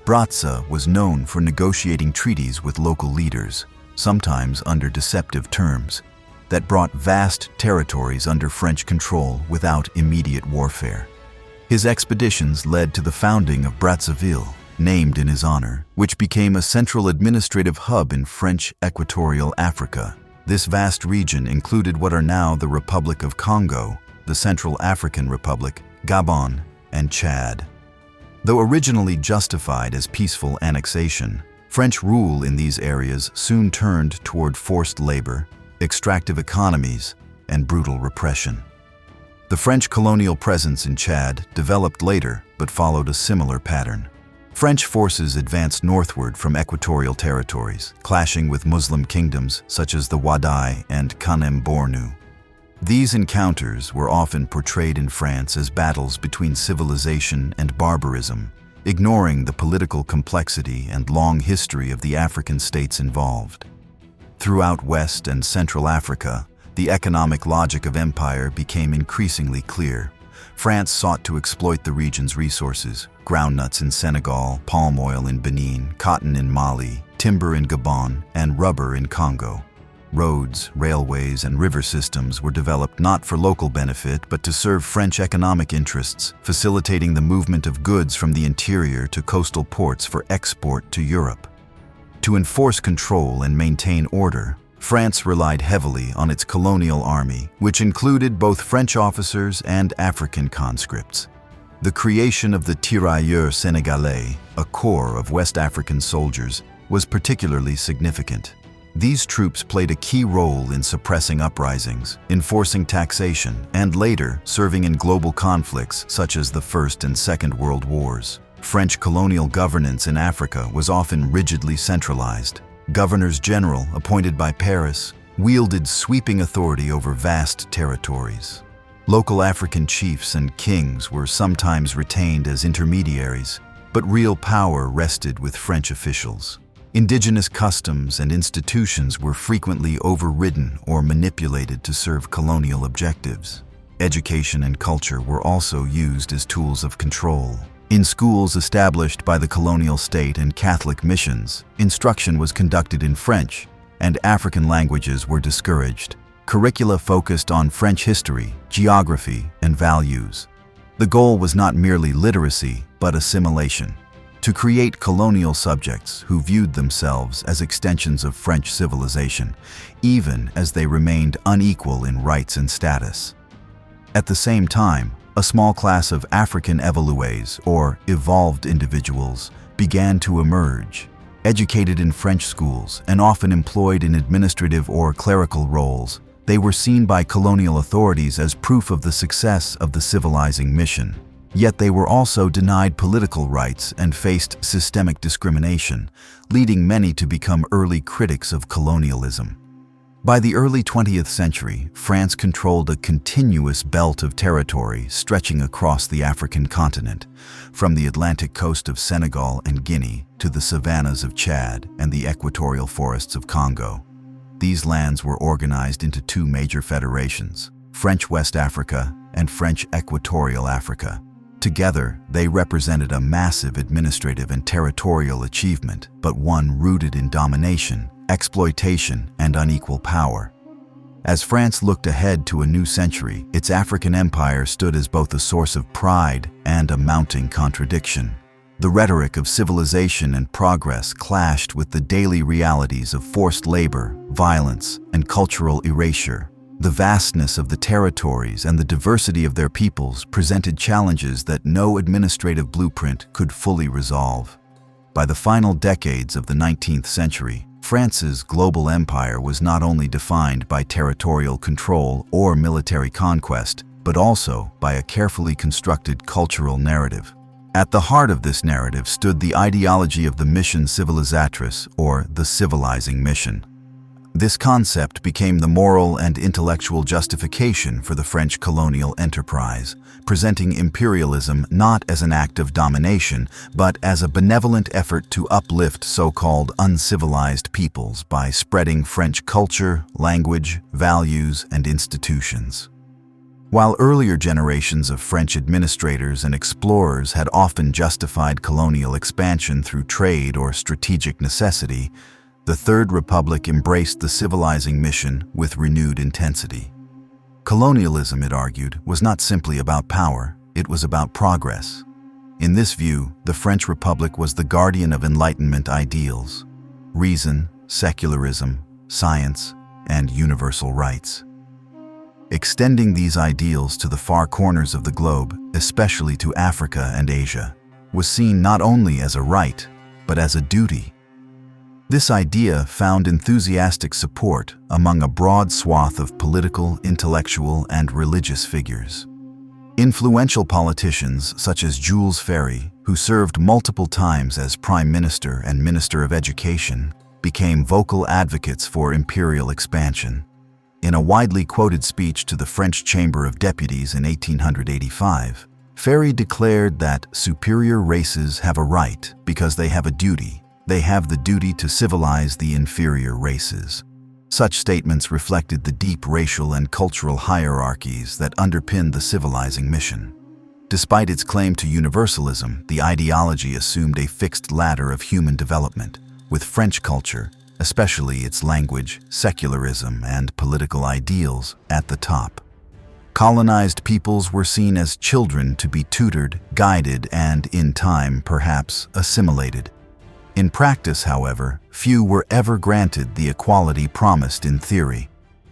Brazza was known for negotiating treaties with local leaders, sometimes under deceptive terms, that brought vast territories under French control without immediate warfare. His expeditions led to the founding of Brazzaville, named in his honor, which became a central administrative hub in French Equatorial Africa. This vast region included what are now the Republic of Congo, the Central African Republic, Gabon, and Chad. Though originally justified as peaceful annexation, French rule in these areas soon turned toward forced labor, extractive economies, and brutal repression. The French colonial presence in Chad developed later but followed a similar pattern. French forces advanced northward from equatorial territories, clashing with Muslim kingdoms such as the Wadai and Kanem Bornu. These encounters were often portrayed in France as battles between civilization and barbarism, ignoring the political complexity and long history of the African states involved. Throughout West and Central Africa, the economic logic of empire became increasingly clear. France sought to exploit the region's resources: groundnuts in Senegal, palm oil in Benin, cotton in Mali, timber in Gabon, and rubber in Congo. Roads, railways, and river systems were developed not for local benefit but to serve French economic interests, facilitating the movement of goods from the interior to coastal ports for export to Europe. To enforce control and maintain order, France relied heavily on its colonial army, which included both French officers and African conscripts. The creation of the Tirailleurs Sénégalais, a corps of West African soldiers, was particularly significant. These troops played a key role in suppressing uprisings, enforcing taxation, and later serving in global conflicts such as the First and Second World Wars. French colonial governance in Africa was often rigidly centralized. Governors-general, appointed by Paris, wielded sweeping authority over vast territories. Local African chiefs and kings were sometimes retained as intermediaries, but real power rested with French officials. Indigenous customs and institutions were frequently overridden or manipulated to serve colonial objectives. Education and culture were also used as tools of control. In schools established by the colonial state and Catholic missions, instruction was conducted in French, and African languages were discouraged. Curricula focused on French history, geography, and values. The goal was not merely literacy, but assimilation. To create colonial subjects who viewed themselves as extensions of French civilization, even as they remained unequal in rights and status. At the same time, a small class of African évolués, or evolved individuals, began to emerge. Educated in French schools and often employed in administrative or clerical roles, they were seen by colonial authorities as proof of the success of the civilizing mission. Yet they were also denied political rights and faced systemic discrimination, leading many to become early critics of colonialism. By the early 20th century, France controlled a continuous belt of territory stretching across the African continent, from the Atlantic coast of Senegal and Guinea to the savannas of Chad and the equatorial forests of Congo. These lands were organized into two major federations: French West Africa and French Equatorial Africa. Together, they represented a massive administrative and territorial achievement, but one rooted in domination, exploitation, and unequal power. As France looked ahead to a new century, its African empire stood as both a source of pride and a mounting contradiction. The rhetoric of civilization and progress clashed with the daily realities of forced labor, violence, and cultural erasure. The vastness of the territories and the diversity of their peoples presented challenges that no administrative blueprint could fully resolve. By the final decades of the 19th century, France's global empire was not only defined by territorial control or military conquest, but also by a carefully constructed cultural narrative. At the heart of this narrative stood the ideology of the mission civilisatrice, or the civilizing mission. This concept became the moral and intellectual justification for the French colonial enterprise, presenting imperialism not as an act of domination, but as a benevolent effort to uplift so-called uncivilized peoples by spreading French culture, language, values, and institutions. While earlier generations of French administrators and explorers had often justified colonial expansion through trade or strategic necessity, the Third Republic embraced the civilizing mission with renewed intensity. Colonialism, it argued, was not simply about power, it was about progress. In this view, the French Republic was the guardian of Enlightenment ideals: reason, secularism, science, and universal rights. Extending these ideals to the far corners of the globe, especially to Africa and Asia, was seen not only as a right, but as a duty. This idea found enthusiastic support among a broad swath of political, intellectual, and religious figures. Influential politicians such as Jules Ferry, who served multiple times as Prime Minister and Minister of Education, became vocal advocates for imperial expansion. In a widely quoted speech to the French Chamber of Deputies in 1885, Ferry declared that superior races have a right because they have a duty. They have the duty to civilize the inferior races. Such statements reflected the deep racial and cultural hierarchies that underpinned the civilizing mission. Despite its claim to universalism, the ideology assumed a fixed ladder of human development, with French culture, especially its language, secularism, and political ideals, at the top. Colonized peoples were seen as children to be tutored, guided, and, in time, perhaps, assimilated. In practice, however, few were ever granted the equality promised in theory.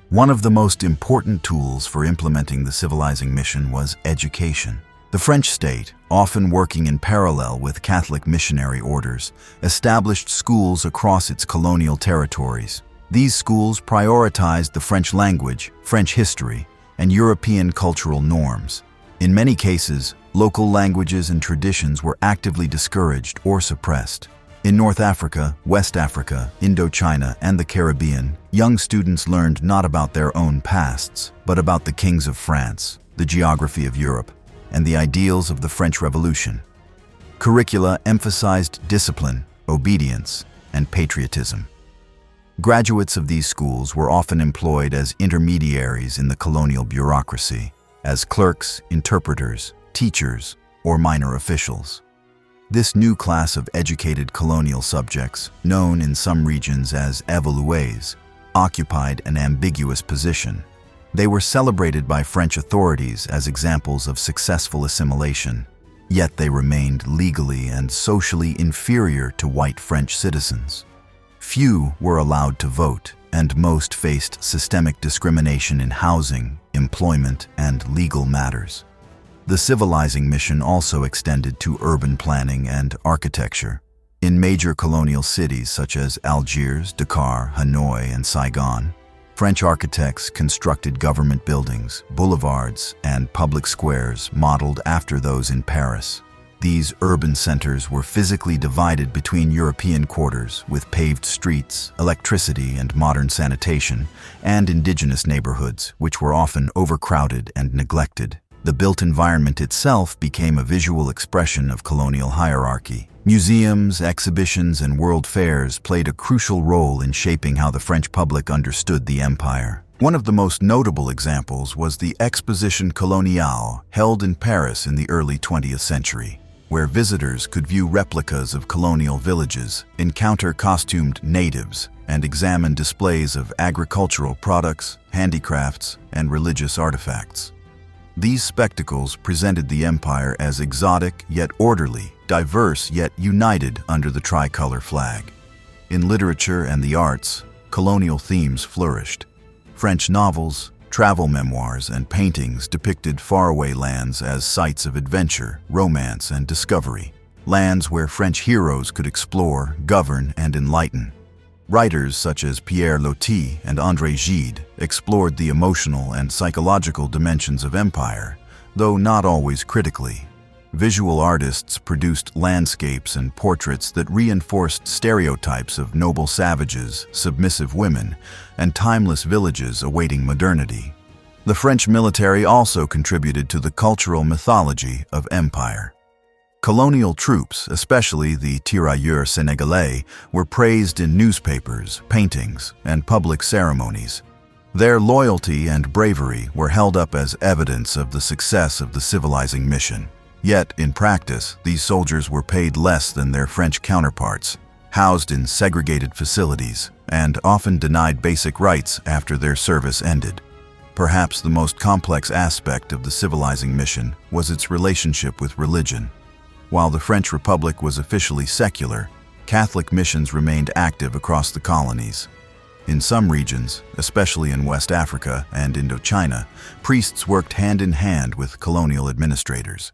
One of the most important tools for implementing the civilizing mission was education. The French state, often working in parallel with Catholic missionary orders, established schools across its colonial territories. These schools prioritized the French language, French history, and European cultural norms. In many cases, local languages and traditions were actively discouraged or suppressed. In North Africa, West Africa, Indochina, and the Caribbean, young students learned not about their own pasts, but about the kings of France, the geography of Europe, and the ideals of the French Revolution. Curricula emphasized discipline, obedience, and patriotism. Graduates of these schools were often employed as intermediaries in the colonial bureaucracy, as clerks, interpreters, teachers, or minor officials. This new class of educated colonial subjects, known in some regions as évolués, occupied an ambiguous position. They were celebrated by French authorities as examples of successful assimilation, yet they remained legally and socially inferior to white French citizens. Few were allowed to vote, and most faced systemic discrimination in housing, employment, and legal matters. The civilizing mission also extended to urban planning and architecture. In major colonial cities such as Algiers, Dakar, Hanoi, and Saigon, French architects constructed government buildings, boulevards, and public squares modeled after those in Paris. These urban centers were physically divided between European quarters with paved streets, electricity, and modern sanitation, and indigenous neighborhoods, which were often overcrowded and neglected. The built environment itself became a visual expression of colonial hierarchy. Museums, exhibitions, and world fairs played a crucial role in shaping how the French public understood the empire. One of the most notable examples was the Exposition coloniale held in Paris in the early 20th century, where visitors could view replicas of colonial villages, encounter costumed natives, and examine displays of agricultural products, handicrafts, and religious artifacts. These spectacles presented the empire as exotic yet orderly, diverse yet united under the tricolor flag. In literature and the arts, colonial themes flourished. French novels, travel memoirs, and paintings depicted faraway lands as sites of adventure, romance, and discovery, lands where French heroes could explore, govern, and enlighten. Writers such as Pierre Loti and André Gide explored the emotional and psychological dimensions of empire, though not always critically. Visual artists produced landscapes and portraits that reinforced stereotypes of noble savages, submissive women, and timeless villages awaiting modernity. The French military also contributed to the cultural mythology of empire. Colonial troops, especially the tirailleurs sénégalais, were praised in newspapers, paintings, and public ceremonies. Their loyalty and bravery were held up as evidence of the success of the civilizing mission. Yet, in practice, these soldiers were paid less than their French counterparts, housed in segregated facilities, and often denied basic rights after their service ended. Perhaps the most complex aspect of the civilizing mission was its relationship with religion. While the French Republic was officially secular, Catholic missions remained active across the colonies. In some regions, especially in West Africa and Indochina, priests worked hand in hand with colonial administrators.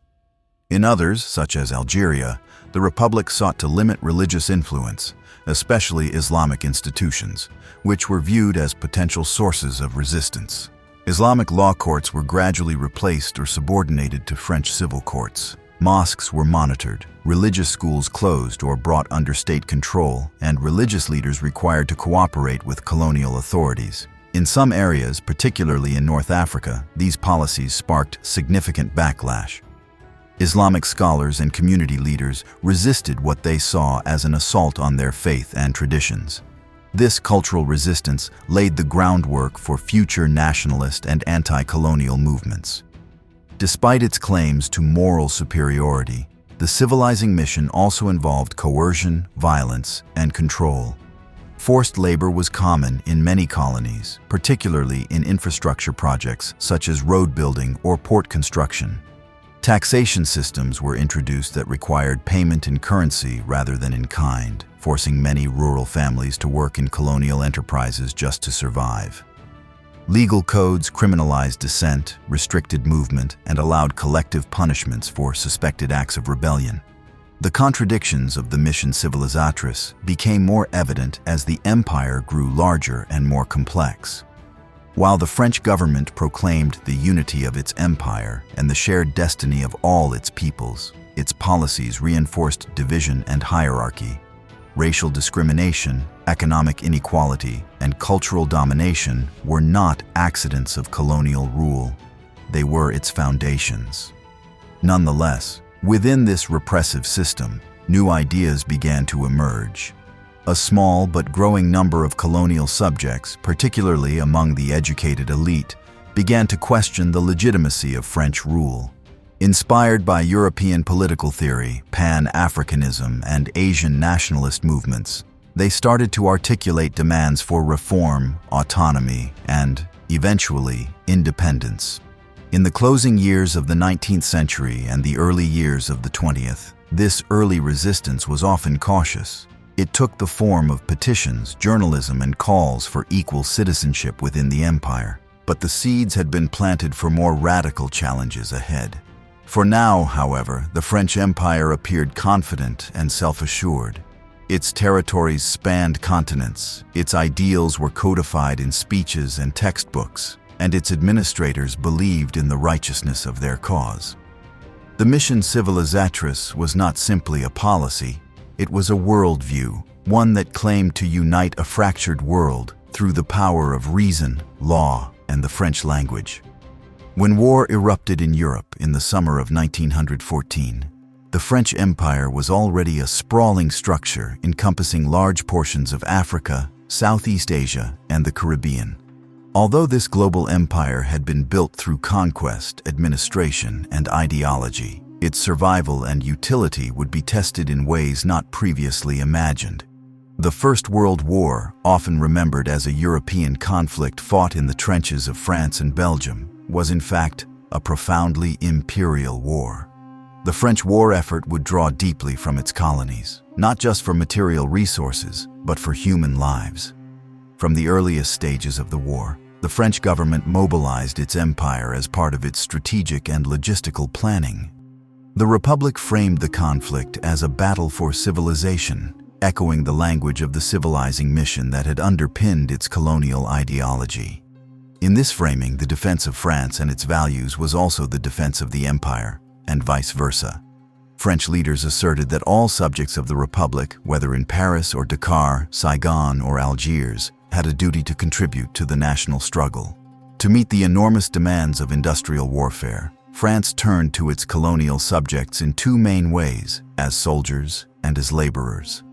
In others, such as Algeria, the Republic sought to limit religious influence, especially Islamic institutions, which were viewed as potential sources of resistance. Islamic law courts were gradually replaced or subordinated to French civil courts. Mosques were monitored, religious schools closed or brought under state control, and religious leaders required to cooperate with colonial authorities. In some areas, particularly in North Africa, these policies sparked significant backlash. Islamic scholars and community leaders resisted what they saw as an assault on their faith and traditions. This cultural resistance laid the groundwork for future nationalist and anti-colonial movements. Despite its claims to moral superiority, the civilizing mission also involved coercion, violence, and control. Forced labor was common in many colonies, particularly in infrastructure projects such as road building or port construction. Taxation systems were introduced that required payment in currency rather than in kind, forcing many rural families to work in colonial enterprises just to survive. Legal codes criminalized dissent, restricted movement, and allowed collective punishments for suspected acts of rebellion. The contradictions of the mission civilisatrice became more evident as the empire grew larger and more complex. While the French government proclaimed the unity of its empire and the shared destiny of all its peoples, its policies reinforced division and hierarchy. Racial discrimination, economic inequality, and cultural domination were not accidents of colonial rule. They were its foundations. Nonetheless, within this repressive system, new ideas began to emerge. A small but growing number of colonial subjects, particularly among the educated elite, began to question the legitimacy of French rule. Inspired by European political theory, Pan-Africanism, and Asian nationalist movements, they started to articulate demands for reform, autonomy, and, eventually, independence. In the closing years of the 19th century and the early years of the 20th, this early resistance was often cautious. It took the form of petitions, journalism, and calls for equal citizenship within the empire. But the seeds had been planted for more radical challenges ahead. For now, however, the French Empire appeared confident and self-assured. Its territories spanned continents, its ideals were codified in speeches and textbooks, and its administrators believed in the righteousness of their cause. The mission civilisatrice was not simply a policy, it was a worldview, one that claimed to unite a fractured world through the power of reason, law, and the French language. When war erupted in Europe in the summer of 1914, the French Empire was already a sprawling structure encompassing large portions of Africa, Southeast Asia, and the Caribbean. Although this global empire had been built through conquest, administration, and ideology, its survival and utility would be tested in ways not previously imagined. The First World War, often remembered as a European conflict fought in the trenches of France and Belgium, was in fact a profoundly imperial war. The French war effort would draw deeply from its colonies, not just for material resources, but for human lives. From the earliest stages of the war, the French government mobilized its empire as part of its strategic and logistical planning. The Republic framed the conflict as a battle for civilization, echoing the language of the civilizing mission that had underpinned its colonial ideology. In this framing, the defense of France and its values was also the defense of the empire, and vice versa. French leaders asserted that all subjects of the Republic, whether in Paris or Dakar, Saigon or Algiers, had a duty to contribute to the national struggle. To meet the enormous demands of industrial warfare, France turned to its colonial subjects in two main ways, as soldiers and as laborers.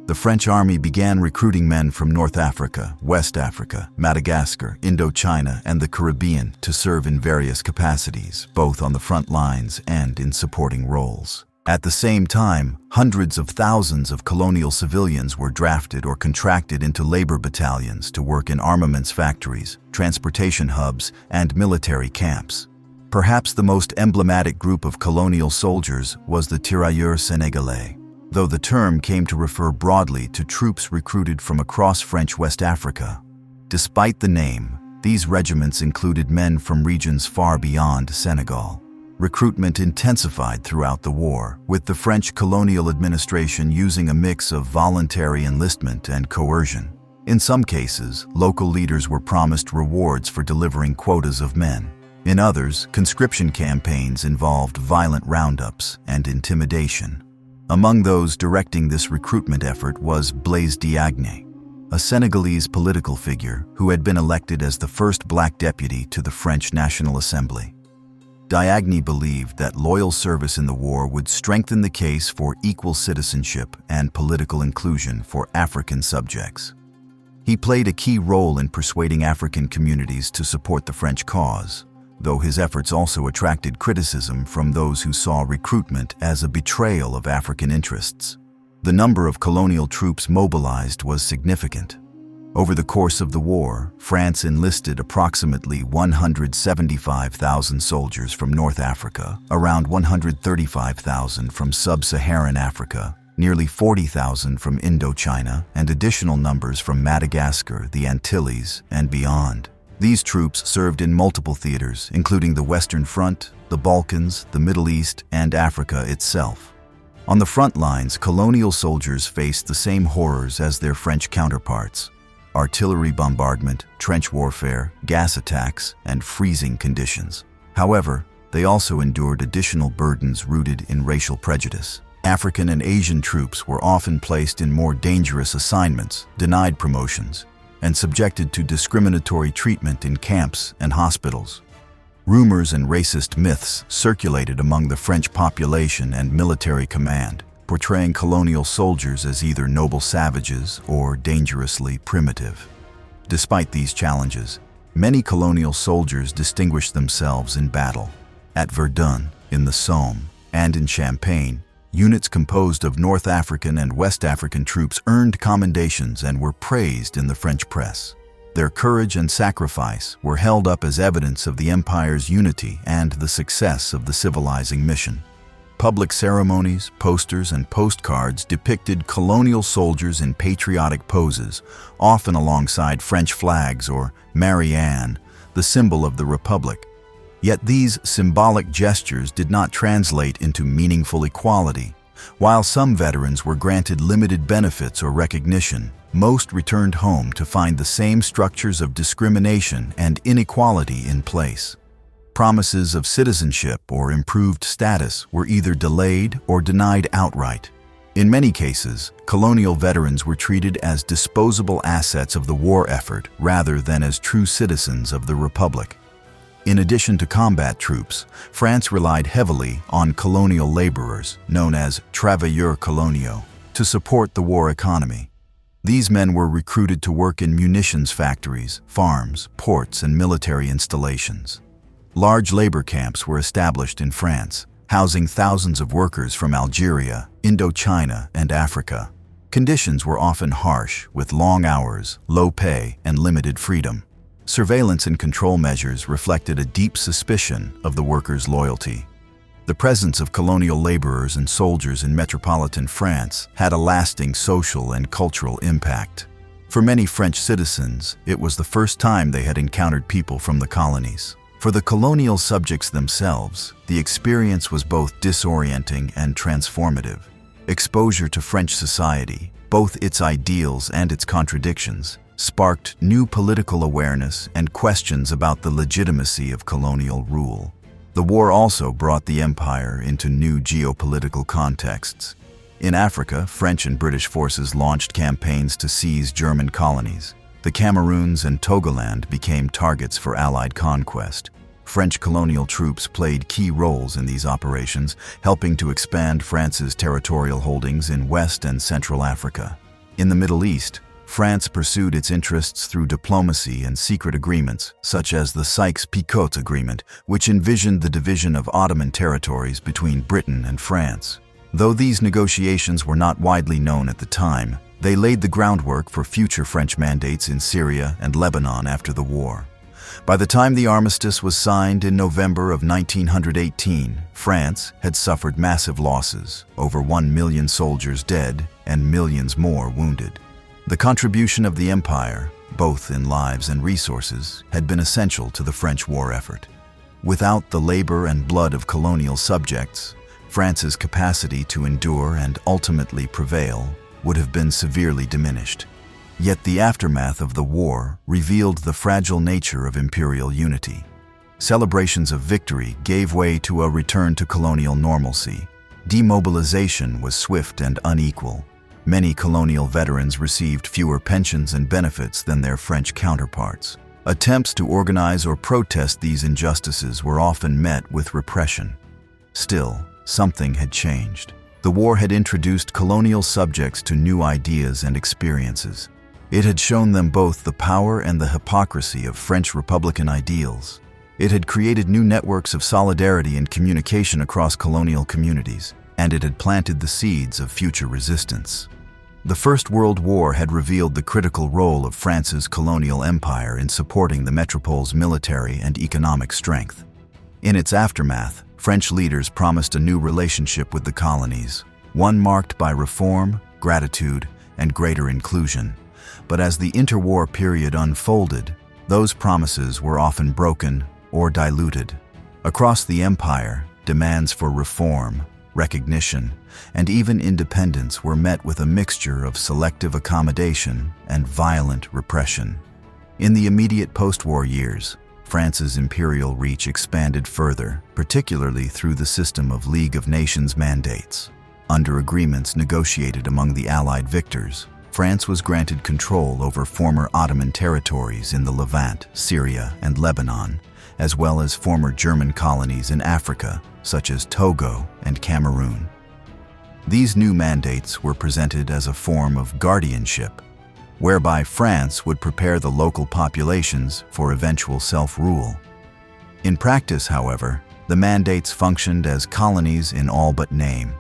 The French army began recruiting men from North Africa, West Africa, Madagascar, Indochina, and the Caribbean to serve in various capacities, both on the front lines and in supporting roles. At the same time, hundreds of thousands of colonial civilians were drafted or contracted into labor battalions to work in armaments factories, transportation hubs, and military camps. Perhaps the most emblematic group of colonial soldiers was the tirailleurs sénégalais, though the term came to refer broadly to troops recruited from across French West Africa. Despite the name, these regiments included men from regions far beyond Senegal. Recruitment intensified throughout the war, with the French colonial administration using a mix of voluntary enlistment and coercion. In some cases, local leaders were promised rewards for delivering quotas of men. In others, conscription campaigns involved violent roundups and intimidation. Among those directing this recruitment effort was Blaise Diagne, a Senegalese political figure who had been elected as the first black deputy to the French National Assembly. Diagne believed that loyal service in the war would strengthen the case for equal citizenship and political inclusion for African subjects. He played a key role in persuading African communities to support the French cause, though his efforts also attracted criticism from those who saw recruitment as a betrayal of African interests. The number of colonial troops mobilized was significant. Over the course of the war, France enlisted approximately 175,000 soldiers from North Africa, around 135,000 from sub-Saharan Africa, nearly 40,000 from Indochina, and additional numbers from Madagascar, the Antilles, and beyond. These troops served in multiple theaters, including the Western Front, the Balkans, the Middle East, and Africa itself. On the front lines, colonial soldiers faced the same horrors as their French counterparts: artillery bombardment, trench warfare, gas attacks, and freezing conditions. However, they also endured additional burdens rooted in racial prejudice. African and Asian troops were often placed in more dangerous assignments, denied promotions, and subjected to discriminatory treatment in camps and hospitals. Rumors and racist myths circulated among the French population and military command, portraying colonial soldiers as either noble savages or dangerously primitive. Despite these challenges, many colonial soldiers distinguished themselves in battle. At Verdun, in the Somme, and in Champagne, units composed of North African and West African troops earned commendations and were praised in the French press. Their courage and sacrifice were held up as evidence of the empire's unity and the success of the civilizing mission. Public ceremonies, posters, and postcards depicted colonial soldiers in patriotic poses, often alongside French flags or Marianne, the symbol of the Republic. Yet these symbolic gestures did not translate into meaningful equality. While some veterans were granted limited benefits or recognition, most returned home to find the same structures of discrimination and inequality in place. Promises of citizenship or improved status were either delayed or denied outright. In many cases, colonial veterans were treated as disposable assets of the war effort rather than as true citizens of the Republic. In addition to combat troops, France relied heavily on colonial laborers, known as travailleurs coloniaux, to support the war economy. These men were recruited to work in munitions factories, farms, ports, and military installations. Large labor camps were established in France, housing thousands of workers from Algeria, Indochina, and Africa. Conditions were often harsh, with long hours, low pay, and limited freedom. Surveillance and control measures reflected a deep suspicion of the workers' loyalty. The presence of colonial laborers and soldiers in metropolitan France had a lasting social and cultural impact. For many French citizens, it was the first time they had encountered people from the colonies. For the colonial subjects themselves, the experience was both disorienting and transformative. Exposure to French society, both its ideals and its contradictions, sparked new political awareness and questions about the legitimacy of colonial rule. The war also brought the empire into new geopolitical contexts. In Africa, French and British forces launched campaigns to seize German colonies. The Cameroons and Togoland became targets for Allied conquest. French colonial troops played key roles in these operations, helping to expand France's territorial holdings in West and Central Africa. In the Middle East, France pursued its interests through diplomacy and secret agreements, such as the Sykes-Picot Agreement, which envisioned the division of Ottoman territories between Britain and France. Though these negotiations were not widely known at the time, they laid the groundwork for future French mandates in Syria and Lebanon after the war. By the time the armistice was signed in November of 1918, France had suffered massive losses, over 1 million soldiers dead and millions more wounded. The contribution of the empire, both in lives and resources, had been essential to the French war effort. Without the labor and blood of colonial subjects, France's capacity to endure and ultimately prevail would have been severely diminished. Yet the aftermath of the war revealed the fragile nature of imperial unity. Celebrations of victory gave way to a return to colonial normalcy. Demobilization was swift and unequal. Many colonial veterans received fewer pensions and benefits than their French counterparts. Attempts to organize or protest these injustices were often met with repression. Still, something had changed. The war had introduced colonial subjects to new ideas and experiences. It had shown them both the power and the hypocrisy of French Republican ideals. It had created new networks of solidarity and communication across colonial communities, and it had planted the seeds of future resistance. The First World War had revealed the critical role of France's colonial empire in supporting the metropole's military and economic strength. In its aftermath, French leaders promised a new relationship with the colonies, one marked by reform, gratitude, and greater inclusion. But as the interwar period unfolded, those promises were often broken or diluted. Across the empire, demands for reform, recognition, and even independence were met with a mixture of selective accommodation and violent repression. In the immediate post-war years, France's imperial reach expanded further, particularly through the system of League of Nations mandates. Under agreements negotiated among the Allied victors, France was granted control over former Ottoman territories in the Levant, Syria, and Lebanon, as well as former German colonies in Africa, such as Togo and Cameroon. These new mandates were presented as a form of guardianship, whereby France would prepare the local populations for eventual self-rule. In practice, however, the mandates functioned as colonies in all but name.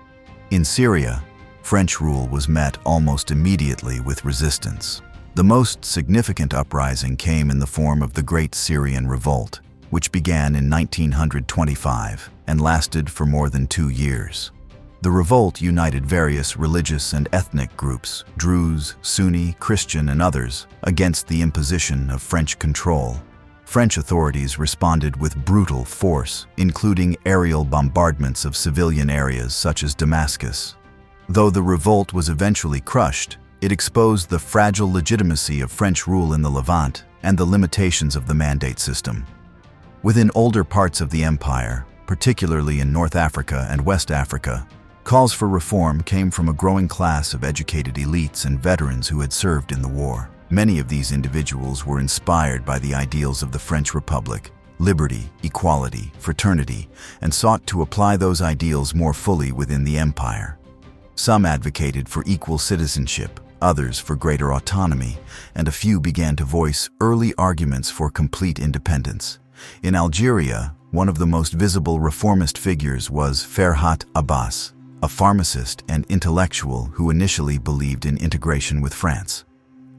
In Syria, French rule was met almost immediately with resistance. The most significant uprising came in the form of the Great Syrian Revolt, which began in 1925 and lasted for more than 2 years. The revolt united various religious and ethnic groups, Druze, Sunni, Christian, and others, against the imposition of French control. French authorities responded with brutal force, including aerial bombardments of civilian areas such as Damascus. Though the revolt was eventually crushed, it exposed the fragile legitimacy of French rule in the Levant and the limitations of the mandate system. Within older parts of the empire, particularly in North Africa and West Africa, calls for reform came from a growing class of educated elites and veterans who had served in the war. Many of these individuals were inspired by the ideals of the French Republic, liberty, equality, fraternity, and sought to apply those ideals more fully within the empire. Some advocated for equal citizenship, others for greater autonomy, and a few began to voice early arguments for complete independence. In Algeria, one of the most visible reformist figures was Ferhat Abbas, a pharmacist and intellectual who initially believed in integration with France.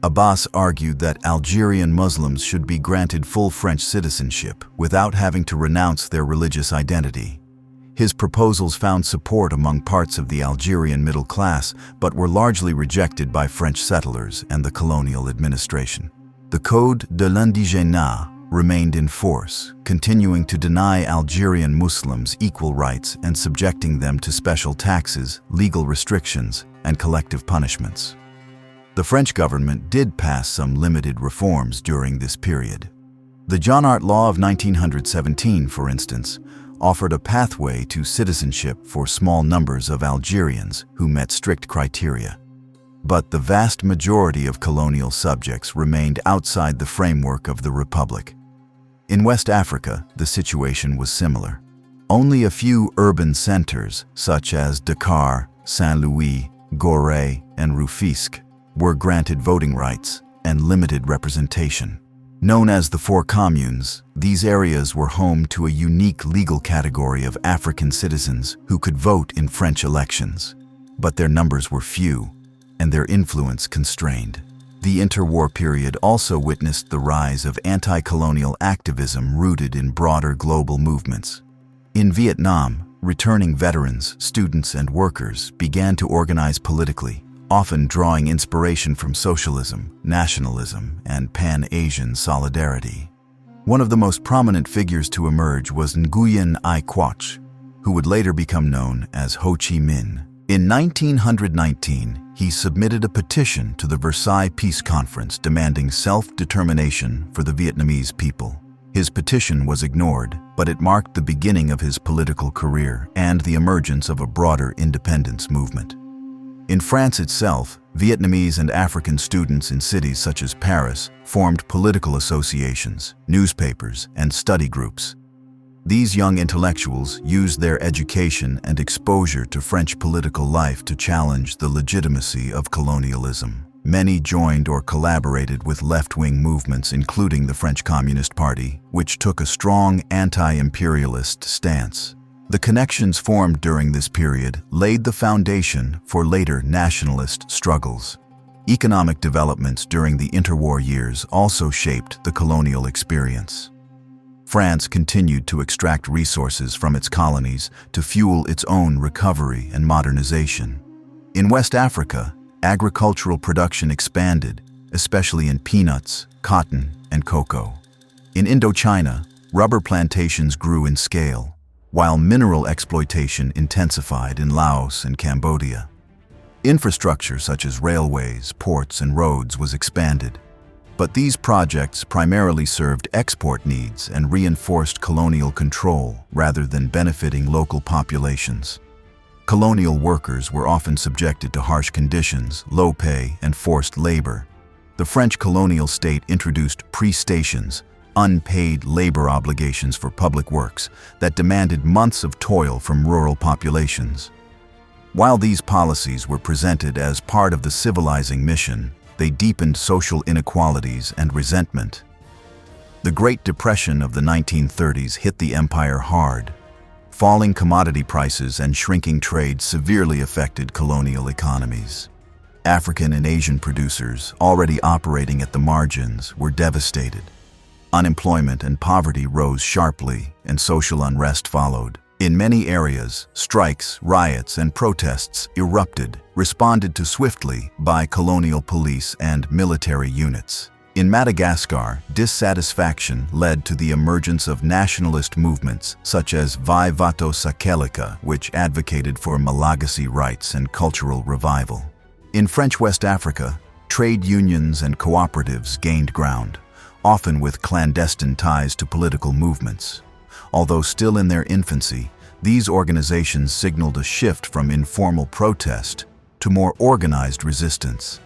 Abbas argued that Algerian Muslims should be granted full French citizenship without having to renounce their religious identity. His proposals found support among parts of the Algerian middle class, but were largely rejected by French settlers and the colonial administration. The Code de l'Indochina remained in force, continuing to deny Algerian Muslims equal rights and subjecting them to special taxes, legal restrictions, and collective punishments. The French government did pass some limited reforms during this period. The John Art Law of 1917, for instance, offered a pathway to citizenship for small numbers of Algerians who met strict criteria. But the vast majority of colonial subjects remained outside the framework of the Republic. In West Africa, the situation was similar. Only a few urban centers, such as Dakar, Saint-Louis, Gorée, and Rufisque, were granted voting rights and limited representation. Known as the Four Communes, these areas were home to a unique legal category of African citizens who could vote in French elections. But their numbers were few, and their influence constrained. The interwar period also witnessed the rise of anti-colonial activism rooted in broader global movements. In Vietnam, returning veterans, students, and workers began to organize politically, often drawing inspiration from socialism, nationalism, and Pan-Asian solidarity. One of the most prominent figures to emerge was Nguyen Ai Quach, who would later become known as Ho Chi Minh. In 1919, he submitted a petition to the Versailles Peace Conference demanding self-determination for the Vietnamese people. His petition was ignored, but it marked the beginning of his political career and the emergence of a broader independence movement. In France itself, Vietnamese and African students in cities such as Paris formed political associations, newspapers, and study groups. These young intellectuals used their education and exposure to French political life to challenge the legitimacy of colonialism. Many joined or collaborated with left-wing movements, including the French Communist Party, which took a strong anti-imperialist stance. The connections formed during this period laid the foundation for later nationalist struggles. Economic developments during the interwar years also shaped the colonial experience. France continued to extract resources from its colonies to fuel its own recovery and modernization. In West Africa, agricultural production expanded, especially in peanuts, cotton, and cocoa. In Indochina, rubber plantations grew in scale, while mineral exploitation intensified in Laos and Cambodia. Infrastructure such as railways, ports, and roads was expanded, but these projects primarily served export needs and reinforced colonial control rather than benefiting local populations. Colonial workers were often subjected to harsh conditions, low pay, and forced labor. The French colonial state introduced prestations, unpaid labor obligations for public works that demanded months of toil from rural populations. While these policies were presented as part of the civilizing mission, they deepened social inequalities and resentment. The Great Depression of the 1930s hit the empire hard. Falling commodity prices and shrinking trade severely affected colonial economies. African and Asian producers, already operating at the margins, were devastated. Unemployment and poverty rose sharply, and social unrest followed. In many areas, strikes, riots, and protests erupted, responded to swiftly by colonial police and military units. In Madagascar, dissatisfaction led to the emergence of nationalist movements such as Vai Voto Sakelica, which advocated for Malagasy rights and cultural revival. In French West Africa, trade unions and cooperatives gained ground, often with clandestine ties to political movements. Although still in their infancy, these organizations signaled a shift from informal protest to more organized resistance.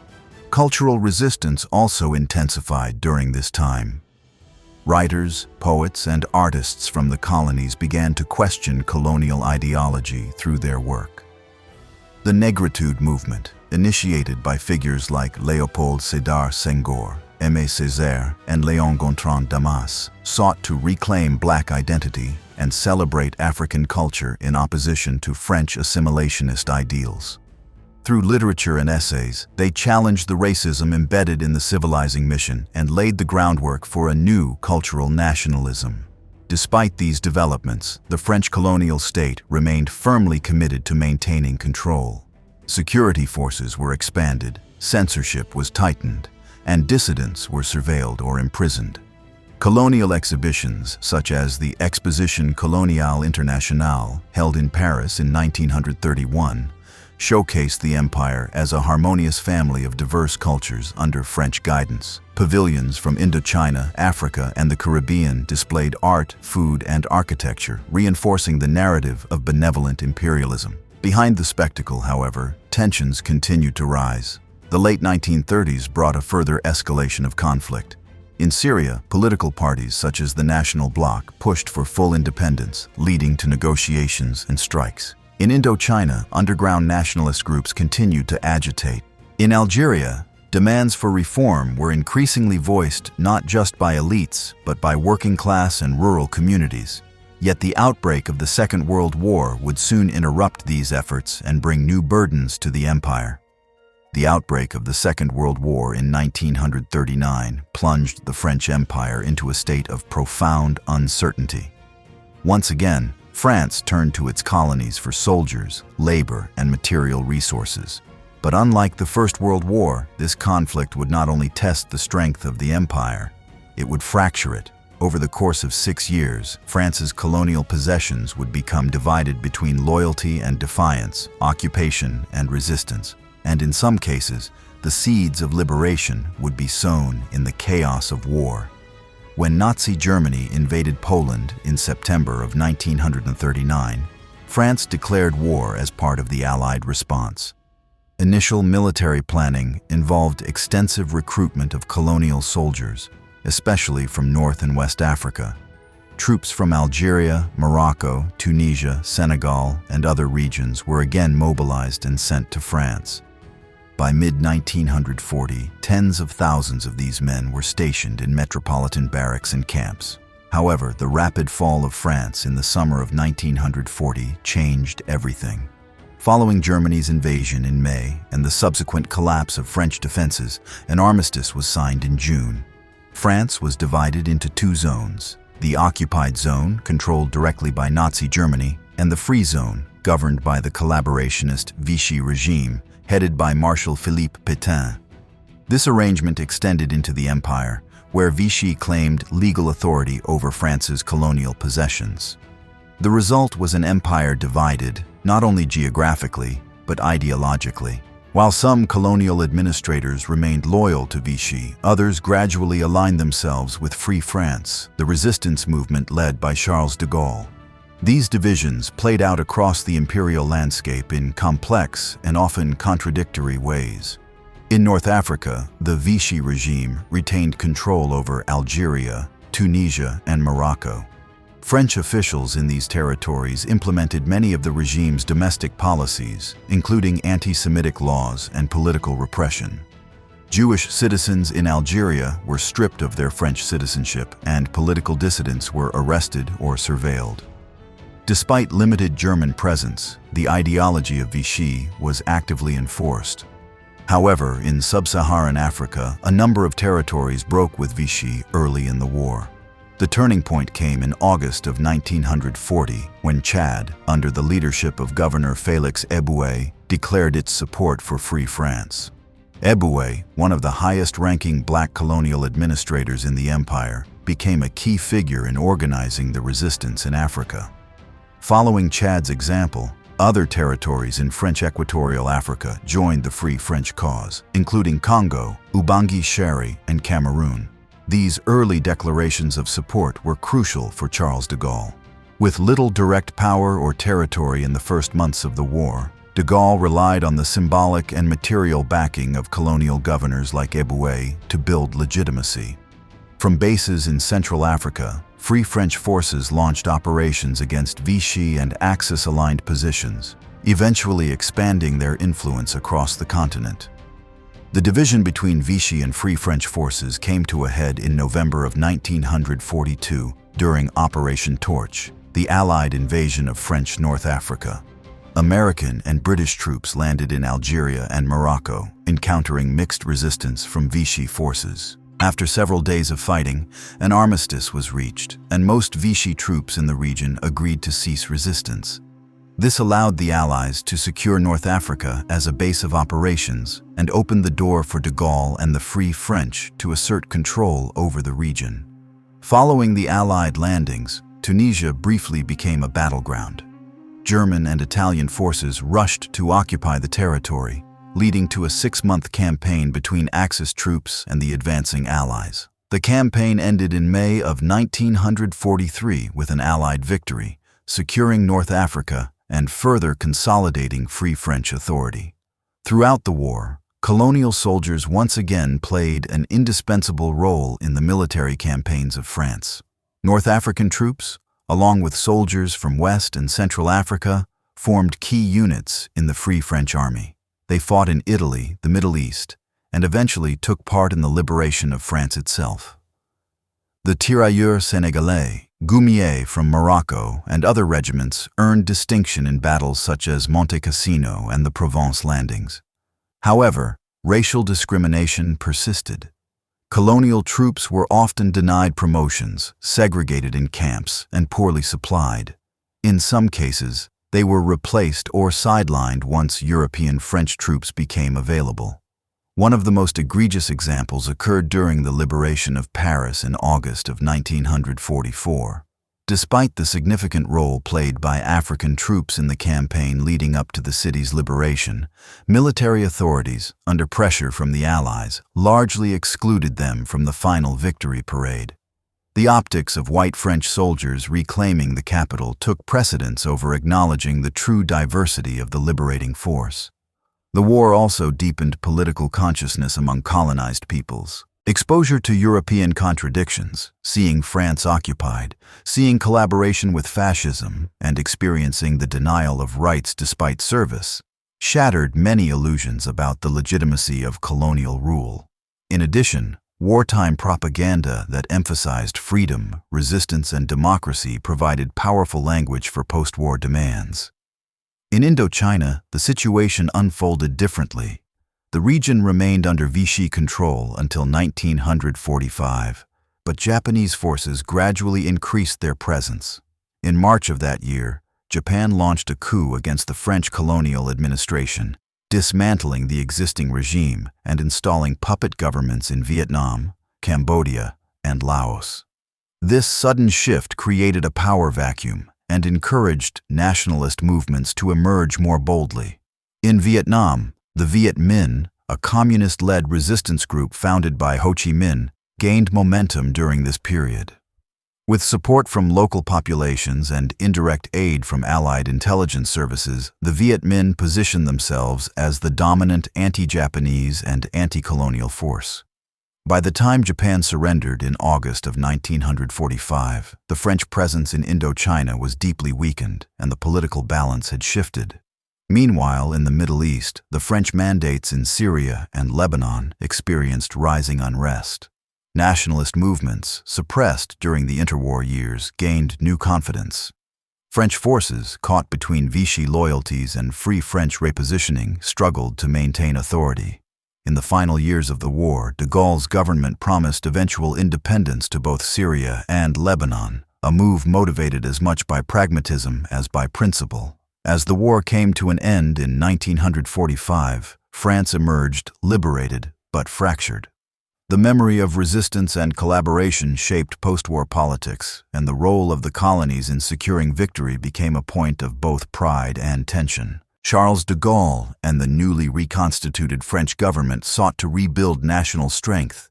Cultural resistance also intensified during this time. Writers, poets, and artists from the colonies began to question colonial ideology through their work. The Negritude movement, initiated by figures like Léopold Sédar Senghor, Aimé Césaire, and Léon Gontran Damas, sought to reclaim Black identity and celebrate African culture in opposition to French assimilationist ideals. Through literature and essays, they challenged the racism embedded in the civilizing mission and laid the groundwork for a new cultural nationalism. Despite these developments, the French colonial state remained firmly committed to maintaining control. Security forces were expanded, censorship was tightened, and dissidents were surveilled or imprisoned. Colonial exhibitions, such as the Exposition Coloniale Internationale, held in Paris in 1931, showcased the empire as a harmonious family of diverse cultures under French guidance. Pavilions from Indochina, Africa, and the Caribbean displayed art, food, and architecture, reinforcing the narrative of benevolent imperialism. Behind the spectacle, however, tensions continued to rise. The late 1930s brought a further escalation of conflict. In Syria, political parties such as the National Bloc pushed for full independence, leading to negotiations and strikes. In Indochina, underground nationalist groups continued to agitate. In Algeria, demands for reform were increasingly voiced not just by elites, but by working-class and rural communities. Yet the outbreak of the Second World War would soon interrupt these efforts and bring new burdens to the empire. The outbreak of the Second World War in 1939 plunged the French Empire into a state of profound uncertainty. Once again, France turned to its colonies for soldiers, labor, and material resources. But unlike the First World War, this conflict would not only test the strength of the empire, it would fracture it. Over the course of 6 years, France's colonial possessions would become divided between loyalty and defiance, occupation and resistance. And in some cases, the seeds of liberation would be sown in the chaos of war. When Nazi Germany invaded Poland in September of 1939, France declared war as part of the Allied response. Initial military planning involved extensive recruitment of colonial soldiers, especially from North and West Africa. Troops from Algeria, Morocco, Tunisia, Senegal, and other regions were again mobilized and sent to France. By mid-1940, tens of thousands of these men were stationed in metropolitan barracks and camps. However, the rapid fall of France in the summer of 1940 changed everything. Following Germany's invasion in May and the subsequent collapse of French defenses, an armistice was signed in June. France was divided into two zones: the occupied zone, controlled directly by Nazi Germany, and the free zone, governed by the collaborationist Vichy regime, headed by Marshal Philippe Pétain. This arrangement extended into the empire, where Vichy claimed legal authority over France's colonial possessions. The result was an empire divided, not only geographically, but ideologically. While some colonial administrators remained loyal to Vichy, others gradually aligned themselves with Free France, the resistance movement led by Charles de Gaulle. These divisions played out across the imperial landscape in complex and often contradictory ways. In North Africa, the Vichy regime retained control over Algeria, Tunisia, and Morocco. French officials in these territories implemented many of the regime's domestic policies, including anti-Semitic laws and political repression. Jewish citizens in Algeria were stripped of their French citizenship, and political dissidents were arrested or surveilled. Despite limited German presence, the ideology of Vichy was actively enforced. However, in sub-Saharan Africa, a number of territories broke with Vichy early in the war. The turning point came in August of 1940, when Chad, under the leadership of Governor Félix Éboué, declared its support for Free France. Éboué, one of the highest-ranking black colonial administrators in the empire, became a key figure in organizing the resistance in Africa. Following Chad's example, other territories in French Equatorial Africa joined the Free French cause, including Congo, Ubangi-Sheri, and Cameroon. These early declarations of support were crucial for Charles de Gaulle. With little direct power or territory in the first months of the war, de Gaulle relied on the symbolic and material backing of colonial governors like Éboué to build legitimacy. From bases in Central Africa, Free French forces launched operations against Vichy and Axis-aligned positions, eventually expanding their influence across the continent. The division between Vichy and Free French forces came to a head in November of 1942 during Operation Torch, the Allied invasion of French North Africa. American and British troops landed in Algeria and Morocco, encountering mixed resistance from Vichy forces. After several days of fighting, an armistice was reached, and most Vichy troops in the region agreed to cease resistance. This allowed the Allies to secure North Africa as a base of operations and opened the door for de Gaulle and the Free French to assert control over the region. Following the Allied landings, Tunisia briefly became a battleground. German and Italian forces rushed to occupy the territory, leading to a 6-month campaign between Axis troops and the advancing Allies. The campaign ended in May of 1943 with an Allied victory, securing North Africa and further consolidating Free French authority. Throughout the war, colonial soldiers once again played an indispensable role in the military campaigns of France. North African troops, along with soldiers from West and Central Africa, formed key units in the Free French Army. They fought in Italy, the Middle East, and eventually took part in the liberation of France itself. The Tirailleurs Sénégalais, Goumier from Morocco, and other regiments earned distinction in battles such as Monte Cassino and the Provence landings. However, racial discrimination persisted. Colonial troops were often denied promotions, segregated in camps, and poorly supplied. In some cases, they were replaced or sidelined once European French troops became available. One of the most egregious examples occurred during the liberation of Paris in August of 1944. Despite the significant role played by African troops in the campaign leading up to the city's liberation, military authorities, under pressure from the Allies, largely excluded them from the final victory parade. The optics of white French soldiers reclaiming the capital took precedence over acknowledging the true diversity of the liberating force. The war also deepened political consciousness among colonized peoples. Exposure to European contradictions, seeing France occupied, seeing collaboration with fascism, and experiencing the denial of rights despite service, shattered many illusions about the legitimacy of colonial rule. In addition, wartime propaganda that emphasized freedom, resistance, and democracy provided powerful language for post-war demands. In Indochina, the situation unfolded differently. The region remained under Vichy control until 1945, but Japanese forces gradually increased their presence. In March of that year, Japan launched a coup against the French colonial administration, dismantling the existing regime and installing puppet governments in Vietnam, Cambodia, and Laos. This sudden shift created a power vacuum and encouraged nationalist movements to emerge more boldly. In Vietnam, the Viet Minh, a communist-led resistance group founded by Ho Chi Minh, gained momentum during this period. With support from local populations and indirect aid from Allied intelligence services, the Viet Minh positioned themselves as the dominant anti-Japanese and anti-colonial force. By the time Japan surrendered in August of 1945, the French presence in Indochina was deeply weakened and the political balance had shifted. Meanwhile, in the Middle East, the French mandates in Syria and Lebanon experienced rising unrest. Nationalist movements, suppressed during the interwar years, gained new confidence. French forces, caught between Vichy loyalties and Free French repositioning, struggled to maintain authority. In the final years of the war, de Gaulle's government promised eventual independence to both Syria and Lebanon, a move motivated as much by pragmatism as by principle. As the war came to an end in 1945, France emerged liberated but fractured. The memory of resistance and collaboration shaped post-war politics, and the role of the colonies in securing victory became a point of both pride and tension. Charles de Gaulle and the newly reconstituted French government sought to rebuild national strength,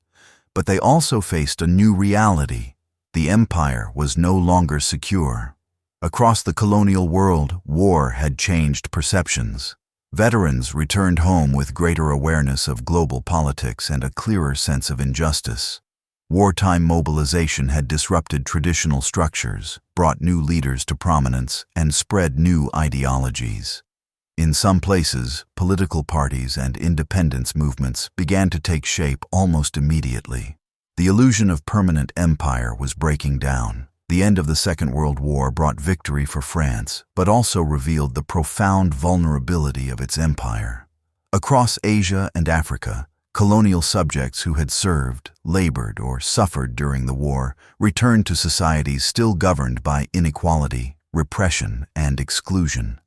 but they also faced a new reality. The empire was no longer secure. Across the colonial world, war had changed perceptions. Veterans returned home with greater awareness of global politics and a clearer sense of injustice. Wartime mobilization had disrupted traditional structures, brought new leaders to prominence, and spread new ideologies. In some places, political parties and independence movements began to take shape almost immediately. The illusion of permanent empire was breaking down. The end of the Second World War brought victory for France, but also revealed the profound vulnerability of its empire. Across Asia and Africa, colonial subjects who had served, labored, or suffered during the war returned to societies still governed by inequality, repression, and exclusion.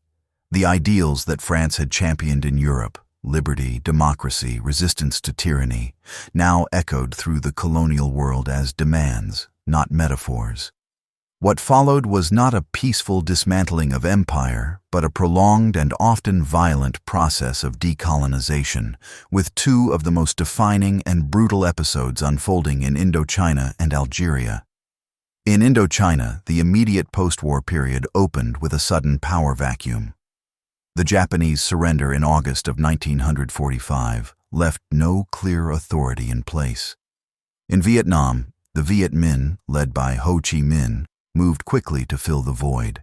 The ideals that France had championed in Europe, liberty, democracy, resistance to tyranny, now echoed through the colonial world as demands, not metaphors. What followed was not a peaceful dismantling of empire, but a prolonged and often violent process of decolonization, with two of the most defining and brutal episodes unfolding in Indochina and Algeria. In Indochina, the immediate post-war period opened with a sudden power vacuum. The Japanese surrender in August of 1945 left no clear authority in place. In Vietnam, the Viet Minh, led by Ho Chi Minh, moved quickly to fill the void.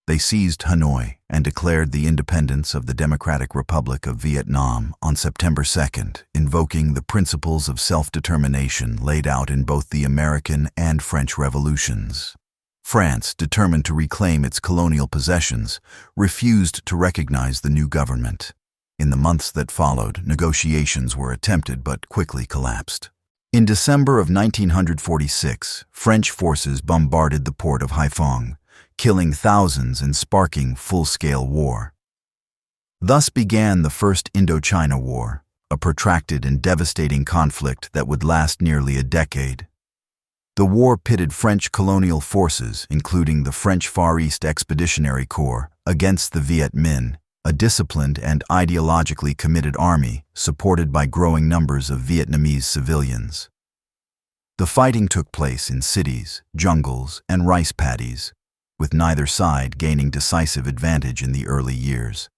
They seized Hanoi and declared the independence of the Democratic Republic of Vietnam on September 2nd, invoking the principles of self-determination laid out in both the American and French revolutions. France, determined to reclaim its colonial possessions, refused to recognize the new government. In the months that followed, negotiations were attempted but quickly collapsed. In December of 1946, French forces bombarded the port of Haiphong, killing thousands and sparking full-scale war. Thus began the First Indochina War, a protracted and devastating conflict that would last nearly a decade. The war pitted French colonial forces, including the French Far East Expeditionary Corps, against the Viet Minh, a disciplined and ideologically committed army supported by growing numbers of Vietnamese civilians. The fighting took place in cities, jungles, and rice paddies, with neither side gaining decisive advantage in the early years.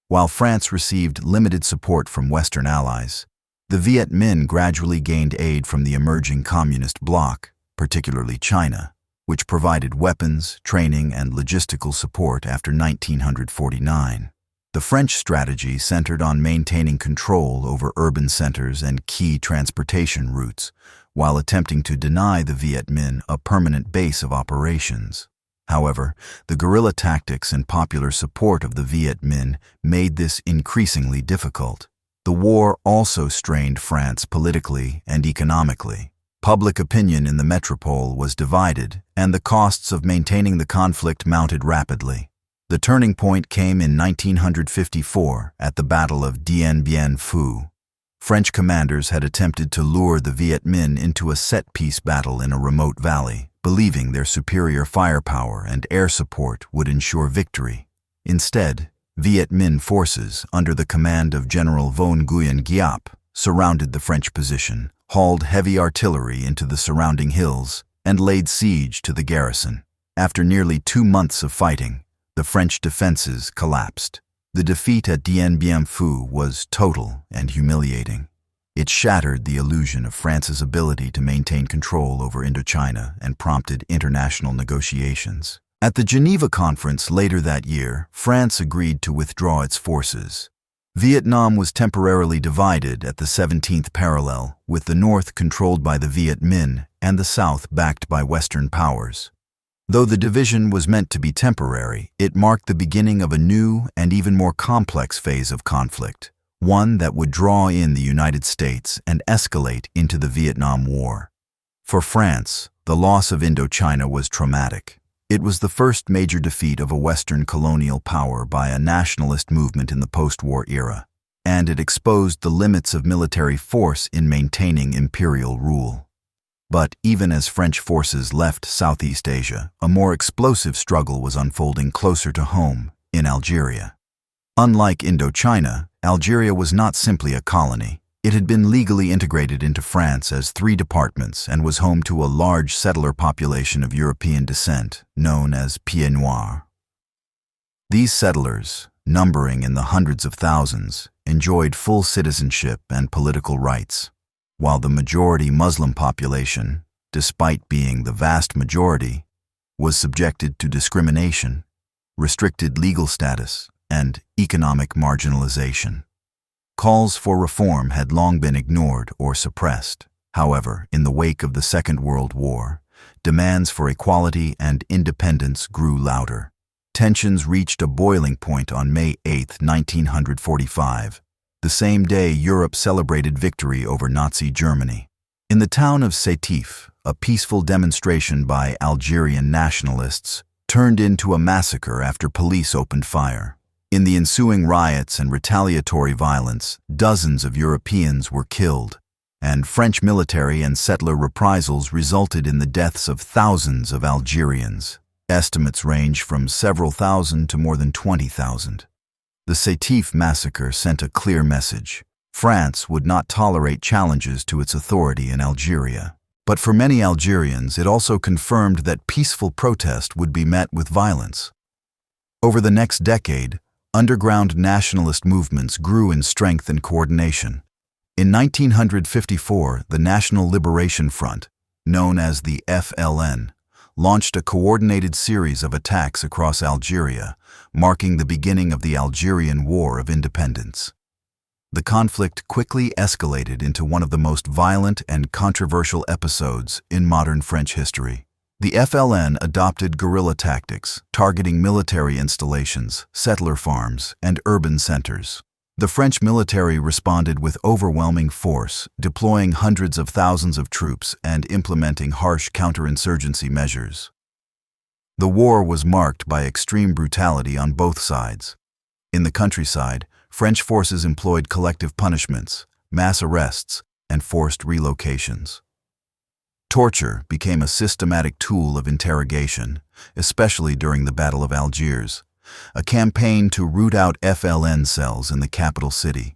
While France received limited support from Western allies, the Viet Minh gradually gained aid from the emerging communist bloc, particularly China, which provided weapons, training, and logistical support after 1949. The French strategy centered on maintaining control over urban centers and key transportation routes, while attempting to deny the Viet Minh a permanent base of operations. However, the guerrilla tactics and popular support of the Viet Minh made this increasingly difficult. The war also strained France politically and economically. Public opinion in the metropole was divided, and the costs of maintaining the conflict mounted rapidly. The turning point came in 1954 at the Battle of Dien Bien Phu. French commanders had attempted to lure the Viet Minh into a set-piece battle in a remote valley, believing their superior firepower and air support would ensure victory. Instead, Viet Minh forces, under the command of General Von Nguyen Giap, surrounded the French position, hauled heavy artillery into the surrounding hills, and laid siege to the garrison. After nearly 2 months of fighting, the French defenses collapsed. The defeat at Dien Bien Phu was total and humiliating. It shattered the illusion of France's ability to maintain control over Indochina and prompted international negotiations. At the Geneva Conference later that year, France agreed to withdraw its forces. Vietnam was temporarily divided at the 17th parallel, with the north controlled by the Viet Minh and the south backed by Western powers. Though the division was meant to be temporary, it marked the beginning of a new and even more complex phase of conflict, one that would draw in the United States and escalate into the Vietnam War. For France, the loss of Indochina was traumatic. It was the first major defeat of a Western colonial power by a nationalist movement in the post-war era, and it exposed the limits of military force in maintaining imperial rule. But even as French forces left Southeast Asia, a more explosive struggle was unfolding closer to home, in Algeria. Unlike Indochina, Algeria was not simply a colony. It had been legally integrated into France as 3 departments and was home to a large settler population of European descent, known as Pieds Noirs. These settlers, numbering in the hundreds of thousands, enjoyed full citizenship and political rights, while the majority Muslim population, despite being the vast majority, was subjected to discrimination, restricted legal status, and economic marginalization. Calls for reform had long been ignored or suppressed. However, in the wake of the Second World War, demands for equality and independence grew louder. Tensions reached a boiling point on May 8, 1945, the same day Europe celebrated victory over Nazi Germany. In the town of Sétif, a peaceful demonstration by Algerian nationalists turned into a massacre after police opened fire. In the ensuing riots and retaliatory violence, dozens of Europeans were killed, and French military and settler reprisals resulted in the deaths of thousands of Algerians. Estimates range from several thousand to more than 20,000. The Sétif massacre sent a clear message. France would not tolerate challenges to its authority in Algeria. But for many Algerians, it also confirmed that peaceful protest would be met with violence. Over the next decade, underground nationalist movements grew in strength and coordination. In 1954, the National Liberation Front, known as the FLN, launched a coordinated series of attacks across Algeria, marking the beginning of the Algerian War of Independence. The conflict quickly escalated into one of the most violent and controversial episodes in modern French history. The FLN adopted guerrilla tactics, targeting military installations, settler farms, and urban centers. The French military responded with overwhelming force, deploying hundreds of thousands of troops and implementing harsh counterinsurgency measures. The war was marked by extreme brutality on both sides. In the countryside, French forces employed collective punishments, mass arrests, and forced relocations. Torture became a systematic tool of interrogation, especially during the Battle of Algiers, a campaign to root out FLN cells in the capital city.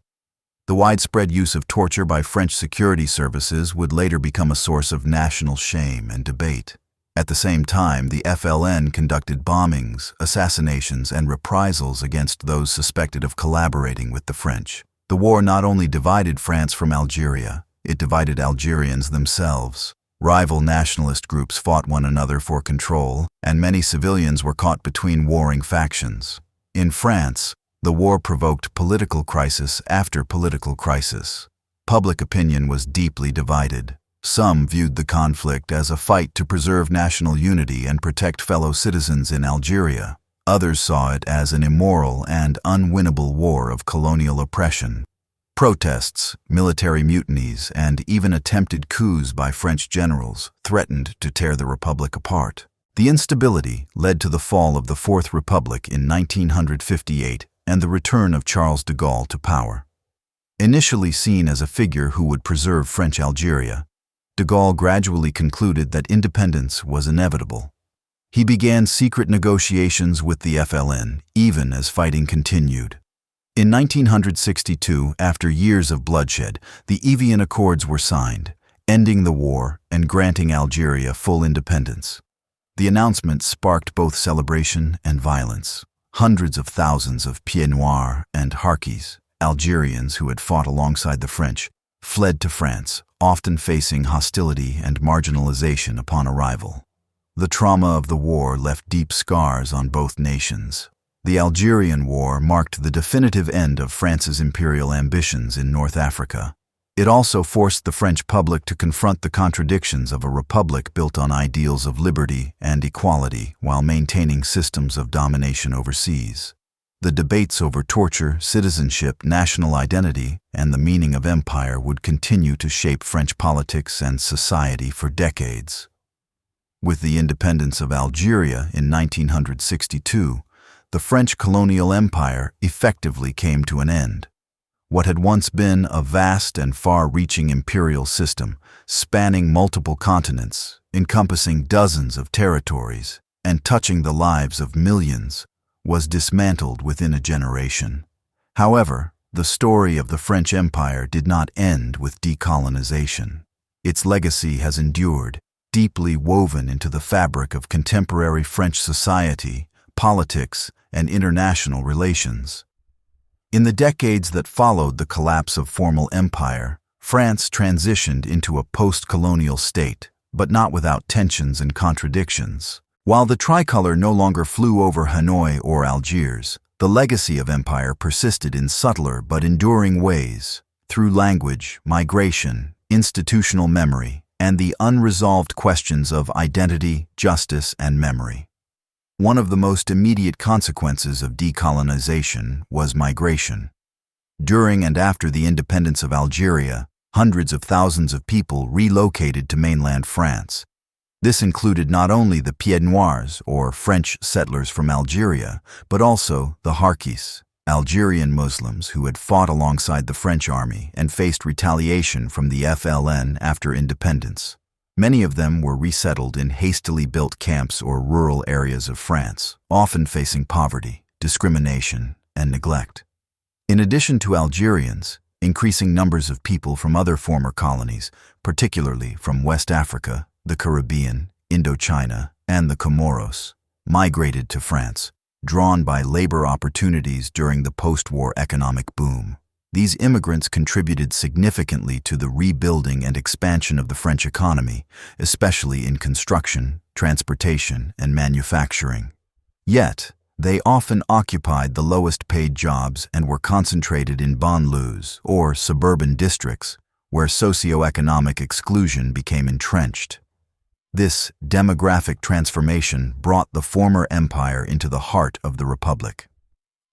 The widespread use of torture by French security services would later become a source of national shame and debate. At the same time, the FLN conducted bombings, assassinations, and reprisals against those suspected of collaborating with the French. The war not only divided France from Algeria, it divided Algerians themselves. Rival nationalist groups fought one another for control, and many civilians were caught between warring factions. In France, The war provoked political crisis after political crisis. Public opinion was deeply divided. Some viewed the conflict as a fight to preserve national unity and protect fellow citizens in Algeria. Others saw it as an immoral and unwinnable war of colonial oppression. Protests, military mutinies, and even attempted coups by French generals threatened to tear the Republic apart. The instability led to the fall of the Fourth Republic in 1958 and the return of Charles de Gaulle to power. Initially seen as a figure who would preserve French Algeria, de Gaulle gradually concluded that independence was inevitable. He began secret negotiations with the FLN, even as fighting continued. In 1962, after years of bloodshed, the Evian Accords were signed, ending the war and granting Algeria full independence. The announcement sparked both celebration and violence. Hundreds of thousands of pieds noirs and harkis, Algerians who had fought alongside the French, fled to France, often facing hostility and marginalization upon arrival. The trauma of the war left deep scars on both nations. The Algerian War marked the definitive end of France's imperial ambitions in North Africa. It also forced the French public to confront the contradictions of a republic built on ideals of liberty and equality while maintaining systems of domination overseas. The debates over torture, citizenship, national identity, and the meaning of empire would continue to shape French politics and society for decades. With the independence of Algeria in 1962, the French colonial empire effectively came to an end. What had once been a vast and far-reaching imperial system, spanning multiple continents, encompassing dozens of territories, and touching the lives of millions, was dismantled within a generation. However, the story of the French Empire did not end with decolonization. Its legacy has endured, deeply woven into the fabric of contemporary French society, politics, and international relations. In the decades that followed the collapse of formal empire, France transitioned into a post-colonial state, but not without tensions and contradictions. While the tricolor no longer flew over Hanoi or Algiers, the legacy of empire persisted in subtler but enduring ways, through language, migration, institutional memory, and the unresolved questions of identity, justice, and memory. One of the most immediate consequences of decolonization was migration. During and after the independence of Algeria, hundreds of thousands of people relocated to mainland France. This included not only the pieds noirs, or French settlers from Algeria, but also the harkis, Algerian Muslims who had fought alongside the French army and faced retaliation from the FLN after independence. Many of them were resettled in hastily built camps or rural areas of France, often facing poverty, discrimination, and neglect. In addition to Algerians, increasing numbers of people from other former colonies, particularly from West Africa, the Caribbean, Indochina, and the Comoros, migrated to France, drawn by labor opportunities during the post-war economic boom. These immigrants contributed significantly to the rebuilding and expansion of the French economy, especially in construction, transportation, and manufacturing. Yet, they often occupied the lowest-paid jobs and were concentrated in banlieues, or suburban districts, where socioeconomic exclusion became entrenched. This demographic transformation brought the former empire into the heart of the Republic.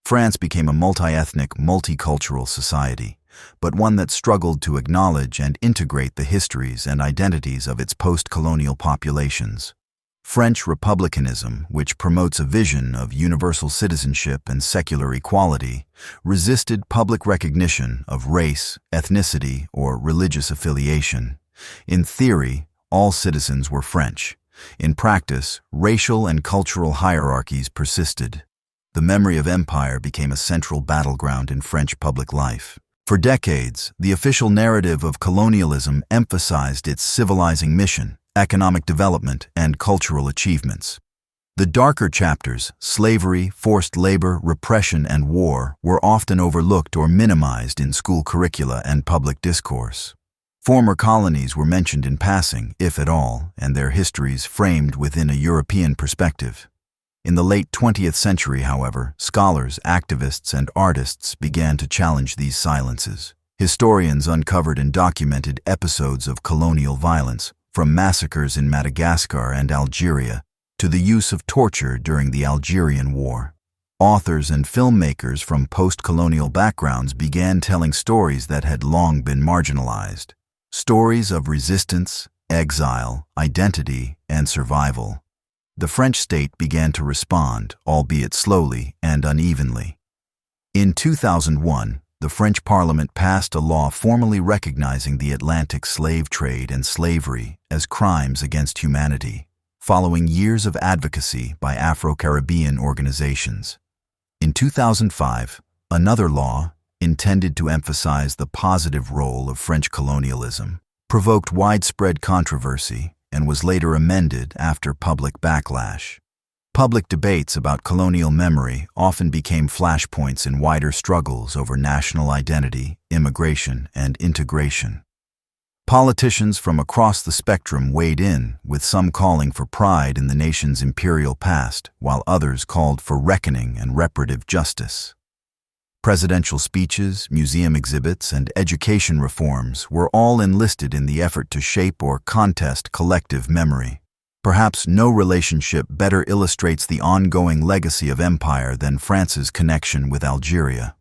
France became a multi-ethnic, multicultural society, but one that struggled to acknowledge and integrate the histories and identities of its post-colonial populations. French republicanism, which promotes a vision of universal citizenship and secular equality, resisted public recognition of race, ethnicity, or religious affiliation. In theory, all citizens were French. In practice, racial and cultural hierarchies persisted. The memory of empire became a central battleground in French public life. For decades, the official narrative of colonialism emphasized its civilizing mission, economic development, and cultural achievements. The darker chapters, slavery, forced labor, repression, and war, were often overlooked or minimized in school curricula and public discourse. Former colonies were mentioned in passing, if at all, and their histories framed within a European perspective. In the late 20th century, however, scholars, activists, and artists began to challenge these silences. Historians uncovered and documented episodes of colonial violence, from massacres in Madagascar and Algeria to the use of torture during the Algerian War. Authors and filmmakers from post-colonial backgrounds began telling stories that had long been marginalized. Stories of resistance, exile, identity, and survival. The French state began to respond, albeit slowly and unevenly. In 2001, the French Parliament passed a law formally recognizing the Atlantic slave trade and slavery as crimes against humanity, following years of advocacy by Afro-Caribbean organizations. In 2005, another law, intended to emphasize the positive role of French colonialism, provoked widespread controversy and was later amended after public backlash. Public debates about colonial memory often became flashpoints in wider struggles over national identity, immigration, and integration. Politicians from across the spectrum weighed in, with some calling for pride in the nation's imperial past, while others called for reckoning and reparative justice. Presidential speeches, museum exhibits, and education reforms were all enlisted in the effort to shape or contest collective memory. Perhaps no relationship better illustrates the ongoing legacy of empire than France's connection with Algeria.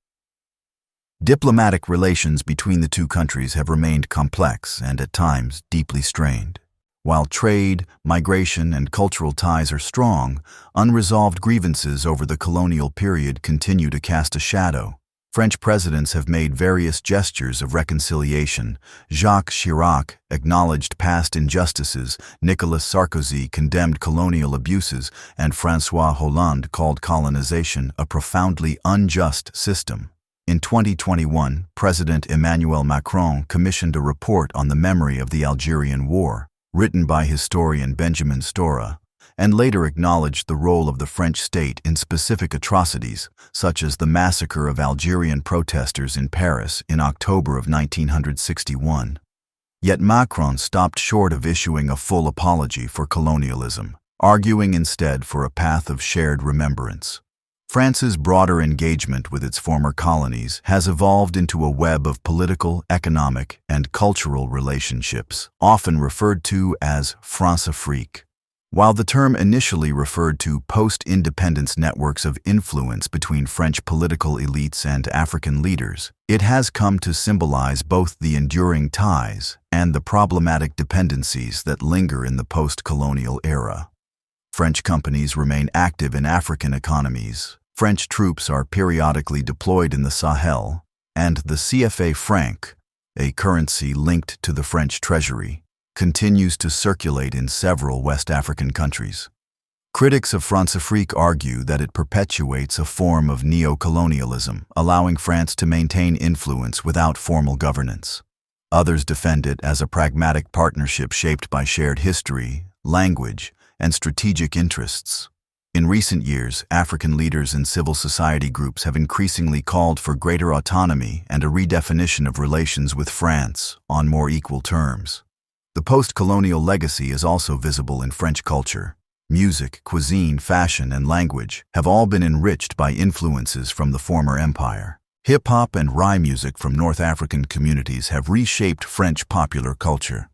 Diplomatic relations between the two countries have remained complex and at times deeply strained. While trade, migration, and cultural ties are strong, unresolved grievances over the colonial period continue to cast a shadow. French presidents have made various gestures of reconciliation. Jacques Chirac acknowledged past injustices, Nicolas Sarkozy condemned colonial abuses, and François Hollande called colonization a profoundly unjust system. In 2021, President Emmanuel Macron commissioned a report on the memory of the Algerian War, written by historian Benjamin Stora, and later acknowledged the role of the French state in specific atrocities, such as the massacre of Algerian protesters in Paris in October of 1961. Yet Macron stopped short of issuing a full apology for colonialism, arguing instead for a path of shared remembrance. France's broader engagement with its former colonies has evolved into a web of political, economic, and cultural relationships, often referred to as France-Afrique. While the term initially referred to post-independence networks of influence between French political elites and African leaders, it has come to symbolize both the enduring ties and the problematic dependencies that linger in the post-colonial era. French companies remain active in African economies. French troops are periodically deployed in the Sahel, and the CFA franc, a currency linked to the French treasury, continues to circulate in several West African countries. Critics of France-Afrique argue that it perpetuates a form of neo-colonialism, allowing France to maintain influence without formal governance. Others defend it as a pragmatic partnership shaped by shared history, language, and strategic interests. In recent years, African leaders and civil society groups have increasingly called for greater autonomy and a redefinition of relations with France on more equal terms. The post-colonial legacy is also visible in French culture. Music, cuisine, fashion, and language have all been enriched by influences from the former empire. Hip-hop and rhyme music from North African communities have reshaped French popular culture.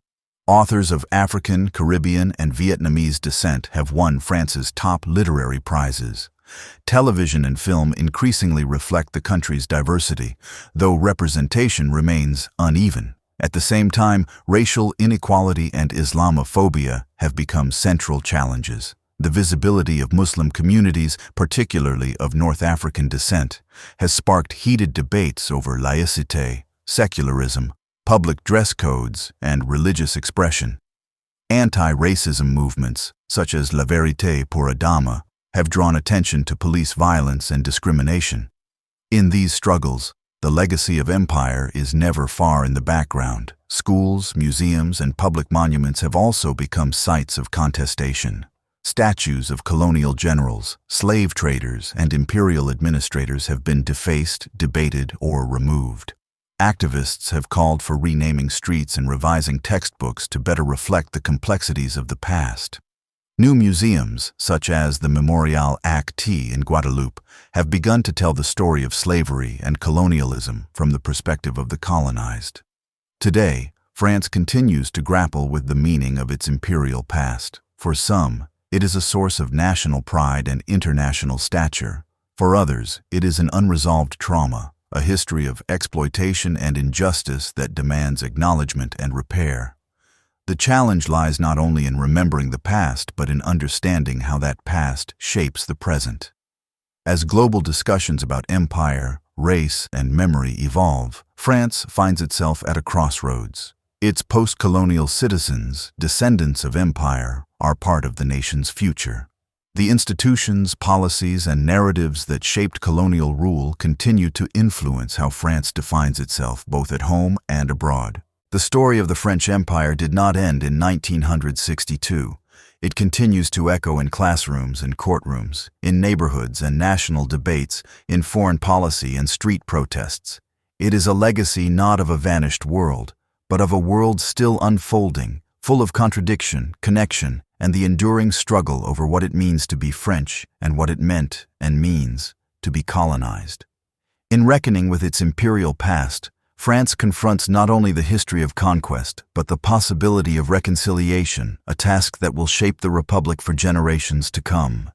Authors of African, Caribbean, and Vietnamese descent have won France's top literary prizes. Television and film increasingly reflect the country's diversity, though representation remains uneven. At the same time, racial inequality and Islamophobia have become central challenges. The visibility of Muslim communities, particularly of North African descent, has sparked heated debates over laïcité, secularism, public dress codes, and religious expression. Anti-racism movements, such as La Vérité pour Adama, have drawn attention to police violence and discrimination. In these struggles, the legacy of empire is never far in the background. Schools, museums, and public monuments have also become sites of contestation. Statues of colonial generals, slave traders, and imperial administrators have been defaced, debated, or removed. Activists have called for renaming streets and revising textbooks to better reflect the complexities of the past. New museums, such as the Memorial Acti in Guadeloupe, have begun to tell the story of slavery and colonialism from the perspective of the colonized. Today, France continues to grapple with the meaning of its imperial past. For some, it is a source of national pride and international stature. For others, it is an unresolved trauma, a history of exploitation and injustice that demands acknowledgement and repair. The challenge lies not only in remembering the past, but in understanding how that past shapes the present. As global discussions about empire, race, and memory evolve, France finds itself at a crossroads. Its post-colonial citizens, descendants of empire, are part of the nation's future. The institutions, policies, and narratives that shaped colonial rule continue to influence how France defines itself both at home and abroad. The story of the French Empire did not end in 1962. It continues to echo in classrooms and courtrooms, in neighborhoods and national debates, in foreign policy and street protests. It is a legacy not of a vanished world, but of a world still unfolding, full of contradiction, connection, and the enduring struggle over what it means to be French and what it meant and means to be colonized. In reckoning with its imperial past, France confronts not only the history of conquest, but the possibility of reconciliation, a task that will shape the Republic for generations to come.